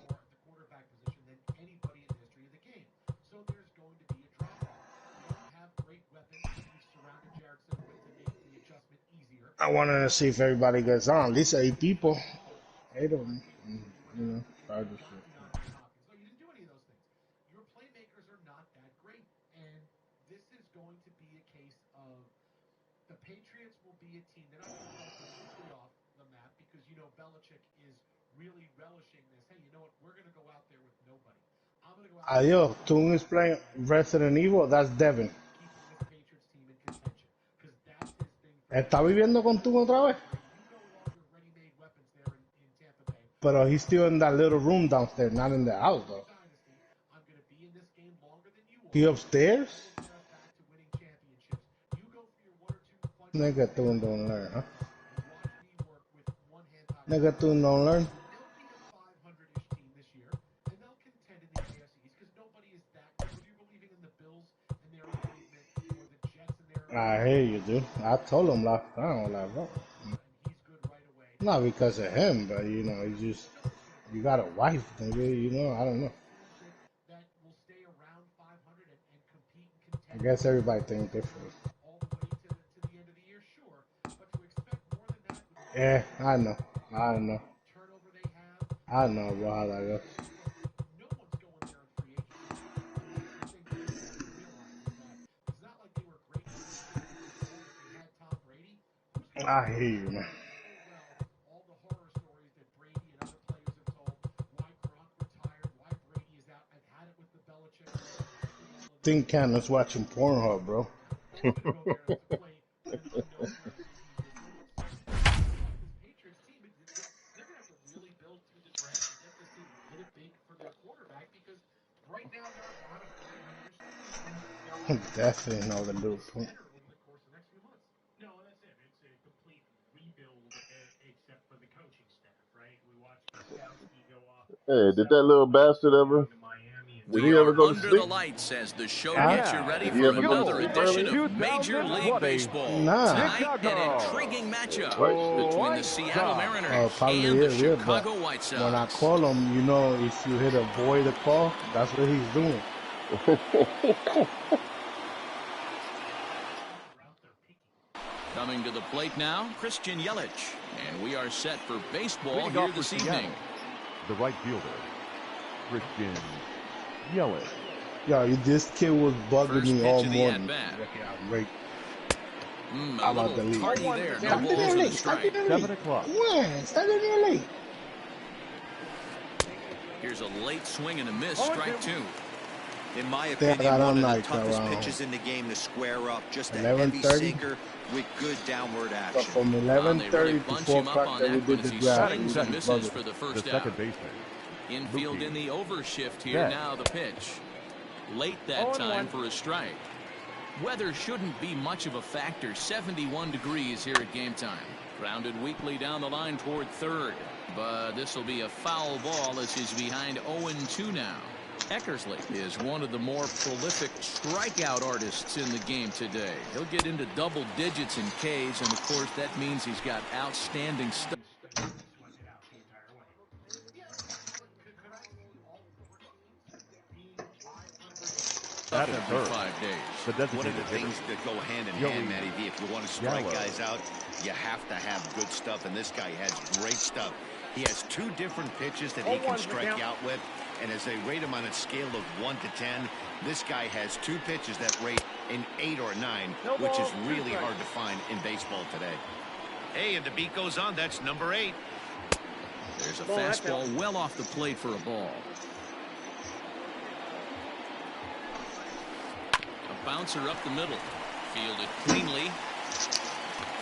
I wanted to see if everybody gets on. At least 8 people. 8 of them. Try this shit. So you didn't do any of those things. Your playmakers are not that great, and this is going to be a case of the Patriots will be a team. They're not going to fall completely off the map because Belichick is really relishing this. Hey, you know what? We're going to go out there with nobody. I'm going to go out there. Adios. Toon is playing Resident Evil. That's Devin. Keeping this Patriots team in contention because that's his thing. ¿Está viviendo con Toon otra vez? But he's still in that little room downstairs, not in the house, though. He upstairs? Nigga Thune don't learn, huh? Nigga Thune don't learn. They'll be a 500-ish team this year, and they'll contend in the AFC East because nobody is that good. Whether you're believing in the Bills and their improvement or the Jets and their I hear you, dude. I told him last time, like, bro. Not because of him, but you know, you got a wife, nigga. You know, I don't know. that will stay around 500 and compete and contend. I guess everybody thinks different. All the way to the end of the year, sure, but to expect more than that with Yeah, I know, turnover they have, I know, bro. How that goes. no one's going there in free agency. I think baseball realizes that it's not like they were great when they had Tom Brady. I hear you, man. All the horror stories that Brady and other players have told, why Gronk retired, why Brady is out, and had it with the Belichick. Think Candace watching Pornhub, bro. Patriots team, they're gonna have to really build through the draft and get this team and hit it big for their quarterback because right now there are a lot of Definitely know the dude. over the course of the next few months. No, that's it. It's a complete rebuild except for the coaching staff, right? We watched Gostowski go off. Hey, did that little bastard ever? Did he We ever are go to under sleep? the lights as the show Huh? gets you ready Did he for ever go to another sleep edition early? of Major League Baseball. Nah. Tonight, an intriguing matchup between the Seattle Mariners Oh, probably and the is, yeah, but Chicago White Sox. when I call him, you know, if you hit avoid the call, that's what he's doing. Coming to the plate now, Christian Yelich. And we are set for baseball Leading here off for this Seattle, evening. the right fielder, Christian Yelich. Yo, this kid was bugging First me pitch all of the morning. at-bat. Yeah, right. A I'm about to little leave. tardy there. No Stop balls getting and a late. Stop strike. getting late. 7 o'clock. When? Stop getting late. Here's a late swing and a miss. Strike two. In my They opinion, got one on of the like toughest around pitches in the game to square up. Just a 11:30. heavy sinker with good downward So action. from They 11:30 really to bunch 4 him up o'clock on that we that one did as the he draft. swings and misses for the The first second out. baseman. Infield Mookie. in the overshift here. Yes. Now the pitch. Late that time for a strike. Weather shouldn't be much of a factor. 71 degrees here at game time. Grounded weakly down the line toward third. But this will be a foul ball as he's behind 0-2 now. Eckersley is one of the more prolific strikeout artists in the game today. He'll get into double digits in Ks, and of course that means he's got outstanding stuff. Batting Every third, 5 days. the One of designated the things hitter, that go hand in Joey hand, Matty V, if you want to strike Gallo. guys out, you have to have good stuff, and this guy has great stuff. He has two different pitches that he can strike you out with, and as they rate him on a scale of 1 to 10, this guy has two pitches that rate an 8 or 9, which is really hard to find in baseball today. Hey, and the beat goes on. That's number 8. There's a fastball well off the plate for a ball. A bouncer up the middle. Fielded cleanly.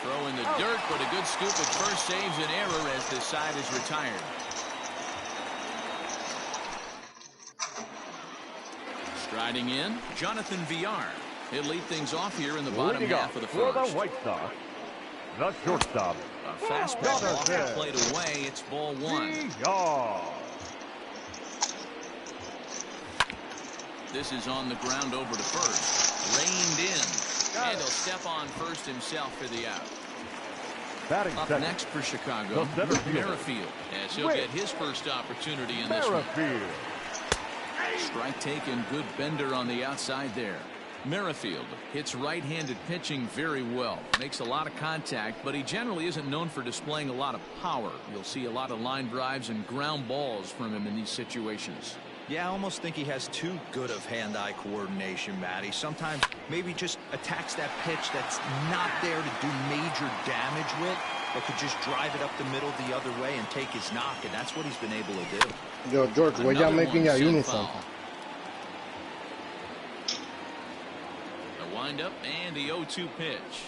Throw in the dirt, but a good scoop at first saves an error as this side is retired. Striding in, Jonathan Villar. He'll lead things off here in the bottom Leading half off of the for the first. White Sox, the shortstop, A fastball off the plate away. It's ball one. Villar. This is on the ground over to first. Reined in. And he'll step on first himself for the out. Batting Up second, next for Chicago, the center fielder, Merrifield, as he'll get his first opportunity in this one. Merrifield. Strike taken, good bender on the outside there. Merrifield hits right-handed pitching very well. Makes a lot of contact, but he generally isn't known for displaying a lot of power. You'll see a lot of line drives and ground balls from him in these situations. Yeah, I almost think he has too good of hand-eye coordination, Matty. Sometimes maybe just attacks that pitch that's not there to do major damage with, but could just drive it up the middle the other way and take his knock, and that's what he's been able to do. Yo, George, where y'all making your uniform? The windup and the 0-2 pitch.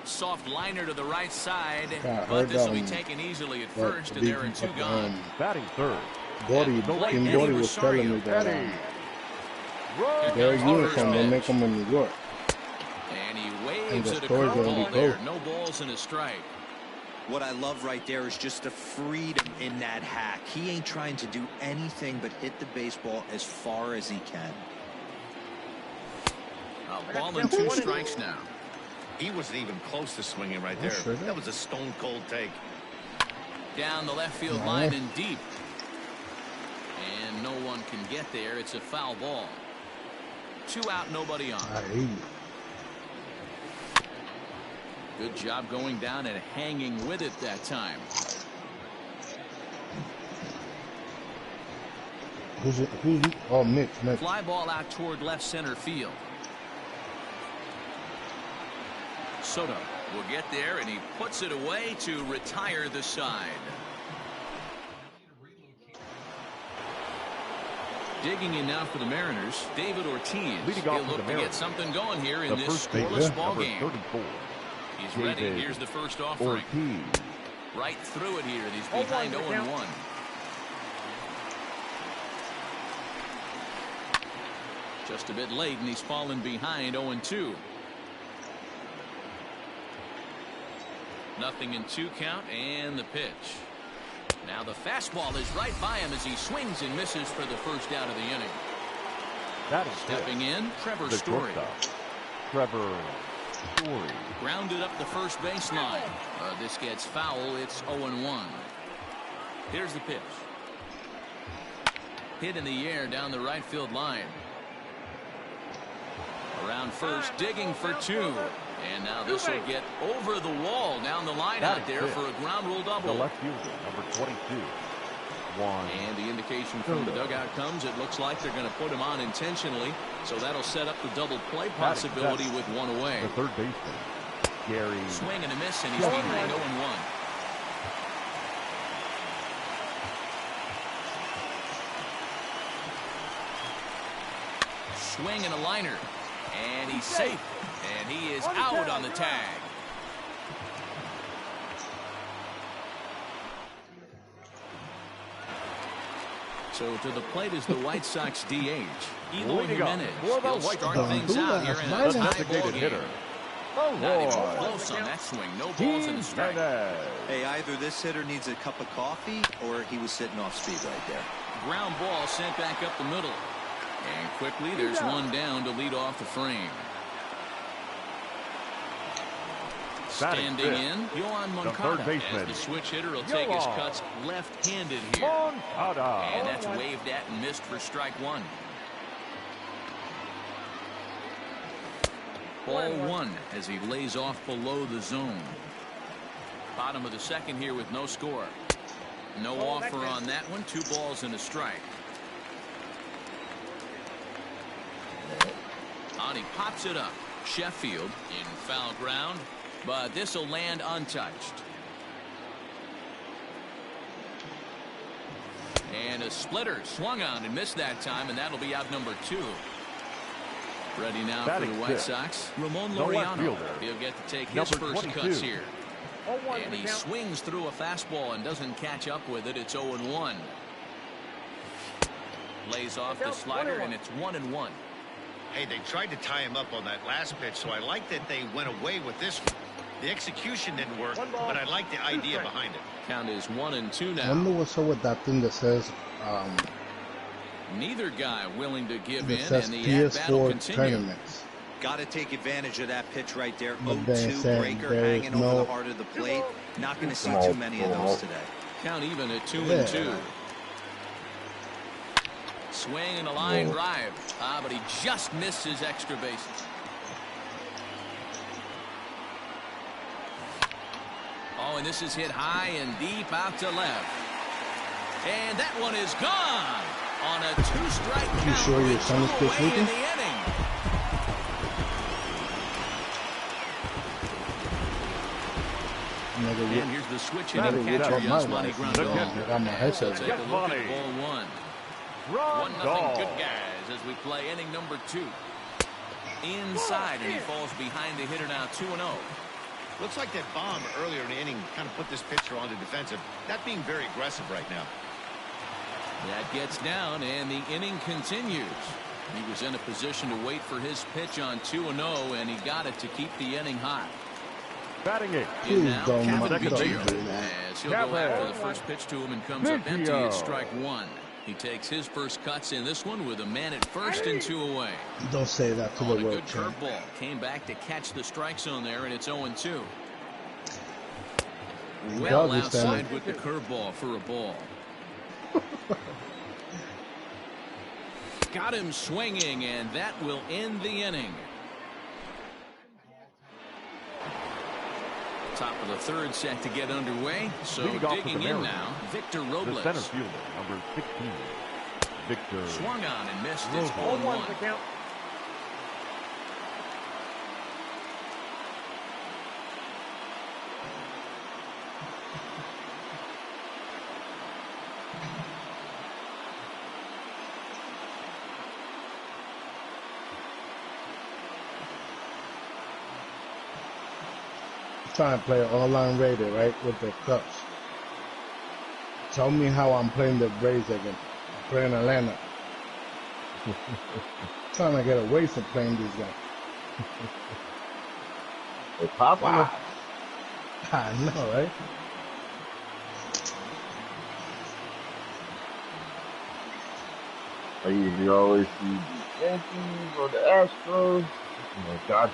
Soft liner to the right side, but this will be taken easily at first, and there are two gone. Batting third, Gordy, King Gordy was telling me that their uniform, they make them in New York. And he waves waves at a curveball there. No balls and a strike. What I love right there is just the freedom in that hack. He ain't trying to do anything but hit the baseball as far as he can. A ball and 2 strikes now. He wasn't even close to swinging right there. That was a stone cold take. Down the left field line and deep. And no one can get there. It's a foul ball. 2 out, nobody on. Good job going down and hanging with it that time. Oh, Mitch. Fly ball out toward left center field. Soto will get there, and he puts it away to retire the side. Digging in now for the Mariners, David Ortiz. He'll look to get something going here in this scoreless ball game. He's ready. Here's the first offering. Right through it here, and he's behind 0-1. Just a bit late, and he's fallen behind 0-2. Nothing in 2 count, and the pitch. Now the fastball is right by him as he swings and misses for the first out of the inning. That is stepping in, Trevor Story. Grounded up the first baseline. This gets foul. It's 0-1. Here's the pitch. Hit in the air down the right field line. Around first, digging for 2. And now this will get over the wall down the line out there for a ground rule double. The left fielder, number 22. And the indication from the dugout comes, it looks like they're going to put him on intentionally. So that'll set up the double play possibility with 1 away. The third baseman, Gary. Swing and a miss, and he's behind 0-1. Swing and a liner. And he's safe. And he is out on the tag. So to the plate is the White Sox DH. Eloy Jimenez. He'll start things out here in a tie ball game. Not even close on that swing. No balls in the strike. Hey, either this hitter needs a cup of coffee or he was sitting off speed right there. Ground ball sent back up the middle. And quickly there's one down to lead off the frame. Standing in, Yohan Moncada, as the switch hitter will take his cuts left-handed here. And that's waved at and missed for strike 1. Ball 1 as he lays off below the zone. Bottom of the second here with no score. No offer on that one. 2 balls and a strike. On he pops it up. Sheffield in foul ground. But this will land untouched. And a splitter swung on and missed that time, and that'll be out number 2. Ready now for the White Sox. Ramon Laureano. He'll get to take his first cuts here. And he swings through a fastball and doesn't catch up with it. It's 0-1. Lays off the slider, and it's 1-1. Hey, they tried to tie him up on that last pitch, so I like that they went away with this one. The execution didn't work, but I like the idea behind it. Count is 1-2 now. I wonder what's up with that thing that says neither guy willing to give in, says and the PS4 tournaments. Got to take advantage of that pitch right there. But then 0-2 breaker hanging over the heart of the plate. Not going to see too many of those today. Count even at 2-2. Swing and a line drive. But he just missed his extra bases. Oh, and this is hit high and deep out to left. And that one is gone on a 2-strike count. You sure your son is still sleeping? And here's the switch hitting catcher, Yasmani Grandal. So take a look at ball 1. 1-0 good guys as we play inning number 2. Inside, and he falls behind the hitter now 2-0. Looks like that bomb earlier in the inning kind of put this pitcher on the defensive. Not being very aggressive right now. That gets down, and the inning continues. He was in a position to wait for his pitch on 2-0, and he got it to keep the inning hot. Batting it. In now, Kevin Second Biggio, baseman. as he'll go after the first pitch to him and comes up empty at strike one. He takes his first cuts in this one with a man at first and 2 away. Don't say that to the On a world good champ. curveball. Came back to catch the strike zone there, and it's 0-2. Well outside with the curveball for a ball. Got him swinging, and that will end the inning. Top of the third set to get underway. So digging in now, Victor Robles. The center fielder, number 16. Victor. Swung on and missed. It's 0-1. Trying to play online radio, right, with the Cubs. Tell me how I'm playing the Braves again. I'm playing Atlanta. Trying to get away from playing these guys. They're popular. Wow. I know, right? I usually always see the Yankees or the Astros. Oh my God.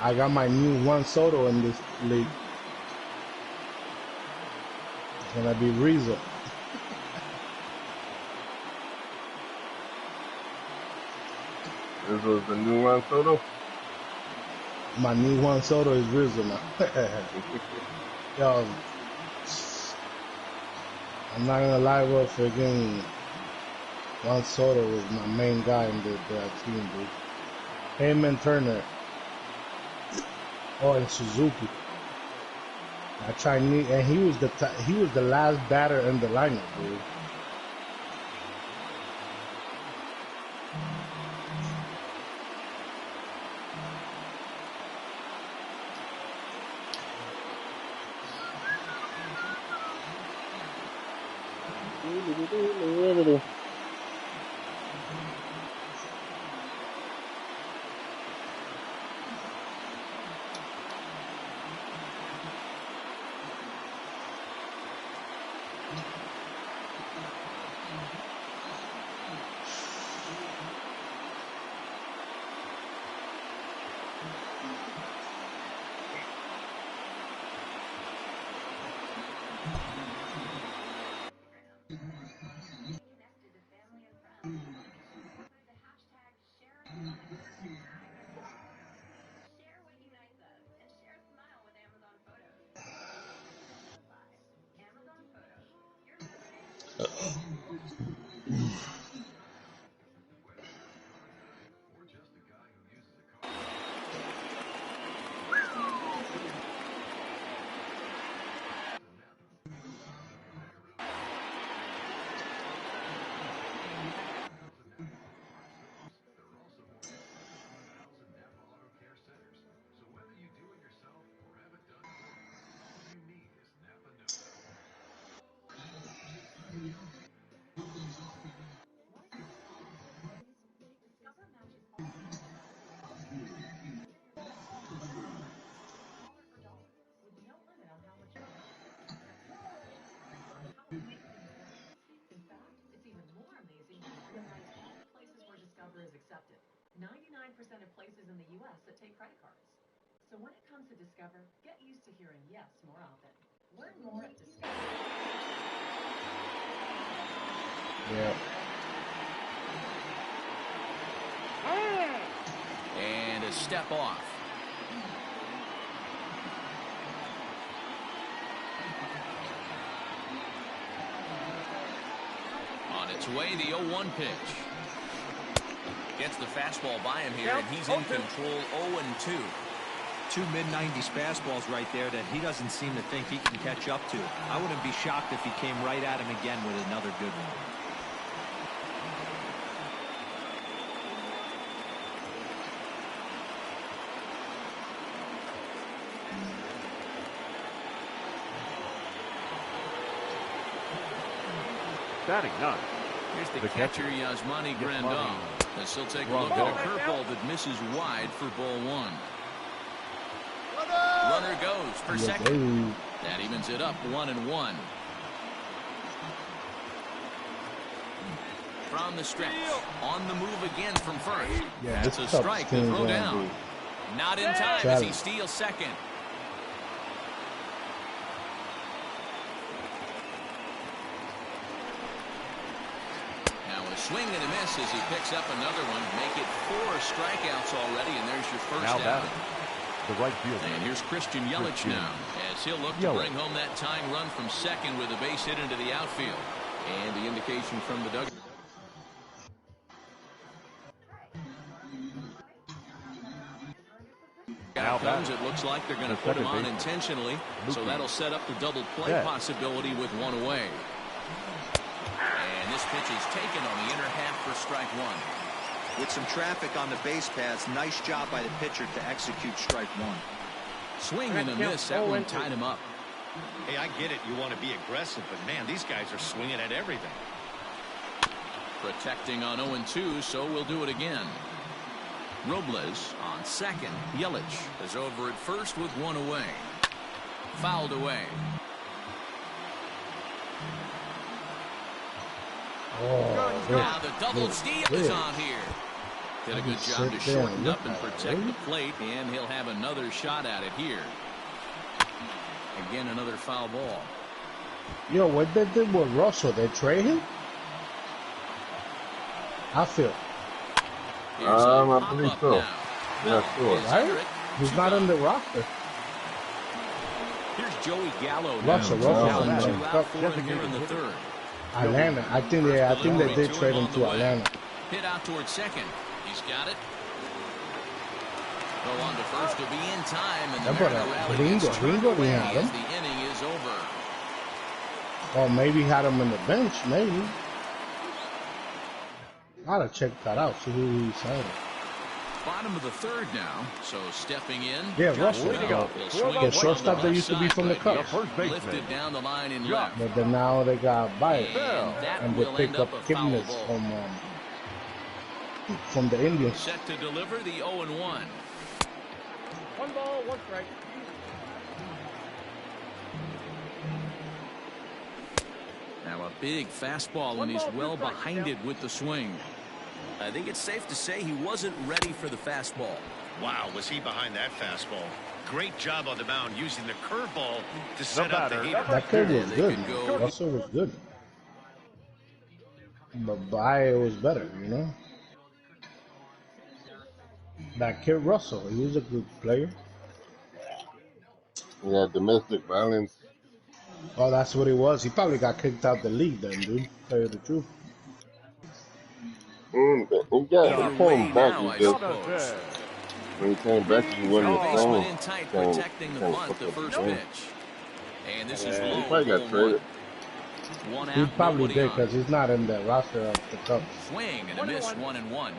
I got my new Juan Soto in this league. It's gonna be Rizzo. Rizzo's the new Juan Soto? My new Juan Soto is Rizzo now. Yo, I'm not gonna lie, bro. Freaking Juan Soto was my main guy in the team, dude. Him and Turner. Oh, and Suzuki. I Chinese, and he was the last batter in the lineup, dude. In fact, it's even more amazing when you realize all the places where Discover is accepted. 99% of places in the U.S. that take credit cards. So when it comes to Discover, get used to hearing yes more often. Learn more at Discover. Yeah. And a step off. On its way, the 0-1 pitch. Gets the fastball by him here, and he's in control 0-2. Two mid-90s fastballs right there that he doesn't seem to think he can catch up to. I wouldn't be shocked if he came right at him again with another good one. Batting ninth. Here's the catcher, Yasmani Grandal. As he'll take a look at a curveball that misses wide for ball one. Runner goes for second. That evens it up 1-1. From the stretch. On the move again from first. Yeah, that's a strike to throw down. Not in time as he steals second. Swing and a miss as he picks up another one. Make it 4 strikeouts already, and there's your first out. The right fielder. And here's Christian Yelich now, as he'll look to bring home that tying run from second with a base hit into the outfield. And the indication from the dugout. Comes, it looks like they're going to put him on intentionally, so that'll set up the double play possibility with one away. And this pitch is taken on the inner half for strike one. With some traffic on the base paths, nice job by the pitcher to execute strike one. Swing and a miss. That one tied him up. Hey, I get it. You want to be aggressive, but man, these guys are swinging at everything. Protecting on 0-2, so we'll do it again. Robles on second. Yelich is over at first with one away. Fouled away. Now the double steal is on here. Did a good job to shorten up and protect the plate, and he'll have another shot at it here. Again, another foul ball. Yo, what they did with Russell? They trade him? I feel. I believe so. Yeah, sure. Right? He's not on the roster. Here's Joey Gallo. Russell here in the third. Atlanta. I think they did trade him to Atlanta. Hit out towards second. He's got it. Go on to first to be in time, and the Gringo didn't have him. The inning is over. Or maybe had him on the bench, maybe. Gotta check that out, see who he signed. Bottom of the third now, so stepping in. Yeah, Russell. The shortstop that used to be from the Cubs. Lifted down the line in left. But then now they got Baez, and they pick up Kipnis from the Indians. Set to deliver the 0-1. 1 ball, 1 strike. Now a big fastball, and he's well behind it with the swing. I think it's safe to say he wasn't ready for the fastball. Wow, was he behind that fastball? Great job on the mound using the curveball to set up the heater. That kid was good. Russell was good. But Baez was better, you know? That kid Russell, he was a good player. Yeah, domestic violence. Oh, that's what he was. He probably got kicked out the league then, dude. Tell you the truth. He came back. When he came back, he wasn't the same. In tight, protecting the bunt, the first pitch. And this is low. He probably got traded. He probably did because he's not in the roster of the Cubs. Swing and a miss, 1-1.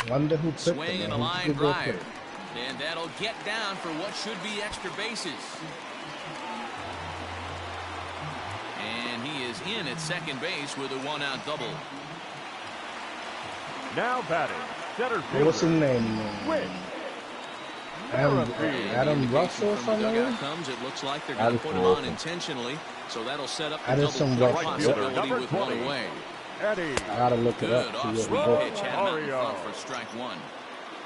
Wonder who picked him. Swing and a line drive. And that'll get down for what should be extra bases. And he is in at second base with a 1-out double. Now batting, center fielder. What's his name? Adam Russell or something? Comes, it looks like they're going to put him on intentionally, so that'll set up the double possibility with 1 away. I gotta look it up. Pitch had him out in front for strike 1.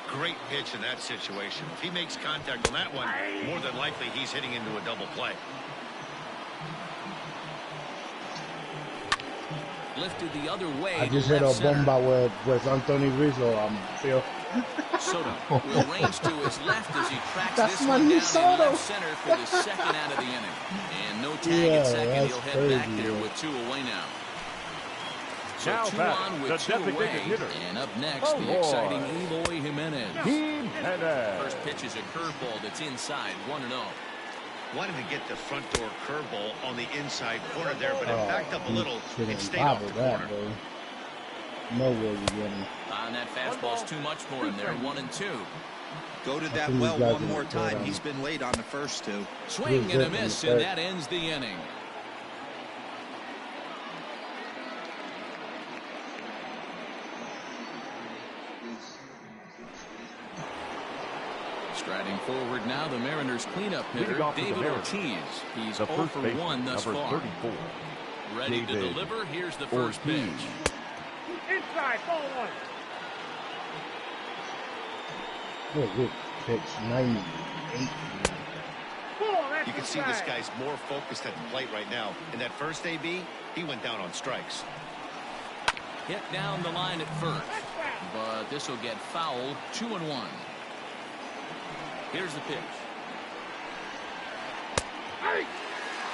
Great pitch in that situation. If he makes contact on that one, more than likely he's hitting into a double play. Lifted the other way. I just hit a bomba with Anthony Rizzo. Phil. Soto will range to his left as he tracks this one down in left center for the second out of the inning. And no tag at second. He'll head back there with 2 away now. So Now 2 back, on the with 2 designated away. hitter. And up next, the Eloy. exciting Eloy Jimenez. Jimenez. First pitch is a curveball that's inside, 1-0. Wanted to get the front door curveball on the inside corner there, but it backed up a little. It stayed off the corner. No way you get him. On that fastball's too much for him there, 1-2. Go to that well one more time. He's been late on the first 2. Swing and a miss, and that ends the inning. Striding forward now, the Mariners cleanup hitter, David Ortiz. He's 0 for 1 thus far. 34. Ready to deliver. Here's the first pitch. Inside, ball 1. Oh, good pitch. 98. You can see this guy's more focused at the plate right now. In that first AB, he went down on strikes. Hit down the line at first, but this will get fouled. 2-1. Here's the pitch.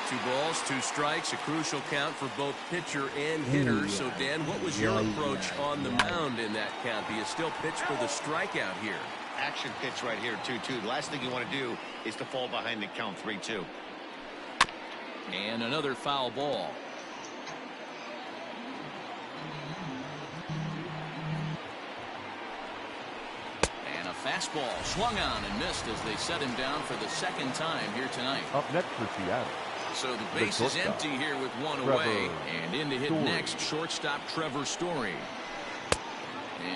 2 balls, 2 strikes, a crucial count for both pitcher and hitter. So, Dan, what was your approach on the mound in that count? Do you still pitch for the strikeout here? Action pitch right here, 2-2. The last thing you want to do is to fall behind the count 3-2. And another foul ball. And a fastball swung on and missed as they set him down for the second time here tonight. Up next for Seattle. So the base is empty here with 1 away. And in to hit next, shortstop Trevor Story.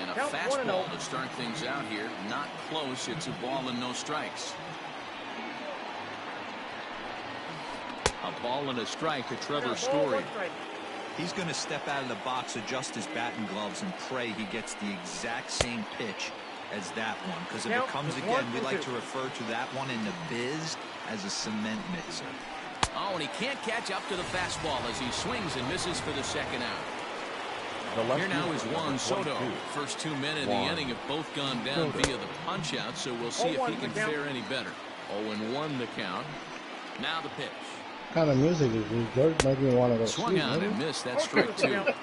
And a fastball to start things out here. Not close. It's a ball and no strikes. A ball and a strike to Trevor Story. He's going to step out of the box, adjust his batting gloves, and pray he gets the exact same pitch as that one. Because if it comes again, we like to refer to that one in the biz as a cement mixer. Oh, and he can't catch up to the fastball as he swings and misses for the second out. Here now is Juan Soto. First 2 men in the inning have both gone down via the punch-out, so we'll see if he can fare any better. 0-1 the count. Now the pitch. What kind of music is this, George? Make me want to go swung on and missed. That's strike 2.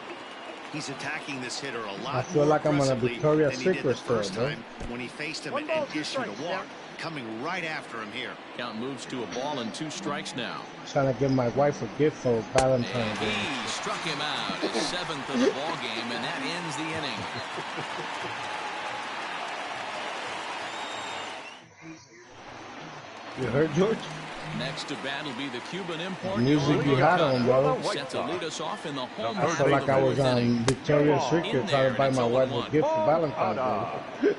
He's attacking this hitter a lot I feel like I'm on a Victoria's Secret store, time when he faced him and issued a walk. Coming right after him here. Count moves to a ball and 2 strikes now. Trying to give my wife a gift for Valentine's Day. He struck him out, his 7th of the ball game, and that ends the inning. You heard, George? Next to bat will be the Cuban import. Music you had on, bro. Set to lead us off in the home. I felt like I was on Victoria's Secret trying to buy my wife a gift for Valentine's Day.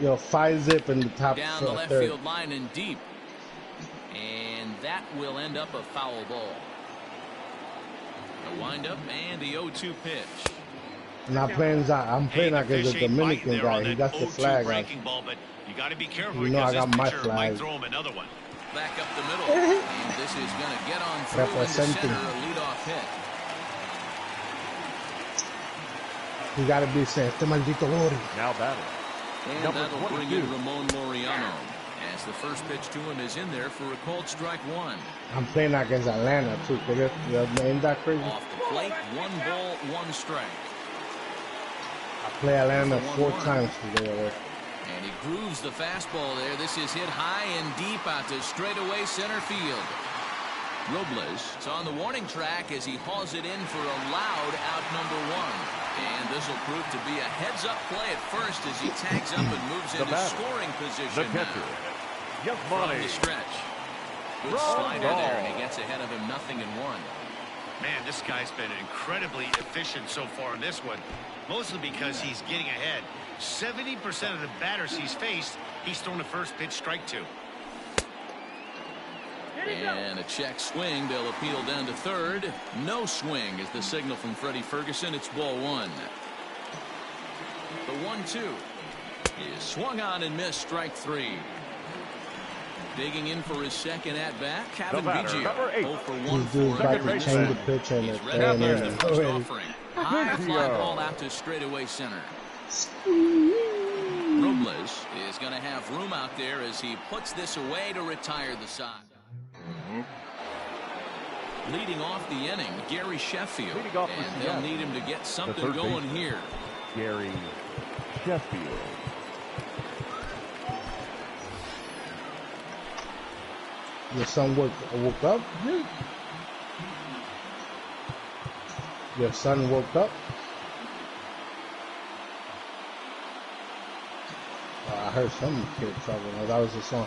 Yo, 5-zip in the top down the left third. field line and deep. And that will end up a foul ball. A windup and the 0-2 pitch. I'm playing against a Dominican guy. He got the flag. Ball, but you got to be careful. You know I got my flag. Might throw him another one. Back up the middle. And this is going to get on through into center, a leadoff hit. You got to be saying, "Este maldito Lori." Now batting. And that'll bring in Ramon Laureano. As the first pitch to him is in there for a called strike 1. I'm playing against Atlanta too. Ain't that crazy? Off the plate, 1 ball, 1 strike. I play Atlanta 4 times today. And he grooves the fastball there. This is hit high and deep out to straightaway center field. Robles is on the warning track as he hauls it in for a loud out number 1. And this will prove to be a heads-up play at first as he tags up and moves into scoring position. The catcher, from the stretch. Good slider there, and he gets ahead of him 0-1. Man, this guy's been incredibly efficient so far in this one. Mostly because he's getting ahead. 70% of the batters he's faced, he's thrown the first pitch strike to. And a check swing. They'll appeal down to third. No swing is the signal from Freddie Ferguson. It's ball 1. The 1-2 is swung on and missed. Strike 3. Digging in for his second at bat, Kevin Biggio. 0 for 1 for him. Change the pitch and he's ready. Here's the first offering. High fly ball out to straightaway center. Robles is going to have room out there as he puts this away to retire the side. Leading off the inning, Gary Sheffield. And they'll need him to get something going here. Gary Sheffield. Your son woke up? Your son woke up? I heard some kid talking. Oh, that was the song.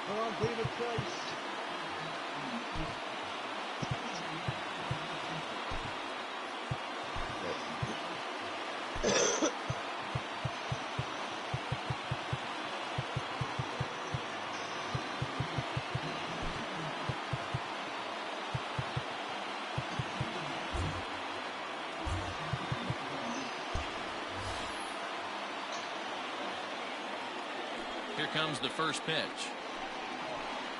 Come on, David Price. Here comes the first pitch.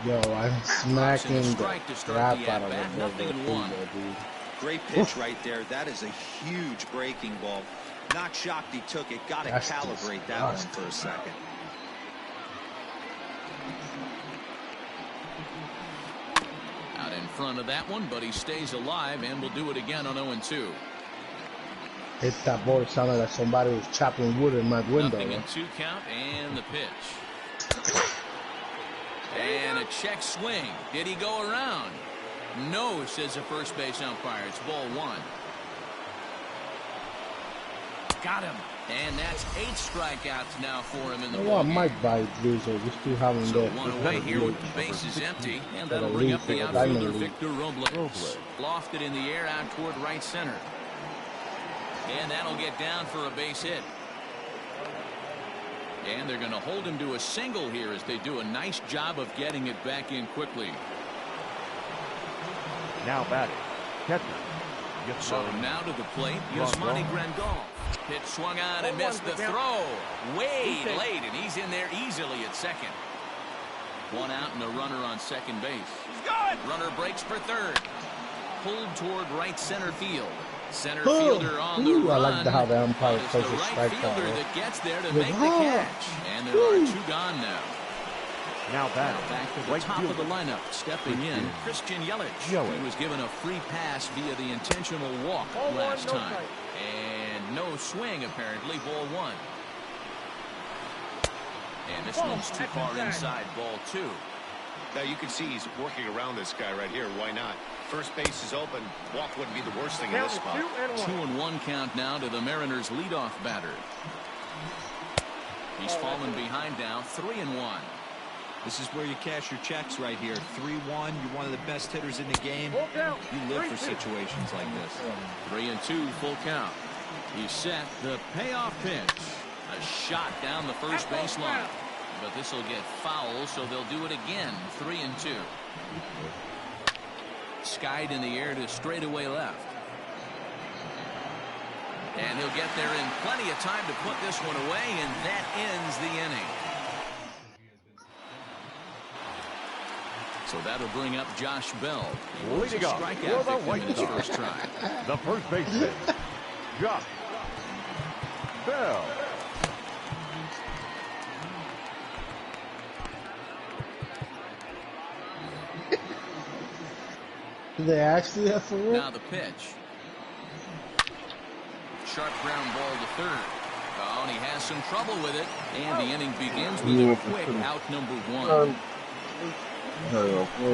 Yo, I'm smacking the crap out of it. Nothing in one. Great pitch right there. That is a huge breaking ball. Not shocked he took it. Got to calibrate that one for a second. Out in front of that one, but he stays alive and will do it again on 0-2. Hit that ball. Sounded like somebody was chopping wood in my window. Nothing in 2 count and the pitch. And a check swing. Did he go around? No, says the first base umpire. It's ball 1. Got him. And that's 8 strikeouts now for him in the ball game. Mike by loser. Just still having so one away here with the bases empty. And that'll bring up the outfielder Victor Robles. Lofted in the air out toward right center. And that'll get down for a base hit. And they're going to hold him to a single here as they do a nice job of getting it back in quickly. Now batting, catcher. So now to the plate, Yasmani Grandal. Hit swung on and missed the throw. Way late, and he's in there easily at second. 1 out and a runner on second base. Runner breaks for third. Pulled toward right center field. Center fielder on the run. I like how the umpire plays the a right strike fielder out. that gets there to make the catch. And there are 2 gone now. Now back to the top of the lineup. Stepping in, Christian Yelich. He was given a free pass via the intentional walk last time. And no swing, apparently. Ball 1. And this one's too far inside. Ball 2. Now you can see he's working around this guy right here. Why not? First base is open. Walk wouldn't be the worst thing in this spot. 2-1 count now to the Mariners' leadoff batter. He's fallen behind now. 3-1. This is where you cash your checks right here. 3-1. You're one of the best hitters in the game. You live for situations like this. 3-2 full count. He's set. The payoff pitch. A shot down the first baseline. But this will get foul, so they'll do it again. 3-2. Skied in the air to straightaway left. And he'll get there in plenty of time to put this one away, and that ends the inning. So that'll bring up Josh Bell. Leading off for the White in his first try. The first baseman, Josh Bell. Did they actually have for real? Now the pitch. Sharp ground ball to third. Oh, and he has some trouble with it. And the inning begins with a quick out number 1.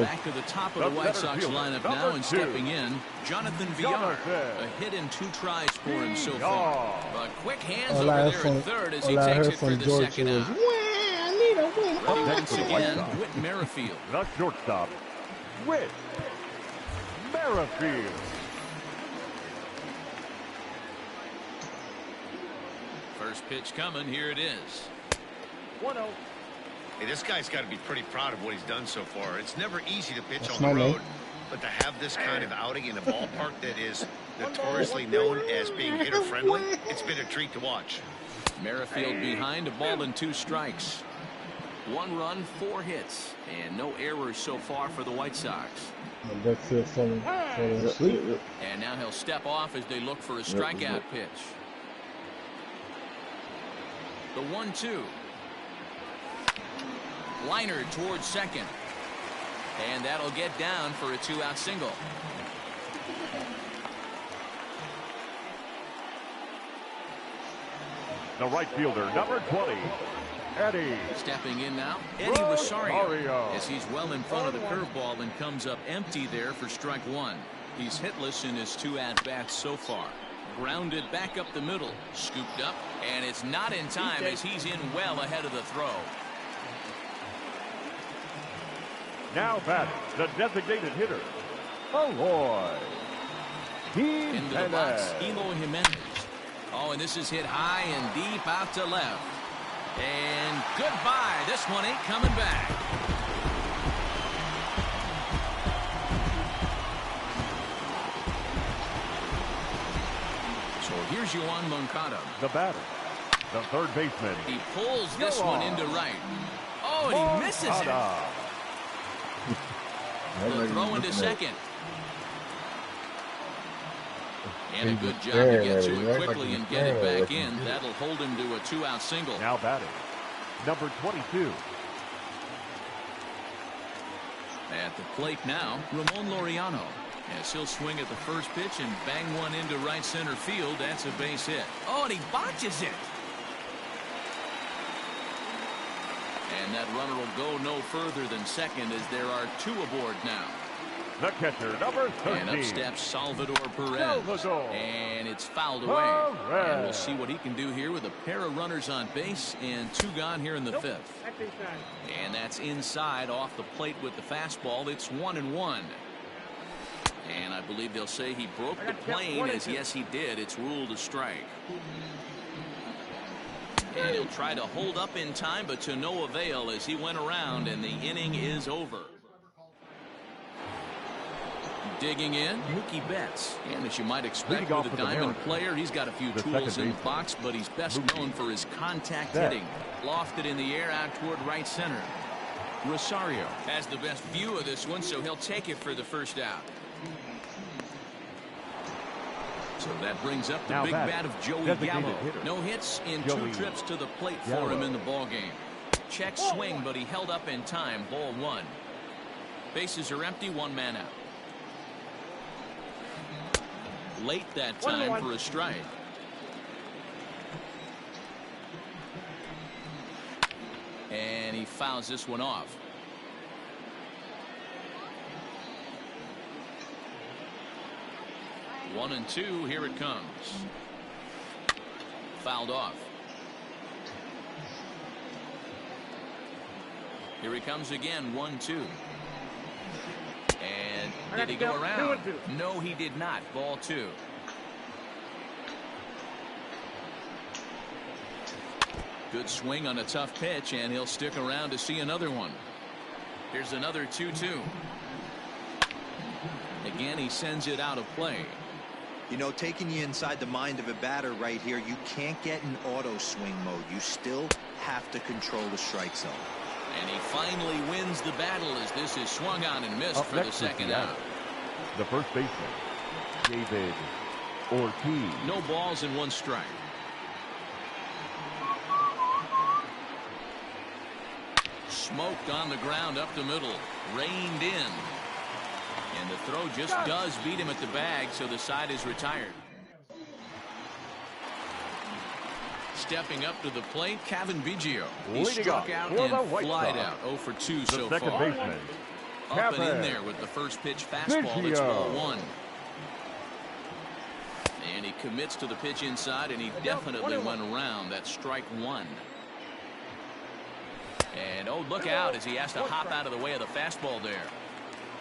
Back to the top of the White Sox lineup now and stepping in, Jonathan Villar. A hit in 2 tries for him so far. But quick hands over there at third as he takes it for the second out. I need a win. Ready once again, Whit Merrifield. The shortstop, Whit Merrifield. First pitch coming. Here it is. 1-0. Hey, this guy's got to be pretty proud of what he's done so far. It's never easy to pitch That's on the my road, name. but to have this kind of outing in a ballpark that is notoriously known as being hitter-friendly, it's been a treat to watch. Merrifield behind, a ball and 2 strikes. 1 run, 4 hits, and no errors so far for the White Sox. And that's it falling asleep. And now he'll step off as they look for a strikeout pitch. The 1-2. Liner towards second. And that'll get down for a 2-out single. The right fielder, number 20, Eddie. Stepping in now, Eddie Rosario, as he's well in front of the curveball and comes up empty there for strike 1. He's hitless in his 2 at-bats so far. Grounded back up the middle, scooped up, and it's not in time as he's in well ahead of the throw. Now batting, the designated hitter, Eloy Into the box, Eloy Jimenez. Oh, and this is hit high and deep out to left. And goodbye. This one ain't coming back. So here's Yoan Moncada. The batter, the third baseman. He pulls this one into right. Oh, and he misses it. The throw into second. And a good job to get to it quickly and get it back in. That'll hold him to a 2-out single. Now batting, number 22. At the plate now, Ramon Laureano. As he'll swing at the first pitch and bang one into right center field. That's a base hit. Oh, and he botches it. And that runner will go no further than second as there are 2 aboard now. The catcher, number 13. And up steps Salvador Perez. And it's fouled away. And we'll see what he can do here with a pair of runners on base and 2 gone here in the 5th. And that's inside off the plate with the fastball. It's 1-1. And I believe they'll say he broke the plane, as yes he did. It's ruled a strike. And he'll try to hold up in time, but to no avail as he went around and the inning is over. Digging in, Mookie Betts. And as you might expect with a diamond player, he's got a few tools in the box, but he's best known for his contact hitting. Lofted in the air out toward right center. Rosario has the best view of this one, so he'll take it for the first out. So that brings up the big bat of Joey Gallo. No hits in 2 trips to the plate for him in the ballgame. Check swing, but he held up in time. Ball 1. Bases are empty, 1 man out. Late that time for a strike. And he fouls this one off. One and 2, here it comes. Fouled off. Here he comes again, 1-2. And did he go around? No, he did not. Ball 2. Good swing on a tough pitch, and he'll stick around to see another one. Here's another 2-2. Again, he sends it out of play. You know, taking you inside the mind of a batter right here, you can't get in auto swing mode. You still have to control the strike zone. And he finally wins the battle as this is swung on and missed for the second out. The first baseman, David Ortiz. No balls and 1 strike. Smoked on the ground up the middle. Reined in. And the throw just does beat him at the bag, so the side is retired. Stepping up to the plate, Kevin Biggio. He struck out and flied out. 0 for 2 so far. Baseman, up and in there with the first pitch fastball. It's ball 1. And he commits to the pitch inside, and he definitely went around. That's strike 1. And oh, look out as he has to hop out of the way of the fastball there.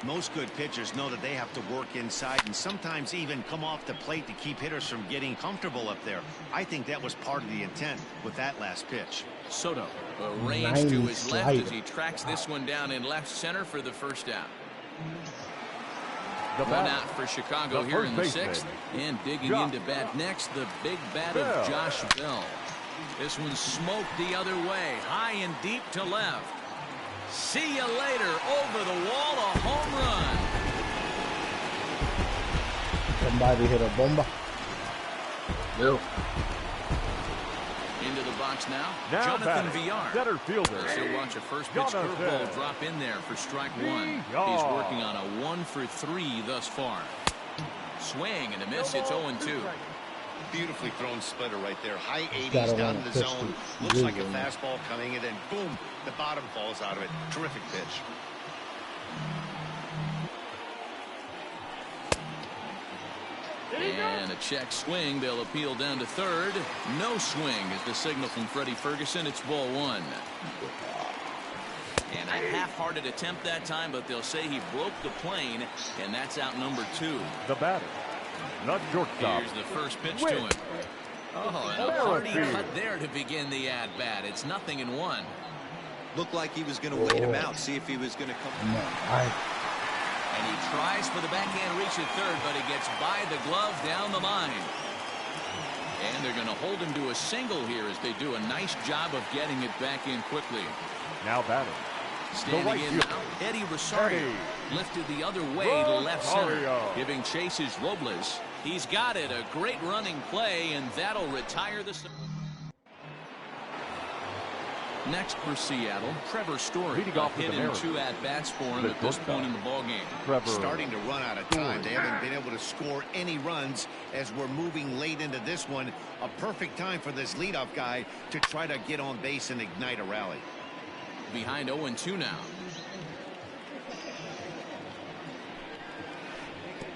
Most good pitchers know that they have to work inside and sometimes even come off the plate to keep hitters from getting comfortable up there. I think that was part of the intent with that last pitch. Soto, a range to his left as he tracks this one down in left center for the first out. One out for Chicago here in the 6th. And digging into bat next, the big bat of Josh Bell. This one smoked the other way, high and deep to left. See you later. Over the wall, a home run. Somebody hit a bomba. Yep. Into the box now Jonathan batting, Villar. center fielder. She'll watch a first pitch curveball drop in there for strike one. He's working on a 1 for 3 thus far. Swing and a miss. It's 0-2. Beautifully thrown splitter right there. High 80s down in the zone. Looks like a fastball coming in, and boom, the bottom falls out of it. Terrific pitch. And a check swing. They'll appeal down to third. No swing is the signal from Freddie Ferguson. It's ball 1. And a half-hearted attempt that time, but they'll say he broke the plane, and that's out number 2. The batter, not shortstop. Here's the first pitch to him. Oh, and a hearty cut there to begin the at-bat. It's 0-1. Looked like he was going to wait him out, see if he was going to come. And he tries for the backhand reach at third, but he gets by the glove down the line. And they're going to hold him to a single here as they do a nice job of getting it back in quickly. Now batting. Standing in now, Eddie Rosario. Lifted the other way to left center. Giving chase is Robles. He's got it. A great running play, and that'll retire the... Next for Seattle, Trevor Story. Hit in 2 at-bats for him at this point in the ballgame. Starting to run out of time. They haven't been able to score any runs as we're moving late into this one. A perfect time for this leadoff guy to try to get on base and ignite a rally. Behind 0-2 now.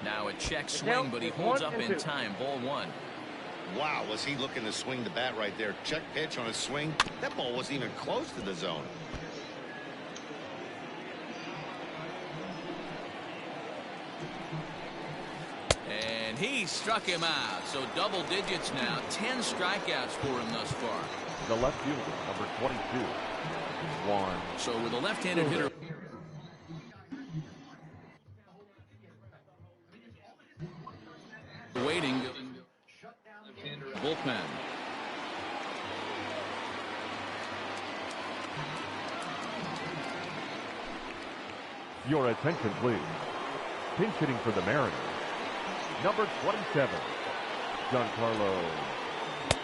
Now a check swing, but he holds up in time. Ball 1. Wow, was he looking to swing the bat right there. Check pitch on a swing. That ball wasn't even close to the zone. And he struck him out. So double digits now. 10 strikeouts for him thus far. The left fielder, number 22. 1. So with a left-handed hitter. Waiting. Bullpen. Your attention, please. Pinch hitting for the Mariners, number 27, Giancarlo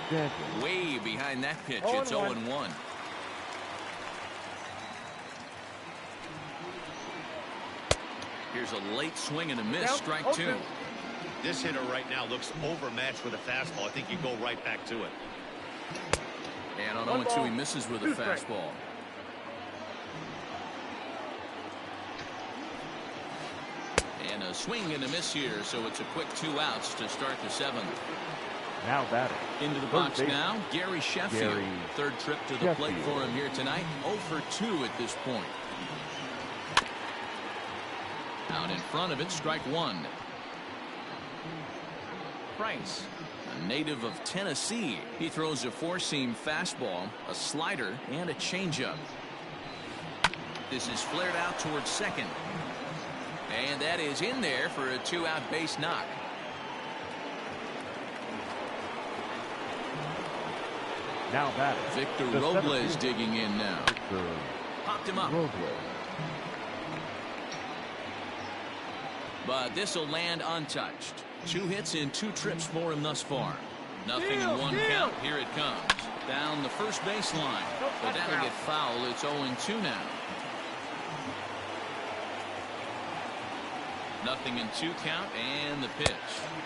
Stanton. Way behind that pitch. It's 0-1. Here's a late swing and a miss. Strike 2. This hitter right now looks overmatched with a fastball. I think you go right back to it. And on 0-2, he misses with a fastball. And a swing and a miss here, so it's a quick 2 outs to start the 7th. Now batting. Into the box now, Gary Sheffield. Third trip to the plate for him here tonight. 0 for 2 at this point. Out in front of it, strike 1. Price, a native of Tennessee. He throws a 4-seam fastball, a slider, and a changeup. This is flared out towards second. And that is in there for a 2-out base knock. Now batting. Victor Robles digging in now. Popped him up. But this will land untouched. 2 hits in 2 trips for him thus far. Nothing in 1 count. Here it comes. Down the first baseline. But that'll get foul. It's 0-2 now. Nothing in 2 count and the pitch.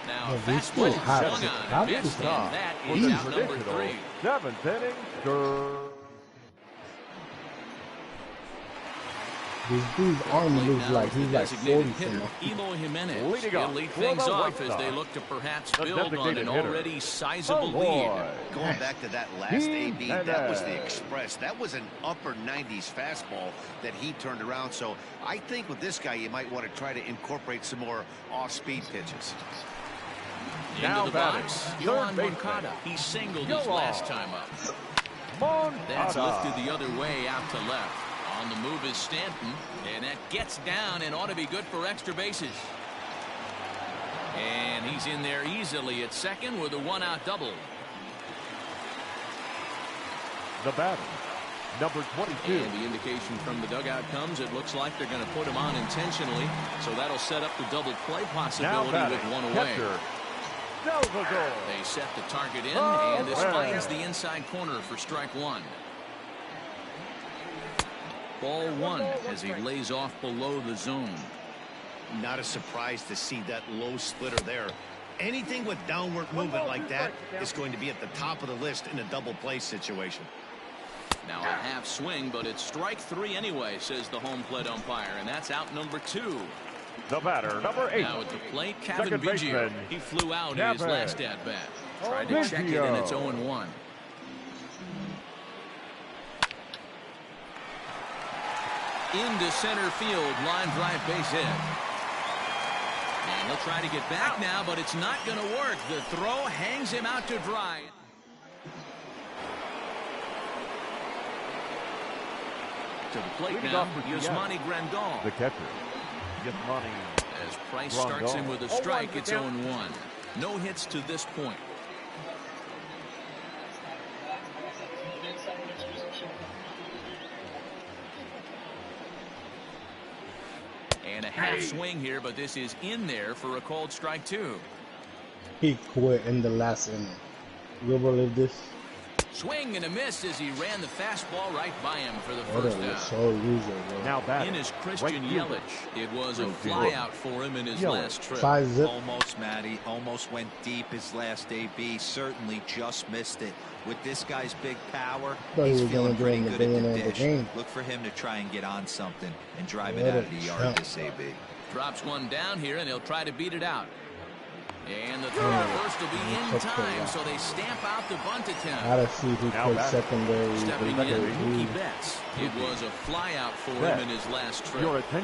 Now a fastball swung on and missed, and that is out number 3. 7th inning. This dude's arm looks like he's like 40 something. Eloy Jimenez will lead things off as they look to perhaps build on an already sizable lead. Going back to that last AB, that was the express. That was an upper 90s fastball that he turned around. So I think with this guy, you might want to try to incorporate some more off-speed pitches. Into the box, Yohan Moncada. He singled his last time up. That's lifted the other way out to left. On the move is Stanton, and that gets down and ought to be good for extra bases. And he's in there easily at second with a 1-out double. The batter, Number 22. And the indication from the dugout comes, it looks like they're going to put him on intentionally. So that'll set up the double play possibility with one away. They set the target in, and this finds the inside corner for strike one. Ball one as he lays off below the zone. Not a surprise to see that low splitter there. Anything with downward movement like that is going to be at the top of the list in a double play situation. Now a half swing, but it's strike three anyway, says the home plate umpire, and that's out number two. The batter, number 8. Now at the plate, Kevin Biggio. He flew out in his last at-bat. Tried to check it, and it's 0-1. Into center field, line drive base hit. And he'll try to get back now, but it's not going to work. The throw hangs him out to dry. To the plate now, Yasmani Grandal. The catcher, Yasmani. As Price starts him with a strike, it's 0-1. No hits to this point. And a half swing here, but this is in there for a called strike two. He quit in the last inning. You believe this? Swing and a miss as he ran the fastball right by him for the first down. So loser, bro. Now back in is Christian Yelich. It was a flyout for him in his last trip. Almost, Matty. Almost went deep his last AB. Certainly just missed it. With this guy's big power, he's feeling pretty good at the dish. Look for him to try and get on something and drive it out of the yard this AB. Drops one down here, and he'll try to beat it out. And the throw first will be in time, so they stamp out the bunt attempt. Gotta see who plays secondary. Stepping in, Mookie Betts. It was a flyout for him in his last trip.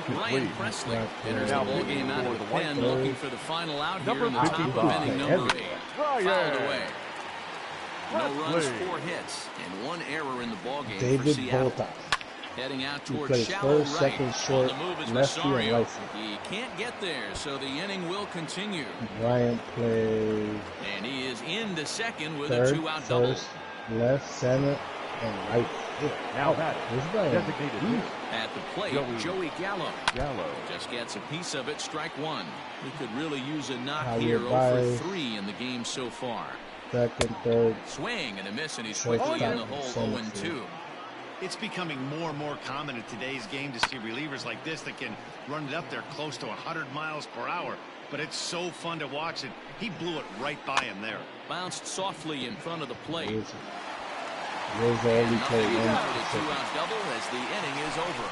Ryan Presley enters the ball game out of the pen, looking for the final out here in the top of inning number 8. Fouled away. No runs, 4 hits, and 1 error in the ball game for Seattle. Heading out towards shallow first, right. second, short, On the move is lefty, and Rosario. right. He can't get there, so the inning will continue. Bryant plays. And he is into second with third, a 2-out double. Left, center, and right. Now that designated at the plate, Joey Gallo. Just gets a piece of it. Strike one. He could really use a knock here. 0 for 3 in the game so far. Second, third. Swing and a miss, and he's quickly in the hole. 0-2. It's becoming more and more common in today's game to see relievers like this that can run it up there close to 100 miles per hour. But it's so fun to watch it. He blew it right by him there. Bounced softly in front of the plate. There's only play one. A 2-out double as the inning is over.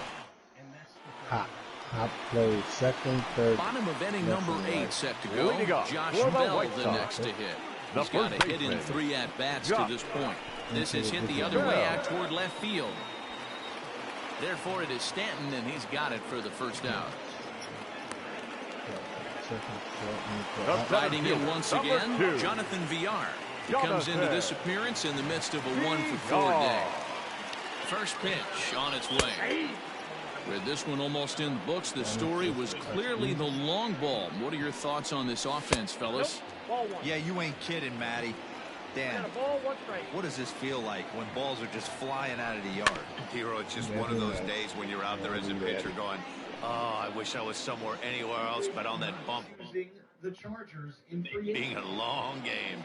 Hop play second, third. Bottom of inning number 8 set to go. Josh Bell the next to hit. He's got a hit in 3 at-bats to this point. This is hit the other way out toward left field. Therefore, it is Stanton, and he's got it for the first out. Riding in once again, Jonathan Villar. He comes into this appearance in the midst of a 1-for-4 day. First pitch on its way. With this one almost in the books, the story was clearly the long ball. What are your thoughts on this offense, fellas? Yeah, you ain't kidding, Matty. Dan, what does this feel like when balls are just flying out of the yard? Hero, it's just one of those days when you're out there as a pitcher going, oh, I wish I was somewhere anywhere else but on that bump. The Chargers in being a long game.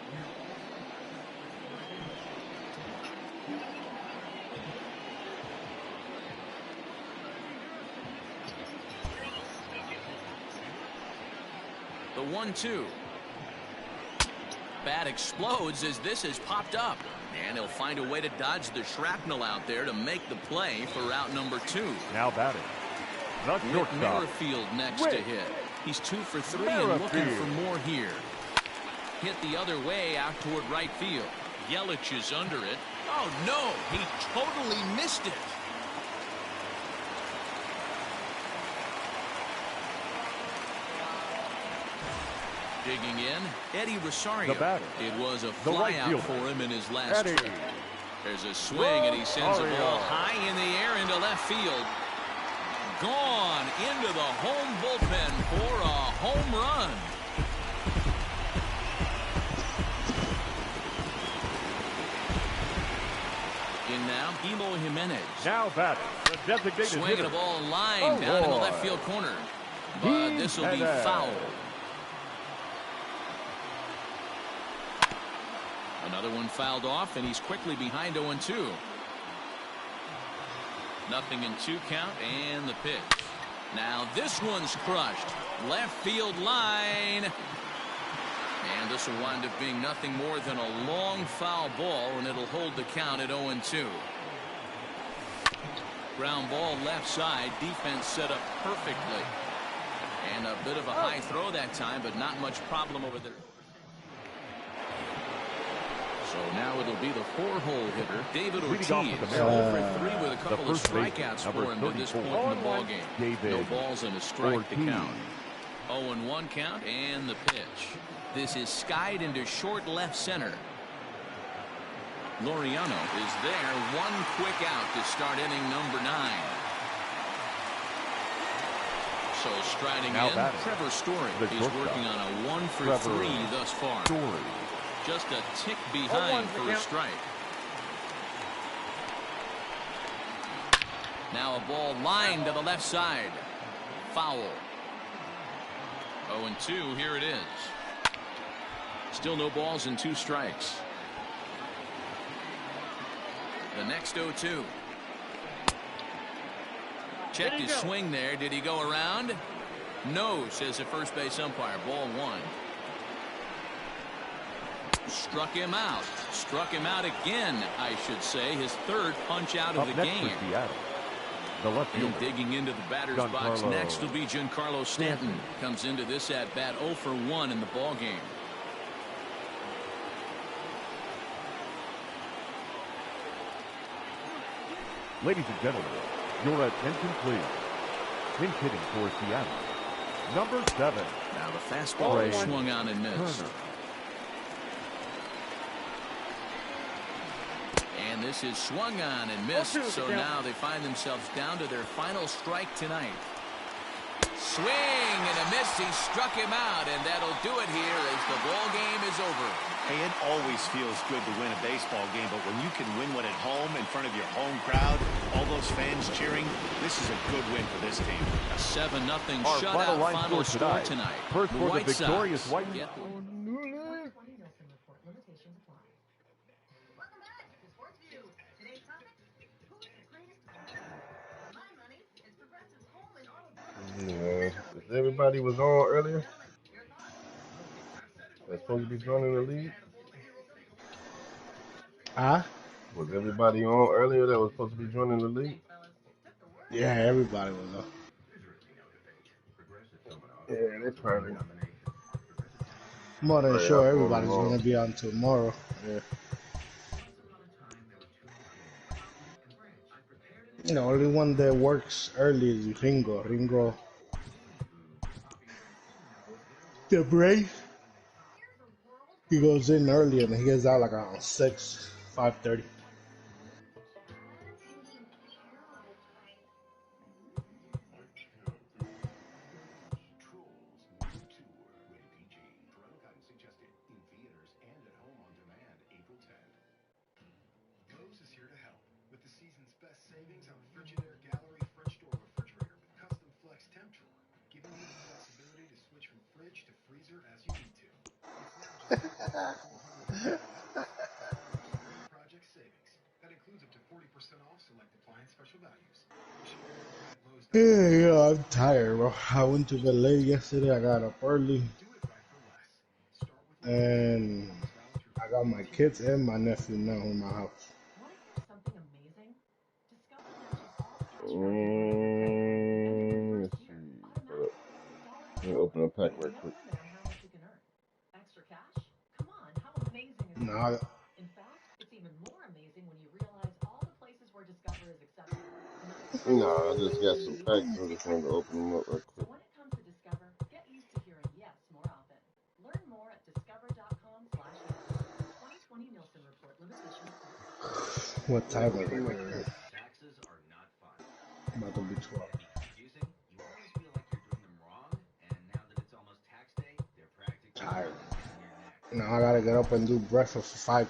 The 1-2. Bat explodes as this has popped up. And he'll find a way to dodge the shrapnel out there to make the play for route number 2. Now batting. Whit Merrifield next to hit. He's 2 for 3 and looking for more here. Hit the other way out toward right field. Yelich is under it. Oh, no. He totally missed it. Digging in, Eddie Rosario. It was a flyout for him in his last trip. There's a swing, and he sends a ball high in the air into left field. Gone into the home bullpen for a home run. In now, Eloy Jimenez. Now batting, the designated Swinging hitter. a ball line down in the left field corner. But this will be foul. Another one fouled off, and he's quickly behind 0-2. 0-2 count, and the pitch. Now this one's crushed. Left field line. And this will wind up being nothing more than a long foul ball, and it'll hold the count at 0-2. Ground ball left side. Defense set up perfectly. And a bit of a high throw that time, but not much problem over there. So now it'll be the 4-hole hitter, David Ortiz. 0 for 3 with a couple of strikeouts for him to this point in the ballgame. No balls and a strike to count. 0-1 count, and the pitch. This is skied into short left center. Laureano is there. One quick out to start inning number 9. So striding now in, batting. Trevor Story. He's working on a 1 for 3 thus far. Just a tick behind for a strike. Now a ball lined to the left side. Foul. 0-2, here it is. Still no balls and 2 strikes. The next 0-2. Checked his swing there. Did he go around? No, says the first base umpire. Ball 1. Struck him out. Struck him out again, I should say. His 3rd punch out of the game. The left and digging into the batter's box next will be Giancarlo Stanton. Comes into this at bat 0 for 1 in the ball game. Ladies and gentlemen, your attention please. In hitting for Seattle, number 7. Now the fastball swung on and missed. Turner. And this is swung on and missed, so now they find themselves down to their final strike tonight. Swing and a miss. He struck him out, and that'll do it here as the ball game is over. Hey, it always feels good to win a baseball game, but when you can win one at home in front of your home crowd, all those fans cheering, this is a good win for this team. A 7-0 shutout final score tonight. First for the victorious White Welcome back to Sports View. Today's topic, who's the greatest? My money is Progressive's home and auto. Yeah, everybody was on earlier. That's supposed to be joining the league. Huh? Was everybody on earlier that was supposed to be joining the league? Yeah, everybody was on. Yeah, they probably. More than sure everybody's going to be on tomorrow. Yeah. You know, only one that works early is Ringo. Ringo. The break. He goes in early and he gets out like around 5:30. Savings on Frigidaire Gallery French door refrigerator with custom flex temp drawer, giving you the flexibility to switch from fridge to freezer as you need to. It's now just project savings. That includes up to 40% off select appliance special values. Yeah, I'm tired, bro. I went to bed late yesterday. I got up early. And I got my kids and my nephew now in my house. Let's see. Let me open a pack right quick. Extra cash? Come on, how amazing is No, it? In fact, it's even more amazing when you realize all the places where Discover is acceptable. No, I just got some packs. I just wanted to open them up right quick. When it comes to Discover, get used to hearing yes more often. Learn more at discover.com/yes. 2020 Nielsen Report limitations. what time is it? Taxes are not fun. About to be 12. Confusing. You always feel like you're doing them wrong, and now that it's almost tax day, they're practically Tired. down your neck. Now I gotta get up and do breakfast for 7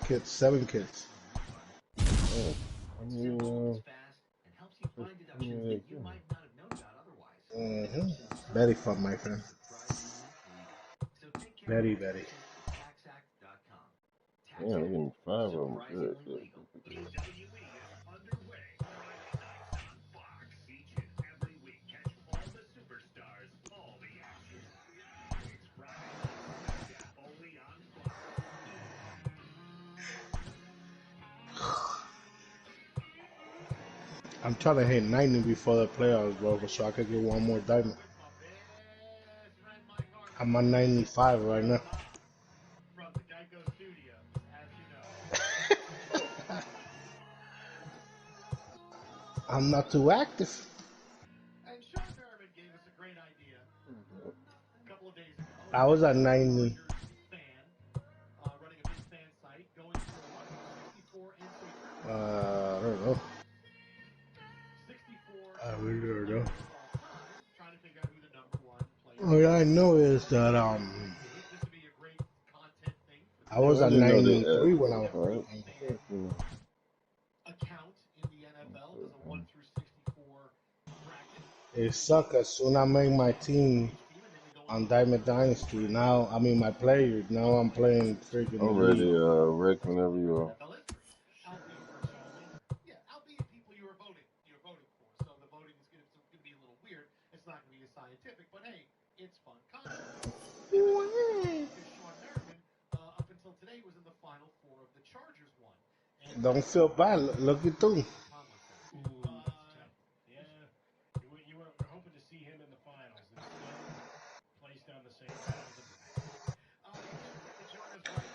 kids. Oh, I mean, Fine deductions that you might not have known about otherwise. Very fun, my friend. Surprisingly legal. So take care Very, of your very. taxes at taxact.com. Yeah, TaxAct. we're getting 5 of them. Good, Surprisingly good, legal. good, good. WWE is underway Friday nights on Fox. Each and every week, catch all the superstars, all the action. It's Friday Night SmackDown, only on Fox. I'm trying to hit 90 before the playoffs, bro, so I could get one more diamond. I'm on 95 right now. From the Geico Studios, as you know. I'm not too active. And Sean Merriman gave us a great idea a couple of days ago. I was at 90. Fan, running a big fan site, going through a 1 through 64 NCAA tournament. I don't know. 64 I really don't know. all time, trying to figure out who the number one player All I know is that this would be a great content thing for I was I at didn't know they 93 when I was. alright. account in the NFL. There's a 1 through 64 bracket. It sucked as soon as I made my team on Diamond Dynasty. Now, I mean, my players. Now I'm playing freaking the I'm ready, league. Rick, whenever you are. NFL history, albeit first only. Yeah, albeit people you're voting for. So the voting is going to be a little weird. It's not going to be as scientific, but hey, it's fun content. Because Sean Merriman, up until today, was in the final four of the Chargers one. Don't feel bad. Look it through. Yeah, you were hoping to see him in the finals. Instead, placed on the same side of the bracket. To join us right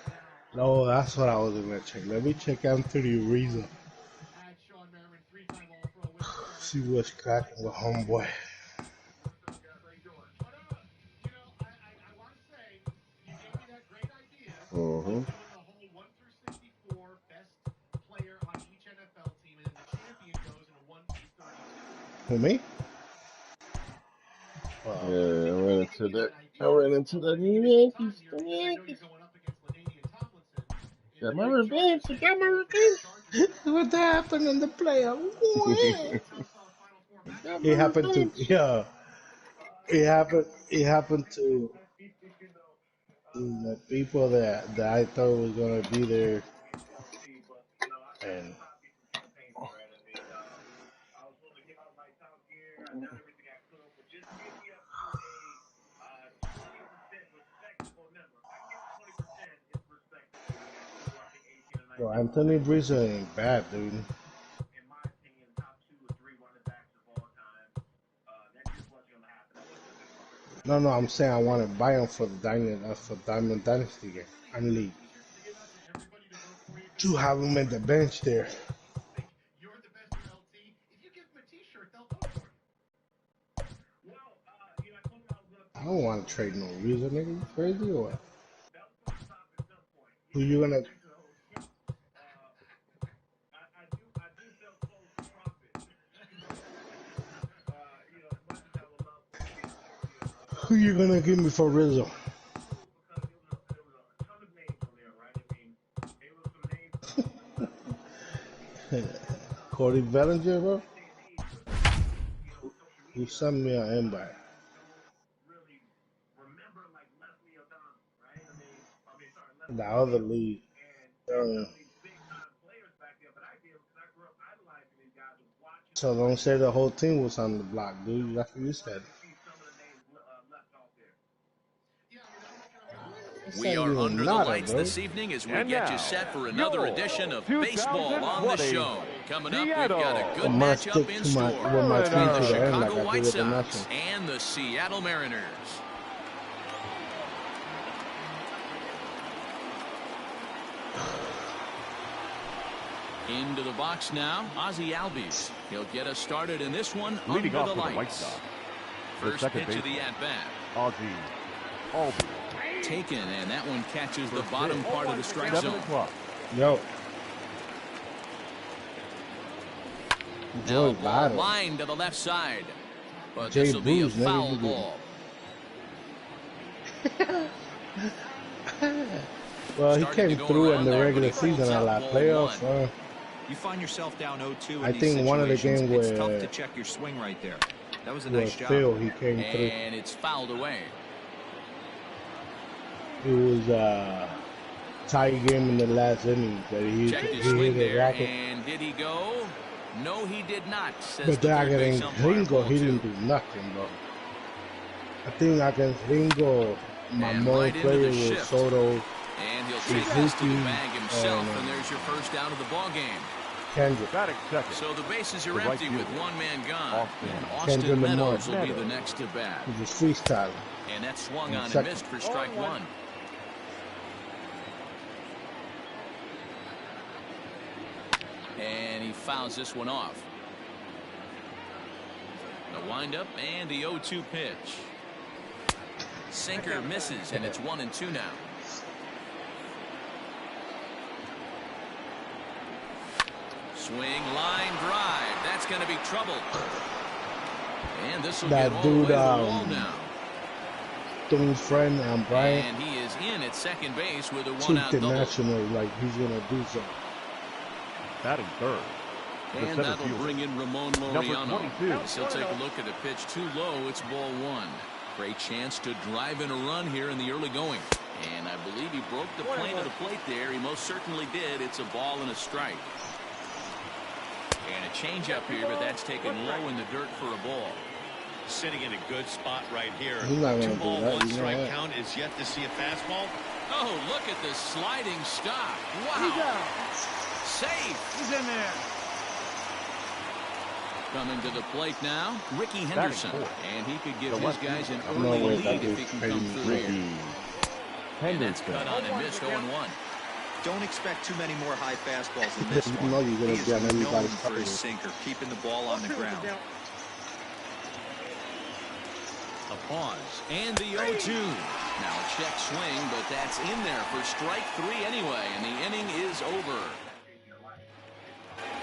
now. No, that's what I was gonna check. Let me check Anthony Rizzo. At Sean Merriman, 3-time All-Pro with the Chargers. See what's cracking with homeboy. I want to say you gave me that great idea Mm-hmm. of doing a whole 1 through 64 best player on each NFL team, and then the champion goes in a 1 through 32. Who, me? Yeah, I ran into that Yankees. The Yankees. Got my revenge. I got my revenge. What happened in the playoff? Got It my happened to revenge. It happened to the people that I thought was gonna be there, and well, Anthony Rizzo ain't bad, dude. No, I'm saying I want to buy him for the Diamond Dynasty game and league. To have him at the bench there. You're the best for LT. If you give them a T-shirt, they'll vote for you. I don't want to trade no Rizzo, nigga. You crazy or what? Who you gonna? Who you gonna give me for Rizzo? Cody Bellinger, bro? Who sent me an invite? The other league. So don't say the whole team was on the block, dude. That's what you said. We are under the lights this evening as we get you set for another edition of Baseball on the Show. Coming up, we've got a good matchup in store between the Chicago White Sox and the Seattle Mariners. Into the box now, Ozzie Albies. He'll get us started in this one Leading under off the for the White lights. Sox. First pitch of the at-bat. Ozzie Albies. Taken, and that one catches the bottom part of the strike zone. Yo. Now ball line to the left side. But this will be a foul ball. Well, he came through in the regular season. I like playoffs. You find yourself down 0-2 in I these think one of the situations, games it's tough where to check your swing right there. That was a nice job. Phil, he came through. And it's fouled away. It was tie game in the last innings that he Checked his hit swing a there, rocket. and did he go? No, he did not, says But the then third base against umpire. Ringo, Ball he two. didn't do nothing, bro. I think against Ringo, my And main right into player the was shift. Soto, And he'll take this to the Suzuki, bag himself, and and there's your first down of the ball game. Kendrick. Batting second. So the bases are The right empty with fielder, one man gone. Austin. And Kendrick Austin Lamar. Meadows will be the next to bat. He's a freestyler. And that swung And on and second. missed for strike one. And he fouls this one off. The windup and the 0-2 pitch. Sinker misses, and it's 1-2 now. Swing, line, drive. That's going to be trouble. And this will get That all the way dude, to the wall now. Tony's friend, Brian, And he is in at second base with a took one-out the double. national like he's gonna do something. Batting third. The And center that'll fielder, bring in Ramon number Laureano. 22. As he'll take a look at a pitch too low. It's ball one. Great chance to drive in a run here in the early going. And I believe he broke the plane of the plate there. He most certainly did. It's a ball and a strike. And a changeup here, but that's taken low in the dirt for a ball. Sitting in a good spot right here. He's not gonna 2 do ball, that. 1 You know strike that. count is yet to see a fastball. Oh, look at the sliding stop. Wow. Safe. He's in there. Coming to the plate now, Ricky Henderson. And he could give his guys an No early way lead that if he dude's can paying come through here. Ricky And that's Henderson. cut on and missed 0-1. Don't expect too many more high fastballs in You this know one. you're gonna He is be on known everybody's for his target. sinker, keeping the ball on the ground. A pause. And the 0-2. Now a check swing, but that's in there for strike 3 anyway, and the inning is over.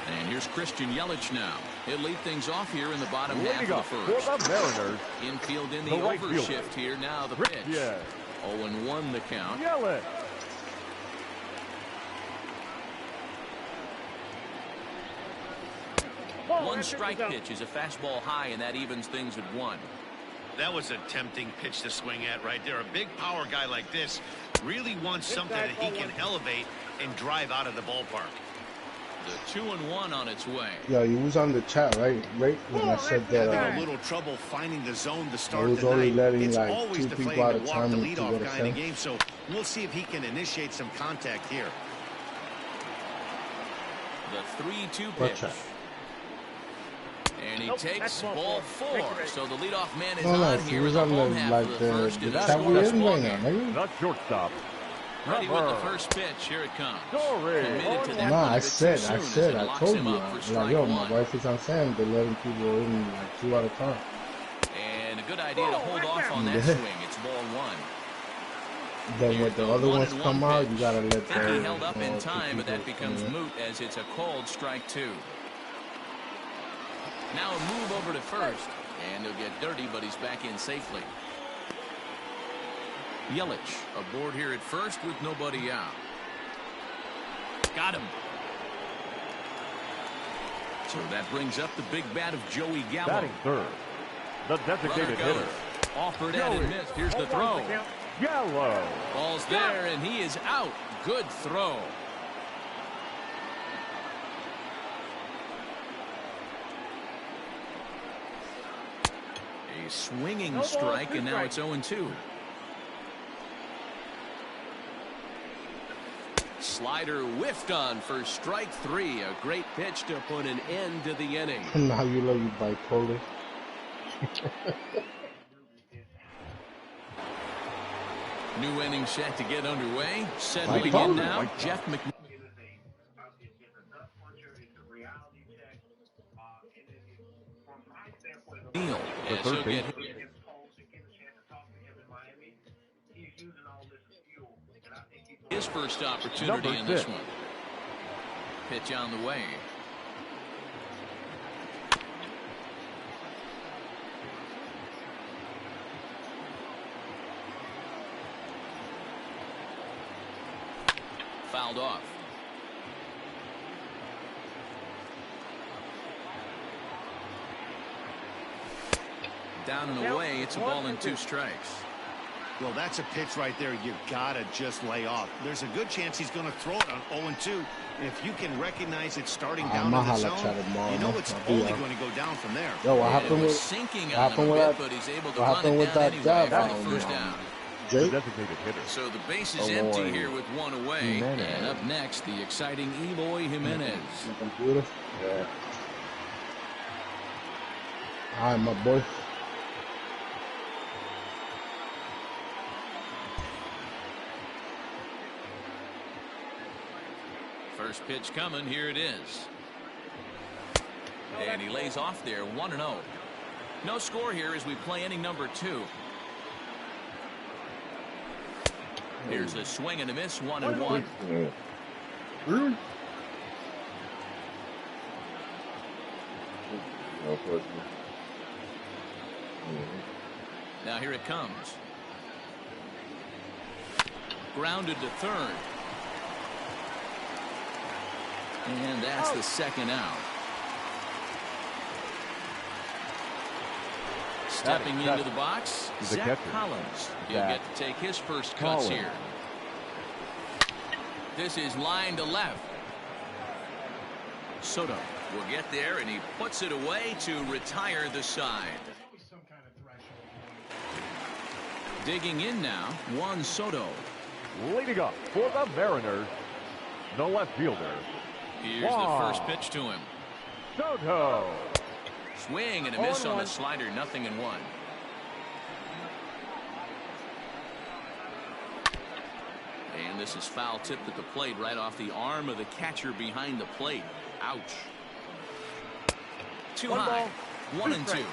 And here's Christian Yelich now. He'll lead things off here in the bottom half Leading of up the for first. the Mariners, Infield in the the right overshift fielder, here. Now the Rick pitch. Yelich. 0-1 the count. Yelich. One strike pitch is a fastball high, and that evens things at 1. That was a tempting pitch to swing at right there. A big power guy like this really wants something that he can elevate and drive out of the ballpark. The 2-1 on its way. Yeah, you was on the chat, right? Right when I said that. Having a little trouble finding the zone to I start was the only night. letting It's like always 2 deflating people at to a walk time the to go leadoff to guy in a 10. game, so we'll see if he can initiate some contact here. The 3-2 Watch pitch. out. And he takes ball 4. So the leadoff man is No, on he here was in the on the home half like of the first. the And the chat score we is in ball right now, game. nigga. The shortstop, Ready with the Trevor first pitch. Here it comes. Story. Committed to that Nah, one I a bit too said, soon as it I locks told him you. up for Like, strike yo, 1. my wife is on Sam. They're letting people in like 2 at a time. And a good idea to hold off on that Yeah. swing. It's ball 1. Then when the other ones come out, you gotta let I think he the held up in the time, but that people becomes come in. moot as it's a called strike 2. Now a move over to first, and he'll get dirty, but he's back in safely. Yelich aboard here at first with nobody out. Got him. So that brings up the big bat of Joey Gallo. batting third. The designated Runner hitter, goes. Offered at and missed. Here's the throw. Gallo. Ball's there, and he is out. Good throw. A swinging strike, and now it's 0-2. Slider whiffed on for strike 3. A great pitch to put an end to the inning. Now you love you bipolar. New inning set to get underway. Bipolar. Settling in now, Jeff McNeil. The As third he'll get base. his first opportunity Number in this 6. one. Pitch on the way. Fouled off. Down and away, it's a ball and 2 strikes. Well, that's a pitch right there you gotta just lay off. There's a good chance he's going to throw it on 0-2. And if you can recognize it starting down in the zone, you know it's only going to go down from there. Yo, what happened with sinking on him a bit, but he's able to run it down anyway for the first down. The designated hitter. So the base is empty here with 1 away. And up next, the exciting Eloy Jimenez. Beautiful. Yeah. All right, my boy. First pitch coming. Here it is. And he lays off there, 1-0. No score here as we play inning number 2. Here's a swing and a miss, 1-1. Now here it comes. Grounded to third. And that's the second out. Stepping into the box, Zach Collins. He'll get to take his first cuts here. This is line to left. Soto will get there, and he puts it away to retire the side. Digging in now, Juan Soto. Leading up for the Mariners, the left fielder. Here's the first pitch to him. Soto. Swing and a miss on the slider, 0-1. And this is foul tipped at the plate right off the arm of the catcher behind the plate. Ouch. Too high. 1-2.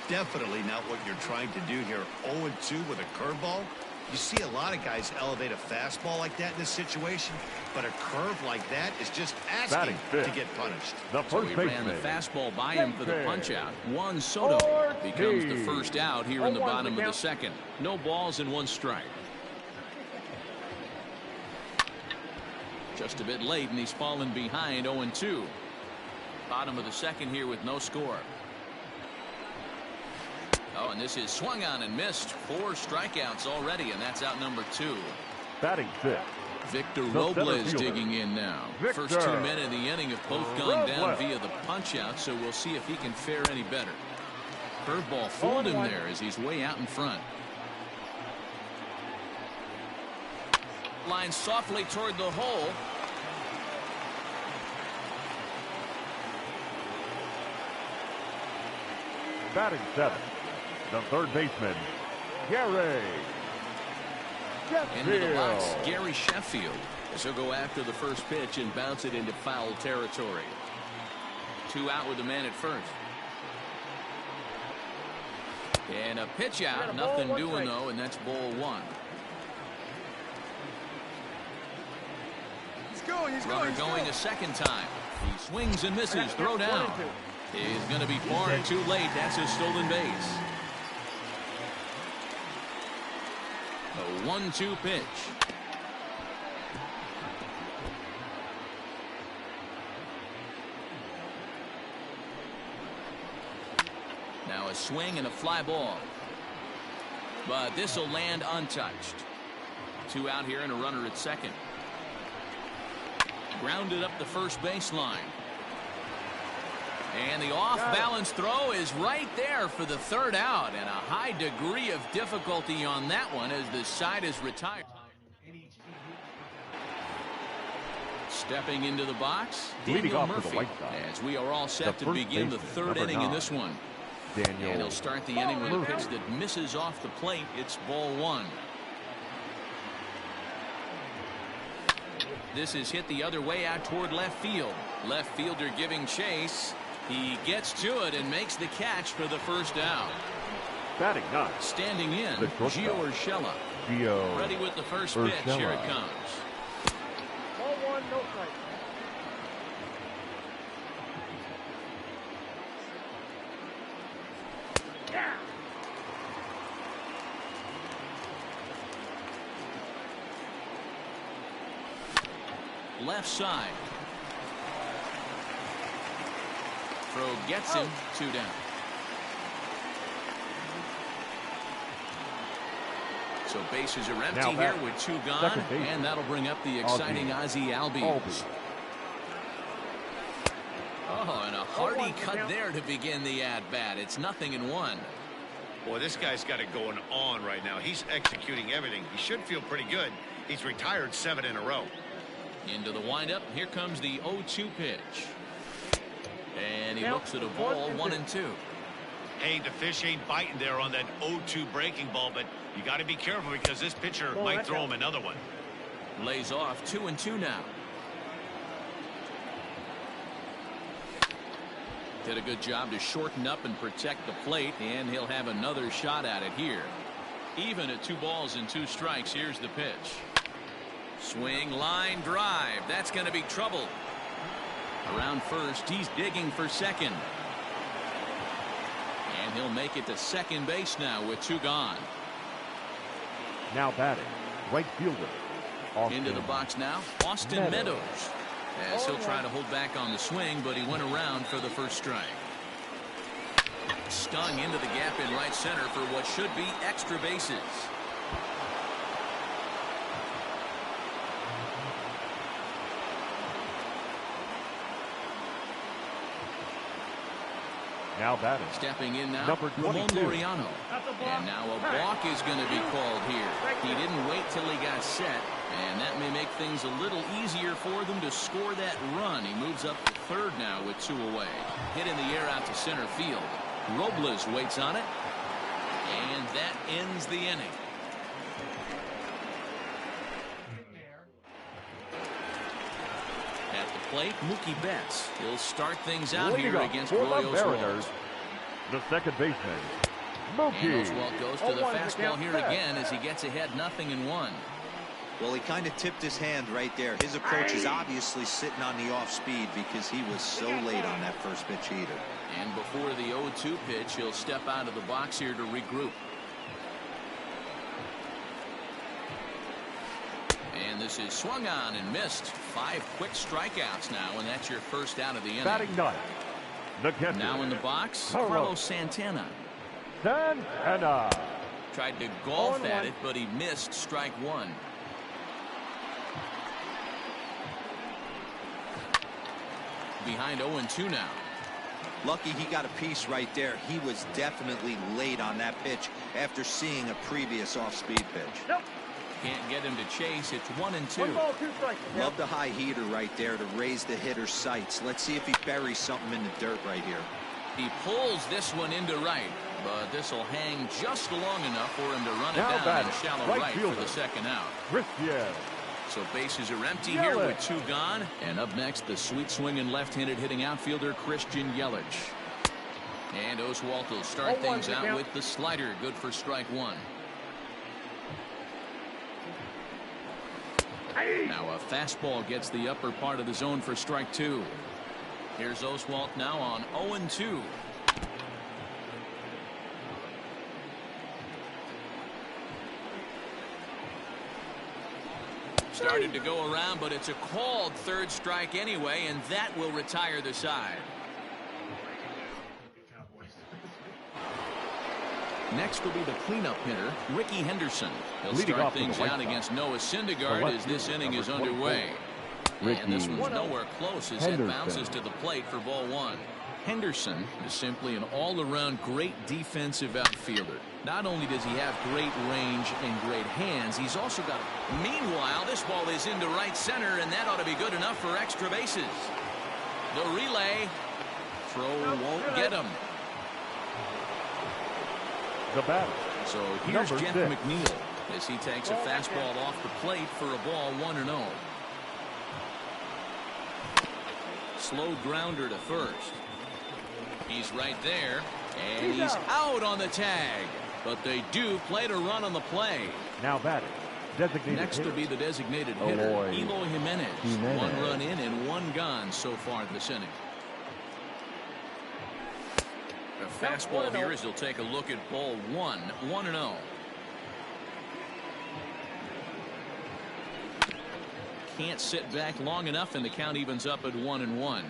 Definitely not what you're trying to do here. 0-2 with a curveball. You see a lot of guys elevate a fastball like that in this situation, but a curve like that is just asking to get punished. So he ran the fastball by him for the punch out. Juan Soto becomes the first out here in the bottom of the second. No balls and 1 strike. Just a bit late, and he's fallen behind 0-2. Bottom of the second here with no score. Oh, and this is swung on and missed. 4 strikeouts already, and that's out number 2. Batting 5th. Victor Robles digging in now. First 2 men in the inning have both gone down via the punch out, so we'll see if he can fare any better. Curveball fooled him there as he's way out in front. Line softly toward the hole. Batting 7th. The third baseman, Gary Sheffield. Into the box, Gary Sheffield. As he'll go after the first pitch and bounce it into foul territory. 2 out with the man at first. And a pitch out. Nothing doing, though, and that's ball 1. Runner going a second time. He swings and misses. Throw down. He's going to be far too late. That's a stolen base. A 1-2 pitch. Now a swing and a fly ball. But this will land untouched. 2 out here and a runner at second. Grounded up the first baseline. And the off-balance throw is right there for the third out, and a high degree of difficulty on that one as the side is retired. Stepping into the box, Daniel Murphy, as we are all set to begin the third inning in this one. And he'll start the inning with a pitch that misses off the plate. It's ball 1. This is hit the other way out toward left field. Left fielder giving chase. He gets to it and makes the catch for the first out. Batting 9. Standing in, Gio Urshela. Ready with the first pitch. Here it comes. Ball 1, no strike. Left side. Throw gets him. 2 down. So bases are empty here with 2 gone, and that'll bring up the exciting Ozzie Albies. Oh, and a hearty cut there to begin the at-bat. It's 0-1. Boy, this guy's got it going on right now. He's executing everything. He should feel pretty good. He's retired 7 in a row. Into the windup. Here comes the 0-2 pitch. And he looks at a ball, 1-2. Hey, the fish ain't biting there on that 0-2 breaking ball, but you got to be careful because this pitcher might throw him another one. Lays off 2-2 now. Did a good job to shorten up and protect the plate, and he'll have another shot at it here. Even at 2 balls and 2 strikes. Here's the pitch. Swing, line, drive. That's going to be trouble. Around first, he's digging for second. And he'll make it to second base now with 2 gone. Now batting, right fielder. Austin. Into the box now, Austin Meadows. As he'll try to hold back on the swing, but he went around for the first strike. Stung into the gap in right center for what should be extra bases. Now batting. Stepping in now, number 22. Ramon Laureano. And now a balk is going to be called here. He didn't wait till he got set, and that may make things a little easier for them to score that run. He moves up to third now with 2 away. Hit in the air out to center field. Robles waits on it, and that ends the inning. At the plate, Mookie Betts. He'll start things out here against Roy Oswalt. The second baseman, Mookie. And Oswalt goes to the fastball here again as he gets ahead 0-1. Well, he kind of tipped his hand right there. His approach is obviously sitting on the off speed because he was so late on that first pitch either. And before the 0-2 pitch, he'll step out of the box here to regroup. And this is swung on and missed. 5 quick strikeouts now, and that's your first out of the inning. Batting 9. The catcher. Now in the box, Carlos Santana. Santana. Tried to golf at it, but he missed strike 1. Behind 0-2 now. Lucky he got a piece right there. He was definitely late on that pitch after seeing a previous off-speed pitch. Nope. Can't get him to chase. It's 1-2. 1 ball, 2 strikes. Love the high heater right there to raise the hitter's sights. Let's see if he buries something in the dirt right here. He pulls this one into right, but this will hang just long enough for him to run it Now down in shallow right for the second out. Christian. So bases are empty here with 2 gone. And up next, the sweet swinging left-handed hitting outfielder Christian Yelich. And Oswalt will start things out with the slider, good for strike 1. Now a fastball gets the upper part of the zone for strike 2. Here's Oswalt now on 0-2. Started to go around, but it's a called third strike anyway, and that will retire the side. Next will be the cleanup hitter, Ricky Henderson. He'll start things out against Noah Syndergaard as this inning is underway. And this one's nowhere close as it bounces to the plate for ball 1. Henderson is simply an all-around great defensive outfielder. Not only does he have great range and great hands, he's also got it. Meanwhile, this ball is into right center, and that ought to be good enough for extra bases. The relay. Throw won't get him. The batter. So here's Jeff McNeil as he takes a fastball off the plate for a ball 1-0. Slow grounder to first. He's right there, and he's out on the tag. But they do play to run on the play. Now batting. Designated Next hitter. will be the designated hitter, Eloy Jimenez. 1 run in and 1 gone so far this inning. A fastball here as he'll take a look at ball 1, 1-0. Can't sit back long enough, and the count evens up at 1-1.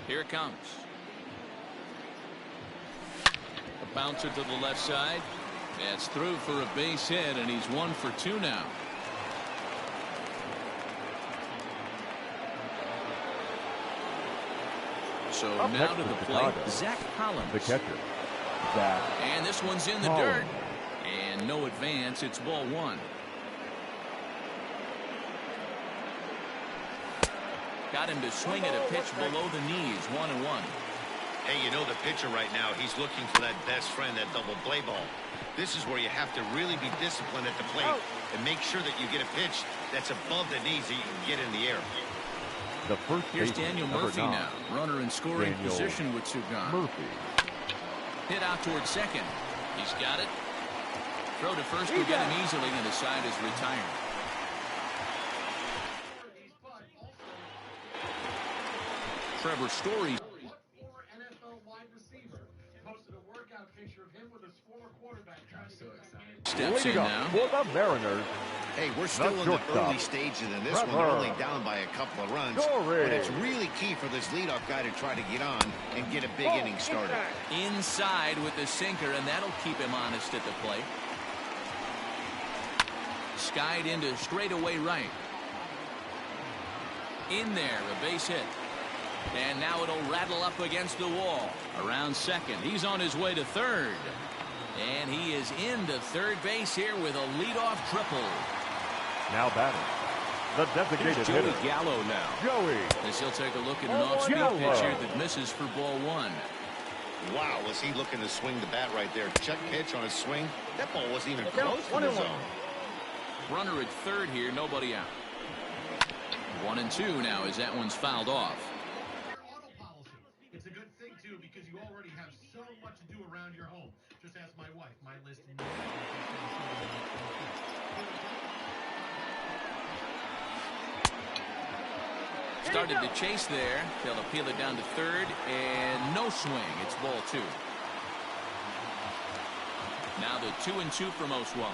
Here it comes. A bouncer to the left side. That's through for a base hit, and he's 1 for 2 now. So Up now next to the for plate, Chicago, Zach Collins. the catcher, Zach And this one's in the Collins. dirt. And no advance. It's ball 1. Got him to swing at a pitch below the knees. 1-1. Hey, you know the pitcher right now, he's looking for that best friend, that double play ball. This is where you have to really be disciplined at the plate and make sure that you get a pitch that's above the knees that you can get in the air. The first Here's baseman, Daniel number Murphy 9, now. Runner in scoring Daniel position with 2 gone. Murphy. Hit out towards second. He's got it. Throw to first will get him easily, and the side is retired. Trevor Story. Former NFL wide receiver posted a workout picture of him with his former quarterback. I'm so excited. Steps in Leading up now. for the Mariners. Hey, we're still in the shortstop, early stages in this one. Trevor They're only down by a couple of runs. Story. But it's really key for this leadoff guy to try to get on and get a big inning started. Inside with the sinker, and that'll keep him honest at the plate. Skied into straightaway right. In there, a base hit. And now it'll rattle up against the wall. Around second. He's on his way to third. And he is into third base here with a leadoff triple. Now batting, the designated Joey hitter, Gallo now. Joey. As he'll take a look at an off-speed Gallo. pitch here that misses for ball 1. Wow, was he looking to swing the bat right there. Check pitch on his swing. That ball wasn't even close to the zone. Runner at third here, nobody out. 1-2 now as that one's fouled off. Auto policy. It's a good thing, too, because you already have so much to do around your home. Just ask my wife. My list in Started to chase there. They'll appeal it down to third, and no swing. It's ball 2. Now the 2-2 from Oswald.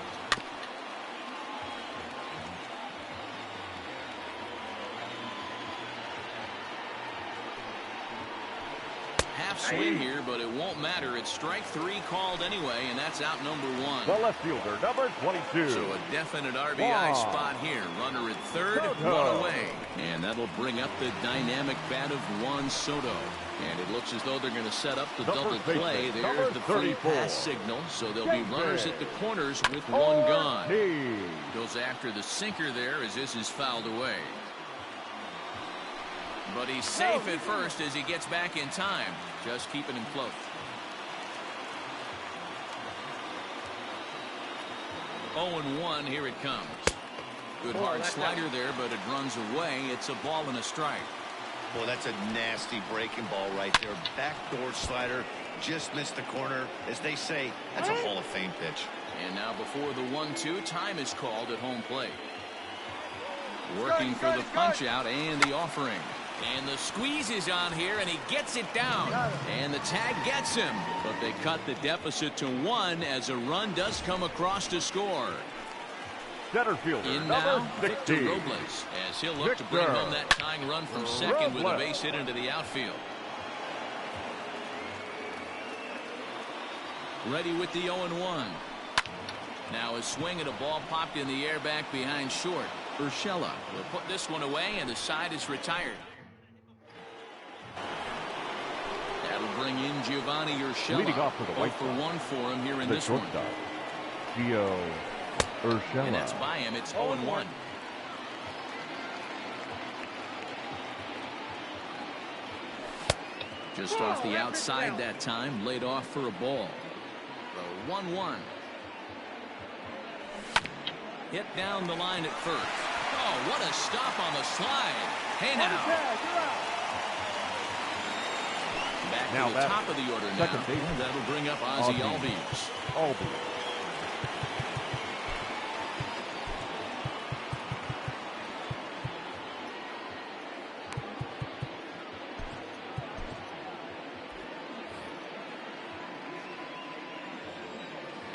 Half swing here, but it won't matter. It's strike 3 called anyway, and that's out number 1. The left fielder, number 22. So a definite RBI spot here. Runner at third, Soto. 1 away. And that'll bring up the dynamic bat of Juan Soto. And it looks as though they're going to set up the double first baseman, play. number There's the free 34. pass signal. So there'll be runners at the corners with 1 gone. Goes after the sinker there as this is fouled away. But he's safe at first as he gets back in time. Just keeping him close. 0-1, here it comes. Good hard slider there, but it runs away. It's a ball and a strike. Boy, that's a nasty breaking ball right there. Backdoor slider, just missed the corner. As they say, that's a Hall of Fame pitch. And now before the 1-2, time is called at home plate. Working for the punch out and the offering. And the squeeze is on here, and he gets it down. And the tag gets him. But they cut the deficit to 1 as a run does come across to score. Center fielder, In number now, 60. Victor Robles, as he'll look to bring Victor home that tying run from second with a Robles. base hit into the outfield. Ready with the 0-1. Now a swing at a ball popped in the air back behind short. Urshela will put this one away, and the side is retired. That'll bring in Giovanni Urshela. Leading off for the White for 1 for him here in The this one. shortstop, Gio Urshela. And that's by him. It's 0-1. Just off the outside that time, laid off for a ball. The 1-1. Hit down the line at first. Oh, what a stop on the slide. Hey now. Back Now to the top of the order now. second base. That'll bring up Ozzie Albies. Albies.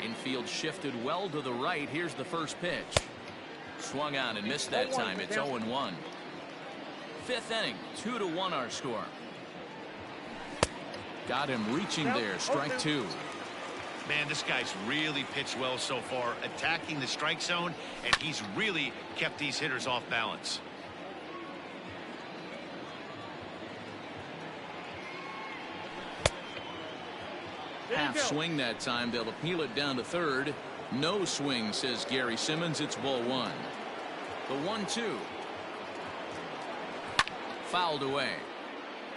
Infield shifted well to the right. Here's the first pitch. Swung on and missed that time. It's 0-1. Fifth inning, 2-1 our score. Got him reaching there. Strike 2. Man, this guy's really pitched well so far, attacking the strike zone, and he's really kept these hitters off balance. Half swing that time. They'll appeal it down to third. No swing, says Gary Simmons. It's ball one. The 1-2. Fouled away.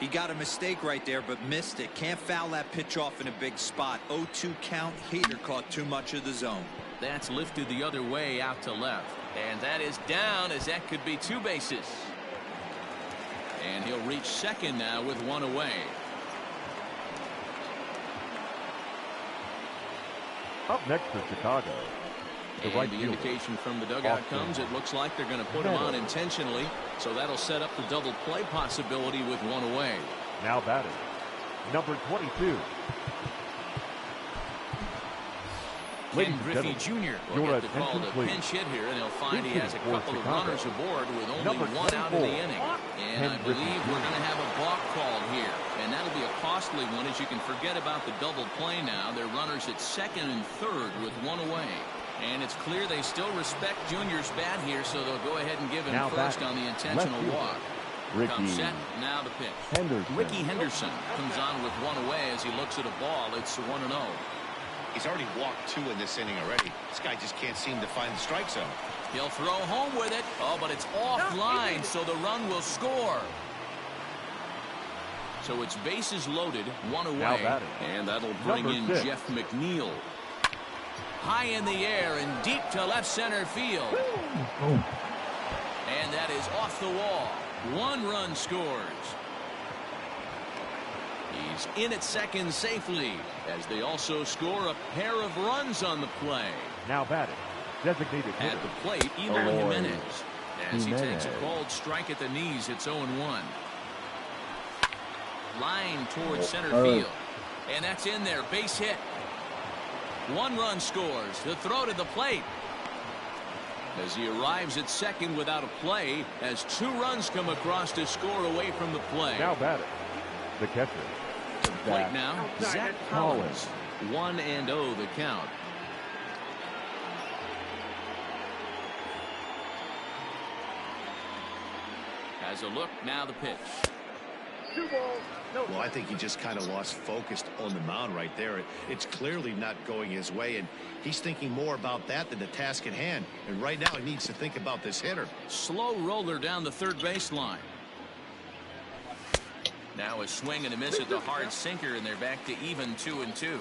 He got a mistake right there, but missed it. Can't foul that pitch off in a big spot. 0-2 count. Hader caught too much of the zone. That's lifted the other way out to left. And that is down, as that could be two bases. And he'll reach second now with one away. Up next for Chicago. And right the fielder, indication from the dugout Austin. comes. It looks like they're going to put him on intentionally. So that'll set up the double play possibility with one away. Now batting, number 22. Ken Griffey Jr. will get the call to please. pinch hit here, and he'll find he has a For couple of Chicago. runners aboard with only Number one out in the 24. inning. And Ken I Griffey believe we're Jr. going to have a balk called here. And that'll be a costly one, as you can forget about the double play now. They're runners at second and third with one away. And it's clear they still respect Junior's bat here, so they'll go ahead and give him Now first batting, on the intentional left fielder, walk. Ricky Comes set, now the pitch. Henderson. Ricky Henderson comes on with one away as he looks at a ball. It's 1-0. He's already walked 2 in this inning already. This guy just can't seem to find the strike zone. He'll throw home with it. Oh, but it's offline, so the run will score. So it's bases loaded, one away, and that'll bring in Number 6. Jeff McNeil. High in the air and deep to left center field. And that is off the wall. 1 run scores. He's in at second safely, as they also score a pair of runs on the play. Now batting, designated At hitter, the plate, Eloy Eloy Jimenez. As he takes a Jimenez. called strike at the knees, it's 0-1. Line towards center field. And that's in there. Base hit. 1 run scores. The throw to the plate. As he arrives at second without a play, as 2 runs come across to score away from the play. now batting, the catcher. To the plate now, Zach Collins. 1-0 the count. Has a look, now the pitch. Well, I think he just kind of lost focus on the mound right there. It's clearly not going his way, and he's thinking more about that than the task at hand. And right now he needs to think about this hitter. Slow roller down the third baseline. Now a swing and a miss at the hard sinker, and they're back to even 2-2.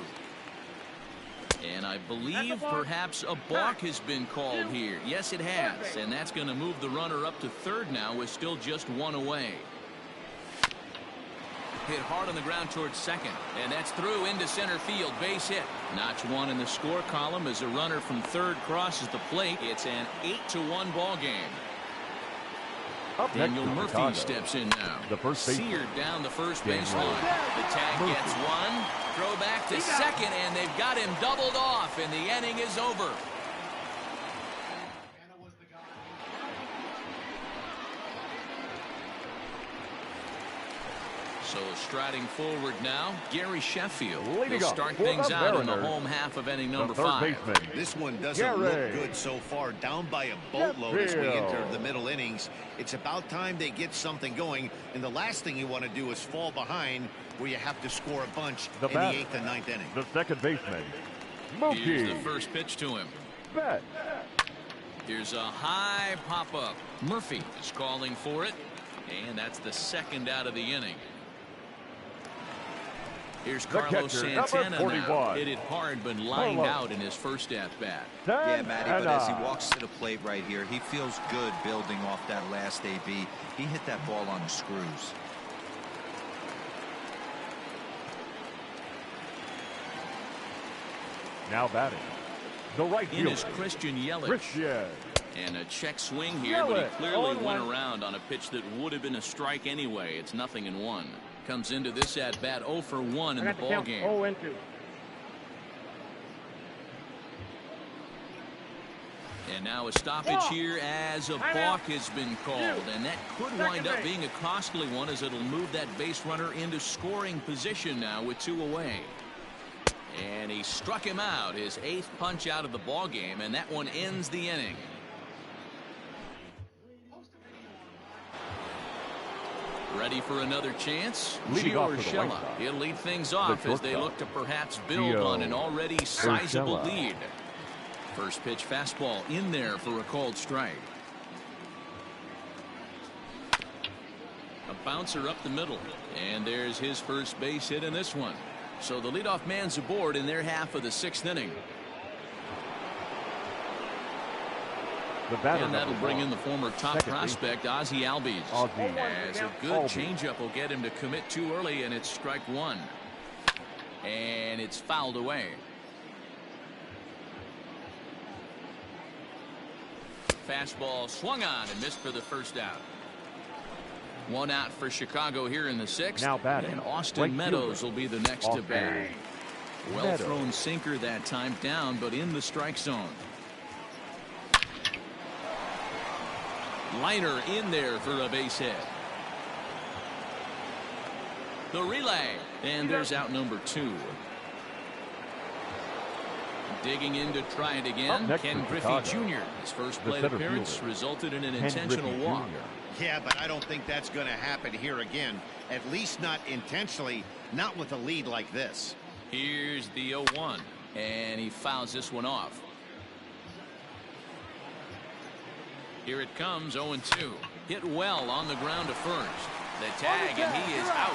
And I believe perhaps a balk has been called here. Yes, it has. And that's going to move the runner up to third now with still just 1 away. Hit hard on the ground towards second. And that's through into center field. Base hit. Notch 1 in the score column as a runner from third crosses the plate. It's an 8-1 ball game. Up Daniel next for Murphy Chicago, steps in now. the first baseman. Seared down the first Daniel baseline. The tag Murphy. gets 1. Throw back to second, and they've got him doubled off, and the inning is over. So striding forward now, Gary Sheffield will Leading up start for things the out in the Mariners, home half of inning number the third 5. baseman, This one doesn't Gary look good so far. Down by a boatload as we Sheffield. enter the middle innings. It's about time they get something going. And the last thing you want to do is fall behind where you have to score a bunch The in bat, the 8th and 9th inning. the second baseman, Here's the Mookie first pitch to him. Betts. Here's a high pop-up. Murphy is calling for it, and that's the second out of the inning. Here's The Carlos catcher, number Santana 41. now. Hit it hard, but lined Carlos. out in his first at-bat. Yeah, Matty, but as he walks to the plate right here, he feels good building off that last AB. He hit that ball on the screws. Now batting, the right In is fielder, Christian Yelich. Christian. And a check swing here, but he Yelich, clearly 0-1. went around on a pitch that would have been a strike anyway. It's 0-1. Comes into this at-bat 0 for 1 in the ball game. 0-2. And now a stoppage here as a balk has been called. And that could wind up being a costly one, as it'll move that base runner into scoring position now with 2 away. And he struck him out, his 8th punch out of the ball game, and that one ends the inning. Ready for another chance? Gio Urshela. He'll lead things off as they look to perhaps build on an already sizable lead. First pitch fastball in there for a called strike. A bouncer up the middle, and there's his first base hit in this one. So the leadoff man's aboard in their half of the 6th inning. And that'll bring in the former top prospect, Ozzie Albies. As a good changeup will get him to commit too early, and it's strike 1. And it's fouled away. Fastball swung on and missed for the first out. 1 out for Chicago here in the 6th. Now batting, and Austin Meadows will be the next to bat. Well thrown sinker that time, down but in the strike zone. Liner in there for a base hit. The relay, and there's out number 2. Digging in to try it again. Ken Griffey Jr. His first plate appearance resulted in an intentional walk. Yeah, but I don't think that's going to happen here again. At least not intentionally, not with a lead like this. Here's the 0-1, and he fouls this one off. Here it comes, 0-2. Hit well on the ground to first. The tag, and he is out.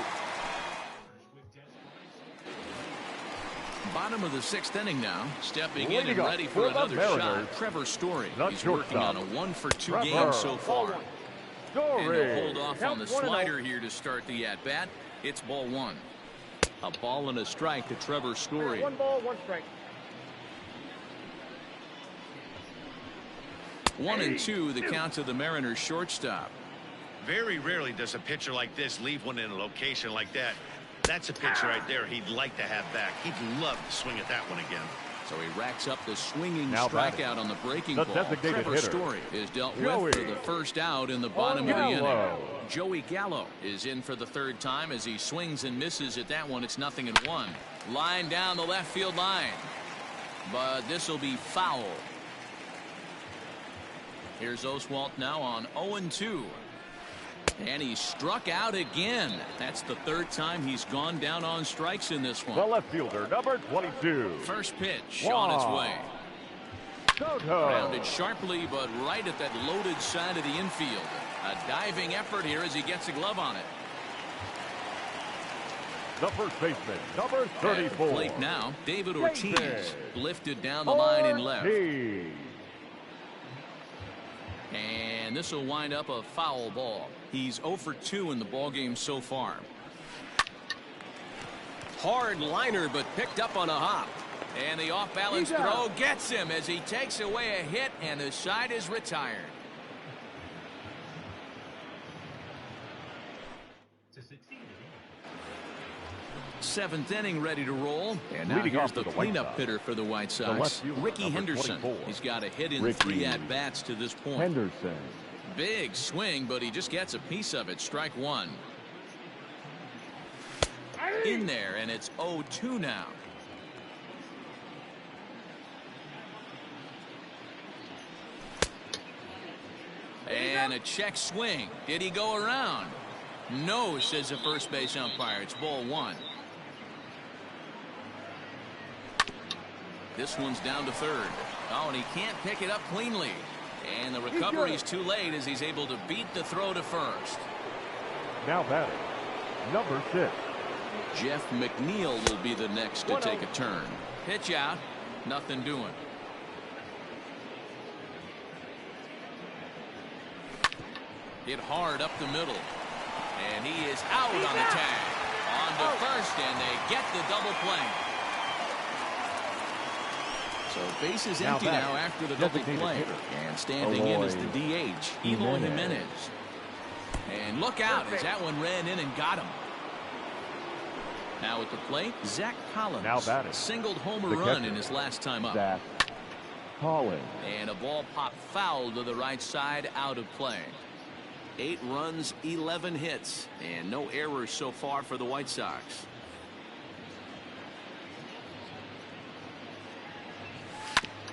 Bottom of the 6th inning now. Stepping in and ready for another shot. Trevor Story. He's working on a 1-for-2 game so far. And he'll hold off on the slider here to start the at-bat. It's ball 1. A ball and a strike to Trevor Story. 1 ball, 1 strike. 1-2 the count to the Mariners shortstop. Very rarely does a pitcher like this leave one in a location like that. That's a pitcher right there he'd like to have back. He'd love to swing at that one again. So he racks up the swinging strikeout on the breaking ball. Trevor Story is dealt with for the first out in the bottom of the inning. Joey Gallo is in for the 3rd time as he swings and misses at that one. It's 0-1. Line down the left field line. But this will be foul. Here's Oswalt now on 0-2. And he struck out again. That's the 3rd time he's gone down on strikes in this one. The left fielder, number 22. First pitch on its way. Grounded sharply, but right at that loaded side of the infield. A diving effort here as he gets a glove on it. The first baseman, number 34. At the plate now, David Ortiz lifted down the line in left. And this will wind up a foul ball. He's 0 for 2 in the ballgame so far. Hard liner, but picked up on a hop. And the off-balance throw gets him as he takes away a hit, and the side is retired. Seventh inning ready to roll. And now here's the cleanup hitter for the White Sox, Ricky Henderson. He's got a hit in 3 at-bats to this point. Henderson. Big swing, but he just gets a piece of it. Strike 1. In there, and it's 0-2 now. And a check swing. Did he go around? No, says the first base umpire. It's ball 1. This one's down to 3rd. Oh, and he can't pick it up cleanly. And the recovery's too late as he's able to beat the throw to first. Now batting, number 6. Jeff McNeil will be the next to take a turn. Pitch out. Nothing doing. Hit hard up the middle. And he is out on the tag. On to first, and they get the double play. So base is empty now after the double play. And standing in is the DH, Eloy Jimenez. And look out as that one ran in and got him. Now at the plate, Zach Collins. Now batting. Singled home run in his last time up. Zach Collins. And a ball popped foul to the right side, out of play. 8 runs, 11 hits, and no errors so far for the White Sox.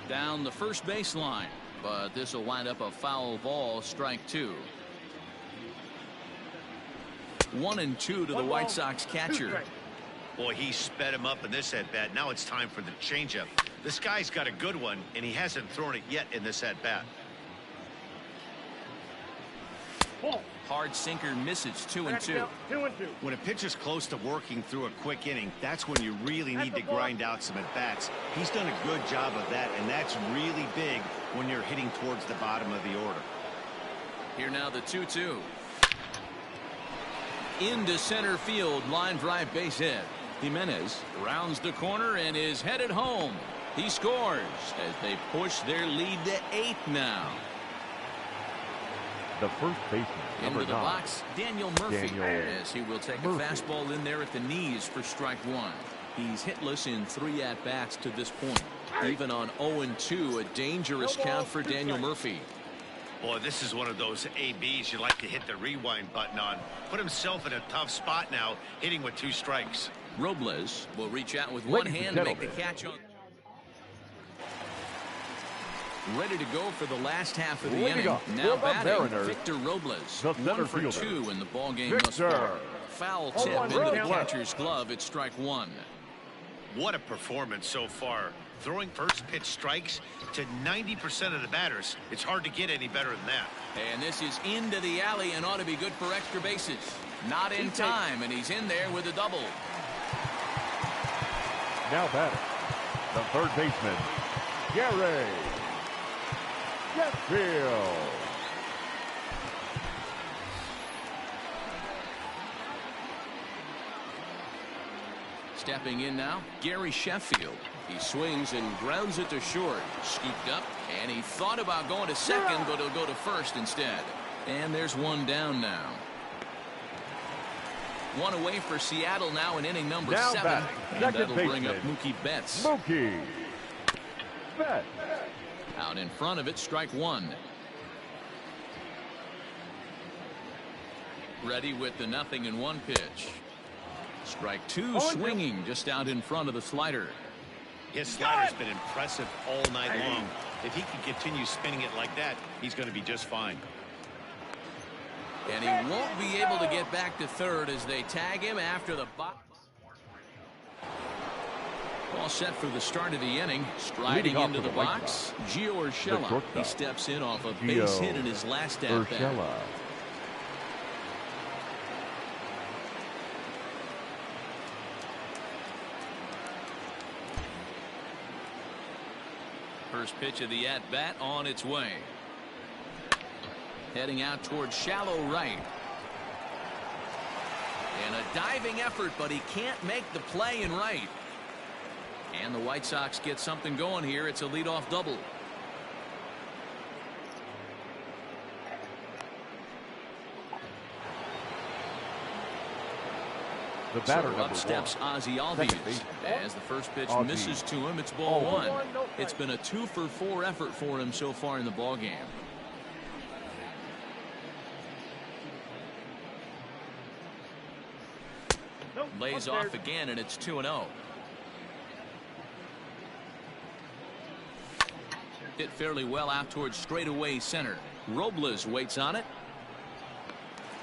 Down the first baseline, but this will wind up a foul ball, strike 2. 1-2 to the White Sox catcher. Boy, he sped him up in this at-bat. Now it's time for the changeup. This guy's got a good one, and he hasn't thrown it yet in this at-bat. Hard sinker misses. 2-2. When a pitcher's close to working through a quick inning, that's when you really need to grind out some at-bats. He's done a good job of that, and that's really big when you're hitting towards the bottom of the order. Here now the 2-2. Into center field, line drive base hit. Jimenez rounds the corner and is headed home. He scores as they push their lead to 8 now. The first baseman, into the 9. box, Daniel Murphy, as he will take a fastball in there at the knees for strike 1. He's hitless in 3 at-bats to this point. Even on 0-2, a dangerous count for Daniel Murphy. Boy, this is one of those ABs you like to hit the rewind button on. Put himself in a tough spot now, hitting with 2 strikes. Robles will reach out with one hand to make the catch on. Ready to go for the last half of the inning. Now batting, Victor Robles. 1 for 2 in the ball game thus far. Foul tip into the catcher's glove. It's strike 1. What a performance so far. Throwing first pitch strikes to 90% of the batters. It's hard to get any better than that. And this is into the alley and ought to be good for extra bases. Not in time, and he's in there with a double. Now batting, the third baseman, Gary Sheffield. Stepping in now, Gary Sheffield. He swings and grounds it to short. Scooped up, and he thought about going to second, but he'll go to first instead. And there's one down now. One away for Seattle now in inning number 7. And that'll bring up Mookie Betts. Mookie Betts. Out in front of it, strike 1. Ready with the 0-1 pitch. Strike 2, swinging just out in front of the slider. His slider's been impressive all night long. If he can continue spinning it like that, he's going to be just fine. And he won't be able to get back to third as they tag him after the box. All set for the start of the inning. Striding into the box, Gio Urshela. He steps in off a base hit in his last at-bat. First pitch of the at-bat on its way. Heading out towards shallow right. And a diving effort, but he can't make the play in right. And the White Sox get something going here. It's a leadoff double. The batter, so up steps Ozzy Albies. As the first pitch misses to him, it's ball 1. It's been a 2-for-4 effort for him so far in the ball game. Lays off again, and it's 2-0. Hit fairly well out towards straightaway center. Robles waits on it.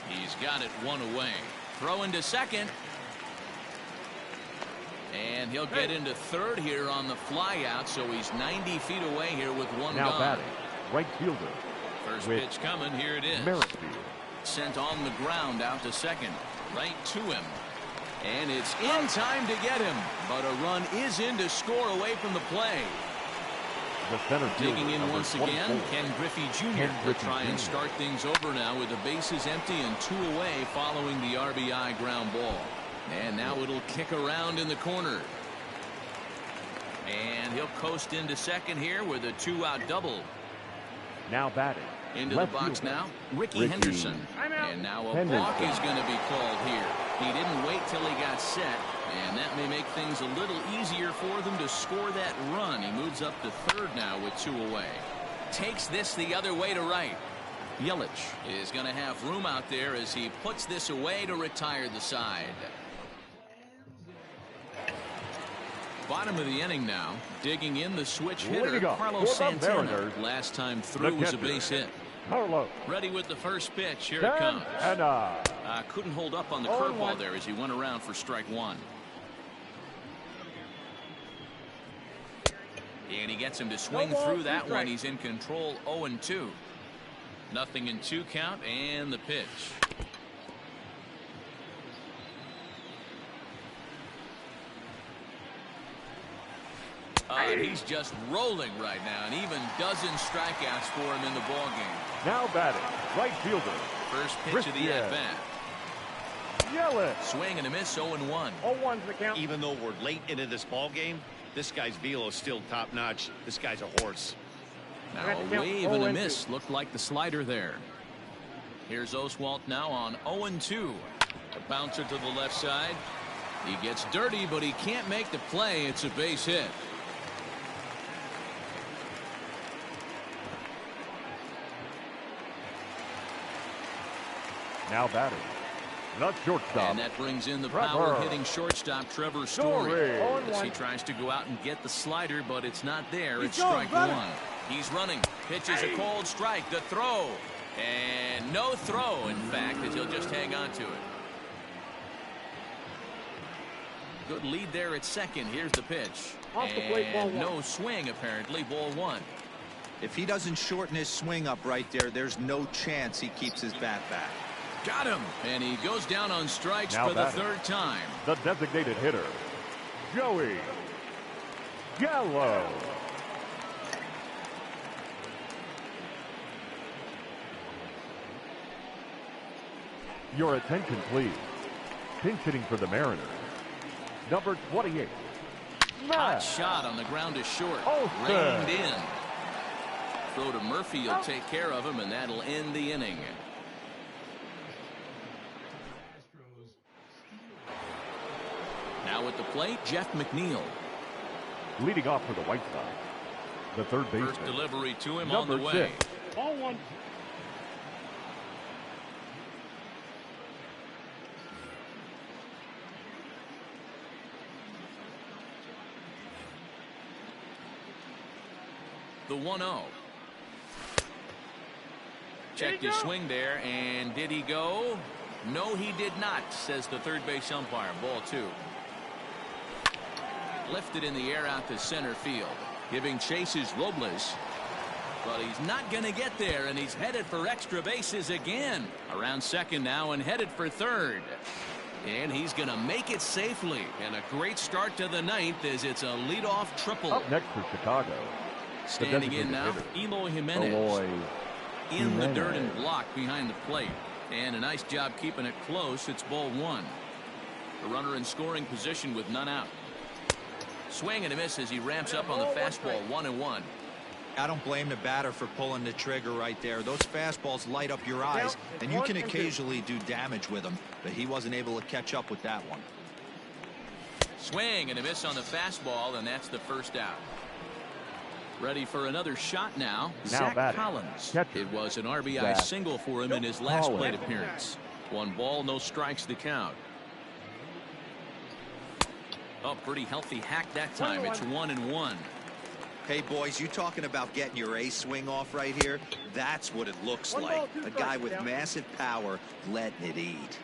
He's got it one away. Throw into second. And he'll get into third here on the fly out, so he's 90 feet away here with one now gone. Batting, right fielder. First pitch coming. Here it is. Sent on the ground out to second. Right to him. And it's in time to get him. But a run is in to score away from the play. The center digging in once again, 24. Ken Griffey Jr. will try and start things over now with the bases empty and 2 away following the RBI ground ball. And now it'll kick around in the corner. And he'll coast into second here with a 2-out double. Now batting. Into the box now, Ricky Henderson. And now a walk is going to be called here. He didn't wait till he got set, and that may make things a little easier for them to score that run. He moves up to third now with 2 away. Takes this the other way to right. Yelich is going to have room out there as he puts this away to retire the side. Bottom of the inning now. Digging in the switch hitter, Leading off Carlos for the Santana. Mariners, Last time the through was a catcher, base hit. Carlos Ready with the first pitch. Here it comes. Santana. Couldn't hold up on the 0-1. curveball there as he went around for strike one. And he gets him to swing through that one. He's in control. 0-2. Nothing in 2 count, and the pitch. He's just rolling right now, and even dozen strikeouts for him in the ball game. Now batting, right fielder. First pitch of the at-bat. Yelich. Swing and a miss, 0-1. 0-1's the count. Even though we're late into this ball game, this guy's velo is still top notch. This guy's a horse. Now a wave and a miss. Looked like the slider there. Here's Oswalt now on 0-2. A bouncer to the left side. He gets dirty, but he can't make the play. It's a base hit. Now batting, the shortstop. And that brings in the Trevor. power-hitting shortstop, Trevor Story. Story. As he tries to go out and get the slider, but it's not there. It's strike one. He's running. Pitches a cold strike. The throw. And no throw, in fact, as he'll just hang on to it. Good lead there at second. Here's the pitch. Off the plate, ball And one. no swing, apparently. Ball one. If he doesn't shorten his swing up right there, there's no chance he keeps his bat back. Got him. And he goes down on strikes Now for the batting, 3rd time. the designated hitter, Joey Gallo. Your attention, please. Pinch hitting for the Mariners, number 28. Hot shot on the ground to short. Reined in. Throw to Murphy. He'll take care of him, and that'll end the inning. Now at the plate, Jeff McNeil. Leading off for the White Sox, the third baseman. First delivery to him number on the way. 6. Ball one. The 1-0. Checked his swing there, and did he go? No, he did not, says the third base umpire. Ball 2. Lifted in the air out to center field. Giving chases Robles. But he's not going to get there, and he's headed for extra bases again. Around second now and headed for third. And he's going to make it safely. And a great start to the ninth as it's a leadoff triple. Up next for Chicago, Standing in now, Eloy Jimenez. In the dirt and blocked behind the plate. And a nice job keeping it close. It's ball 1. The runner in scoring position with none out. Swing and a miss as he ramps up on the fastball. 1-1. I don't blame the batter for pulling the trigger right there. Those fastballs light up your eyes, and you can occasionally do damage with them, but he wasn't able to catch up with that one. Swing and a miss on the fastball, and that's the first out. Ready for another shot now. Zach batting, Collins. catcher, It was an RBI Zach single for him in his last Collins. plate appearance. 1 ball, no strikes the count. Oh, pretty healthy hack that time. It's 1-1. Hey, boys, you talking about getting your ace swing off right here? That's what it looks like. A guy with massive power letting it eat.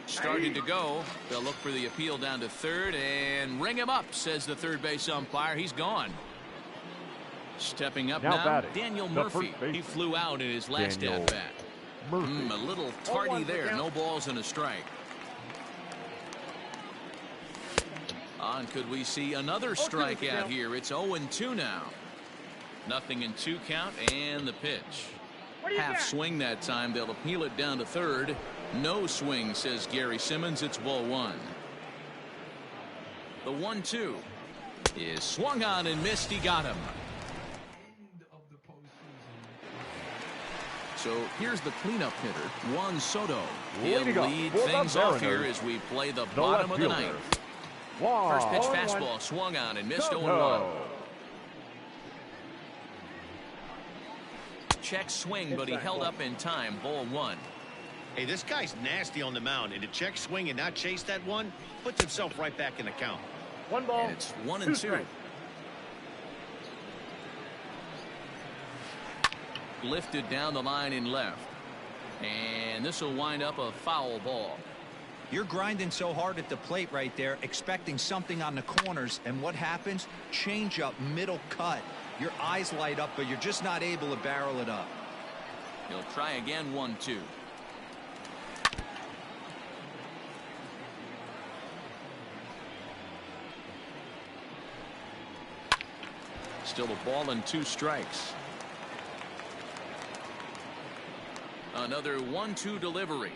Starting to go. They'll look for the appeal down to third and ring him up, says the third base umpire. He's gone. Stepping up now, batting, Daniel the Murphy. first baseman, He flew out in his last Daniel at-bat. Murphy. A little tardy there. No balls and a strike. On could we see another strikeout here? It's 0-2 now. Nothing in 2 count and the pitch. Half swing that time. They'll appeal it down to third. No swing, says Gary Simmons. It's ball 1. The 1-2 is swung on and missed. He got him. So here's the cleanup hitter, Juan Soto. He'll lead things off here as we play the bottom of the ninth. First pitch fastball swung on and missed. 0-1. Check swing, but he held up in time. Ball 1. Hey, this guy's nasty on the mound, and to check swing and not chase that one puts himself right back in the count. 1 ball. And it's 1-2. Lifted down the line in left. And this will wind up a foul ball. You're grinding so hard at the plate right there, expecting something on the corners, and what happens? Change up, middle cut. Your eyes light up, but you're just not able to barrel it up. He'll try again. 1-2. Still a ball and 2 strikes. Another 1-2 delivery.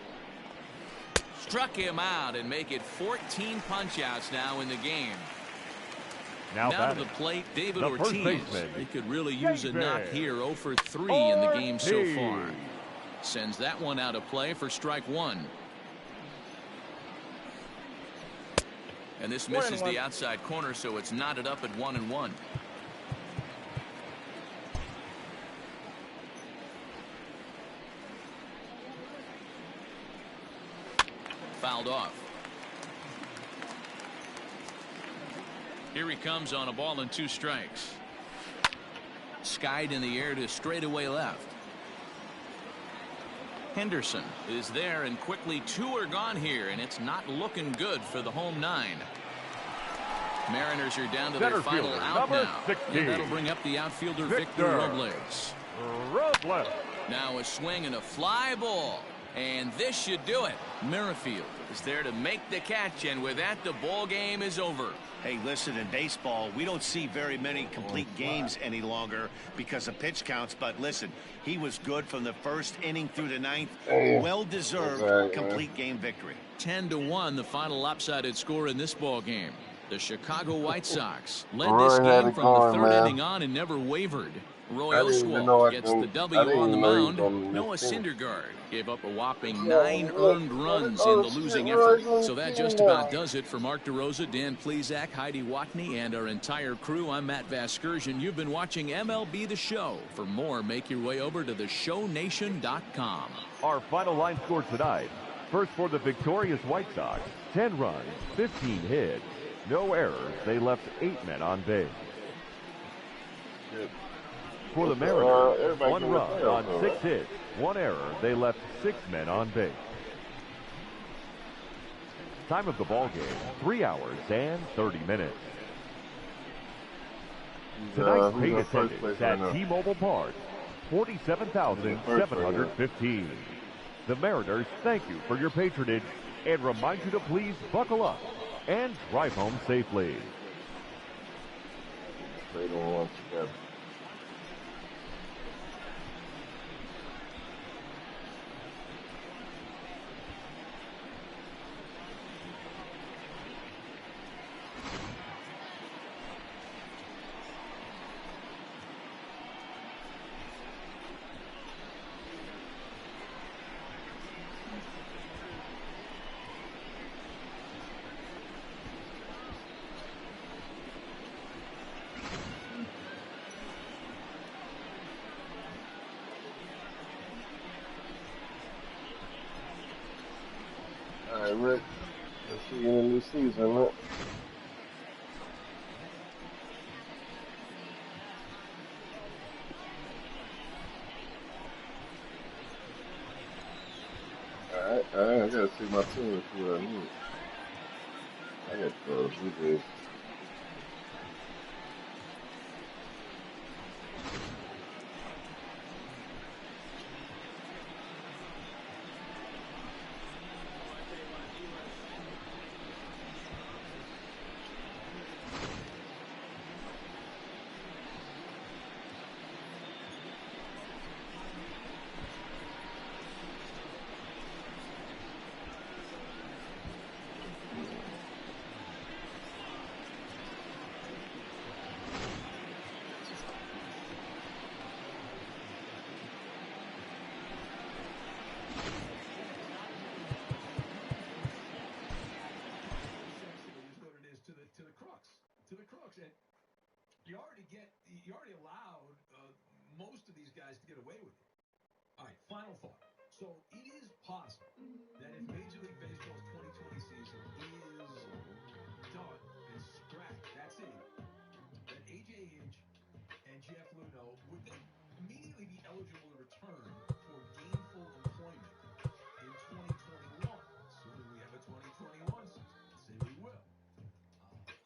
Struck him out and make it 14 punch-outs now in the game. Now to the plate, David Ortiz. He could really use a knock here. 0 for 3 in the game so far. Sends that one out of play for strike 1. And this misses the outside corner, so it's knotted up at 1-1. Fouled off. Here he comes on a ball and 2 strikes. Skied in the air to straightaway left. Henderson is there, and quickly 2 are gone here, and it's not looking good for the home 9. Mariners are down to their final out now. And that'll bring up the outfielder Victor Robles. Now a swing and a fly ball. And this should do it. Merrifield is there to make the catch, and with that, the ball game is over. Hey, listen, in baseball, we don't see very many complete games any longer because of pitch counts. But listen, he was good from the first inning through the 9th. Well-deserved complete game victory. 10-1, the final lopsided score in this ball game. The Chicago White Sox led this game from the 3rd inning on and never wavered. Roy Oswalt gets the W on the mound. Noah Syndergaard gave up a whopping 9 earned runs in the losing effort. So that just about does it for Mark DeRosa, Dan Plesac, Heidi Watney, and our entire crew. I'm Matt Vasgersian. You've been watching MLB The Show. For more, make your way over to theshownation.com. Our final line score tonight. First for the victorious White Sox, 10 runs, 15 hits, no errors. They left 8 men on base. For the Mariners, 1 run on 6 hits, 1 error. They left 6 men on base. Time of the ball game, 3 hours and 30 minutes. Tonight's paid attendance at T-Mobile Park, 47,715. The Mariners thank you for your patronage and remind you to please buckle up and drive home safely. Rick, let's see you in the new season, look. Alright, I gotta see my team and see what I need. I got those, we did. You already allowed most of these guys to get away with it. All right, final thought. So it is possible that if Major League Baseball's 2020 season is done and scrapped, that's it, that A.J. Hinch and Jeff Luhnow would then immediately be eligible to return for gainful employment in 2021, assuming we have a 2021 season. Let's say we will.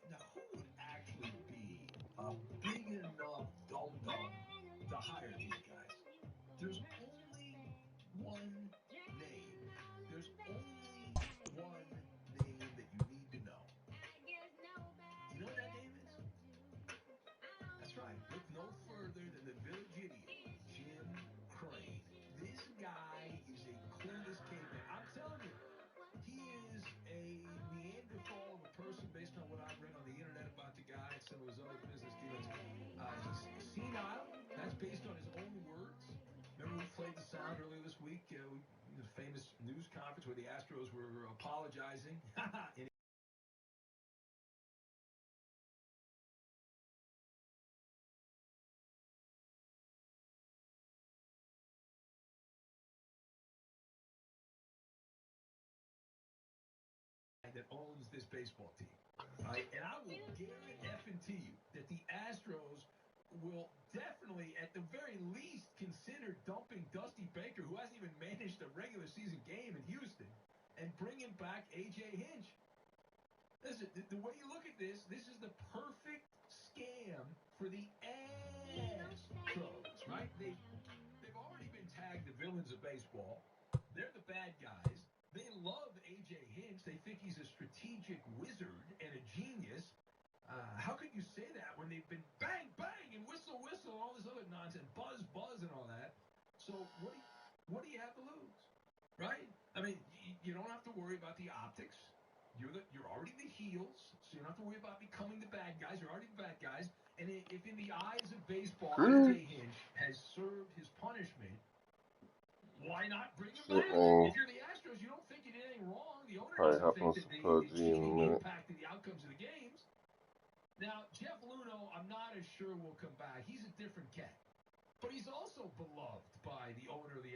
Now, who would actually be a big enough dum-dum to hire these guys? There's only one name. There's only one name that you need to know. You know what that name is? That's right. Look no further than the village idiot, Jim Crane. This guy is a clueless caveman. I'm telling you, he is a Neanderthal of a person based on what I've read on the internet about the guy and some of his other business dealings. He's senile. That's based on his own words. Remember we played the sound earlier this week? The famous news conference where the Astros were apologizing. That owns this baseball team, right? And I will guarantee you that the Astros will definitely, at the very least, consider dumping Dusty Baker, who hasn't even managed a regular season game in Houston, and bringing back A.J. Hinch. Listen, the way you look at this is the perfect scam for the Astros, right? They've already been tagged the villains of baseball. They're the bad guys. They love A.J. Hinch. They think he's a strategic wizard and a genius. How could you say that when they've been bang, bang, and whistle, whistle, and all this other nonsense, buzz, buzz, and all that? So what do you have to lose, right? I mean, you don't have to worry about the optics. You're already the heels, so you don't have to worry about becoming the bad guys. You're already the bad guys. And if in the eyes of baseball, A.J. Hinch has served his punishment, why not bring him back? If you're the Astros, you don't think he did anything wrong. The owner doesn't think that the cheating impacted the outcomes of the games. Now, Jeff Luhnow, I'm not as sure will come back. He's a different cat. But he's also beloved by the owner of the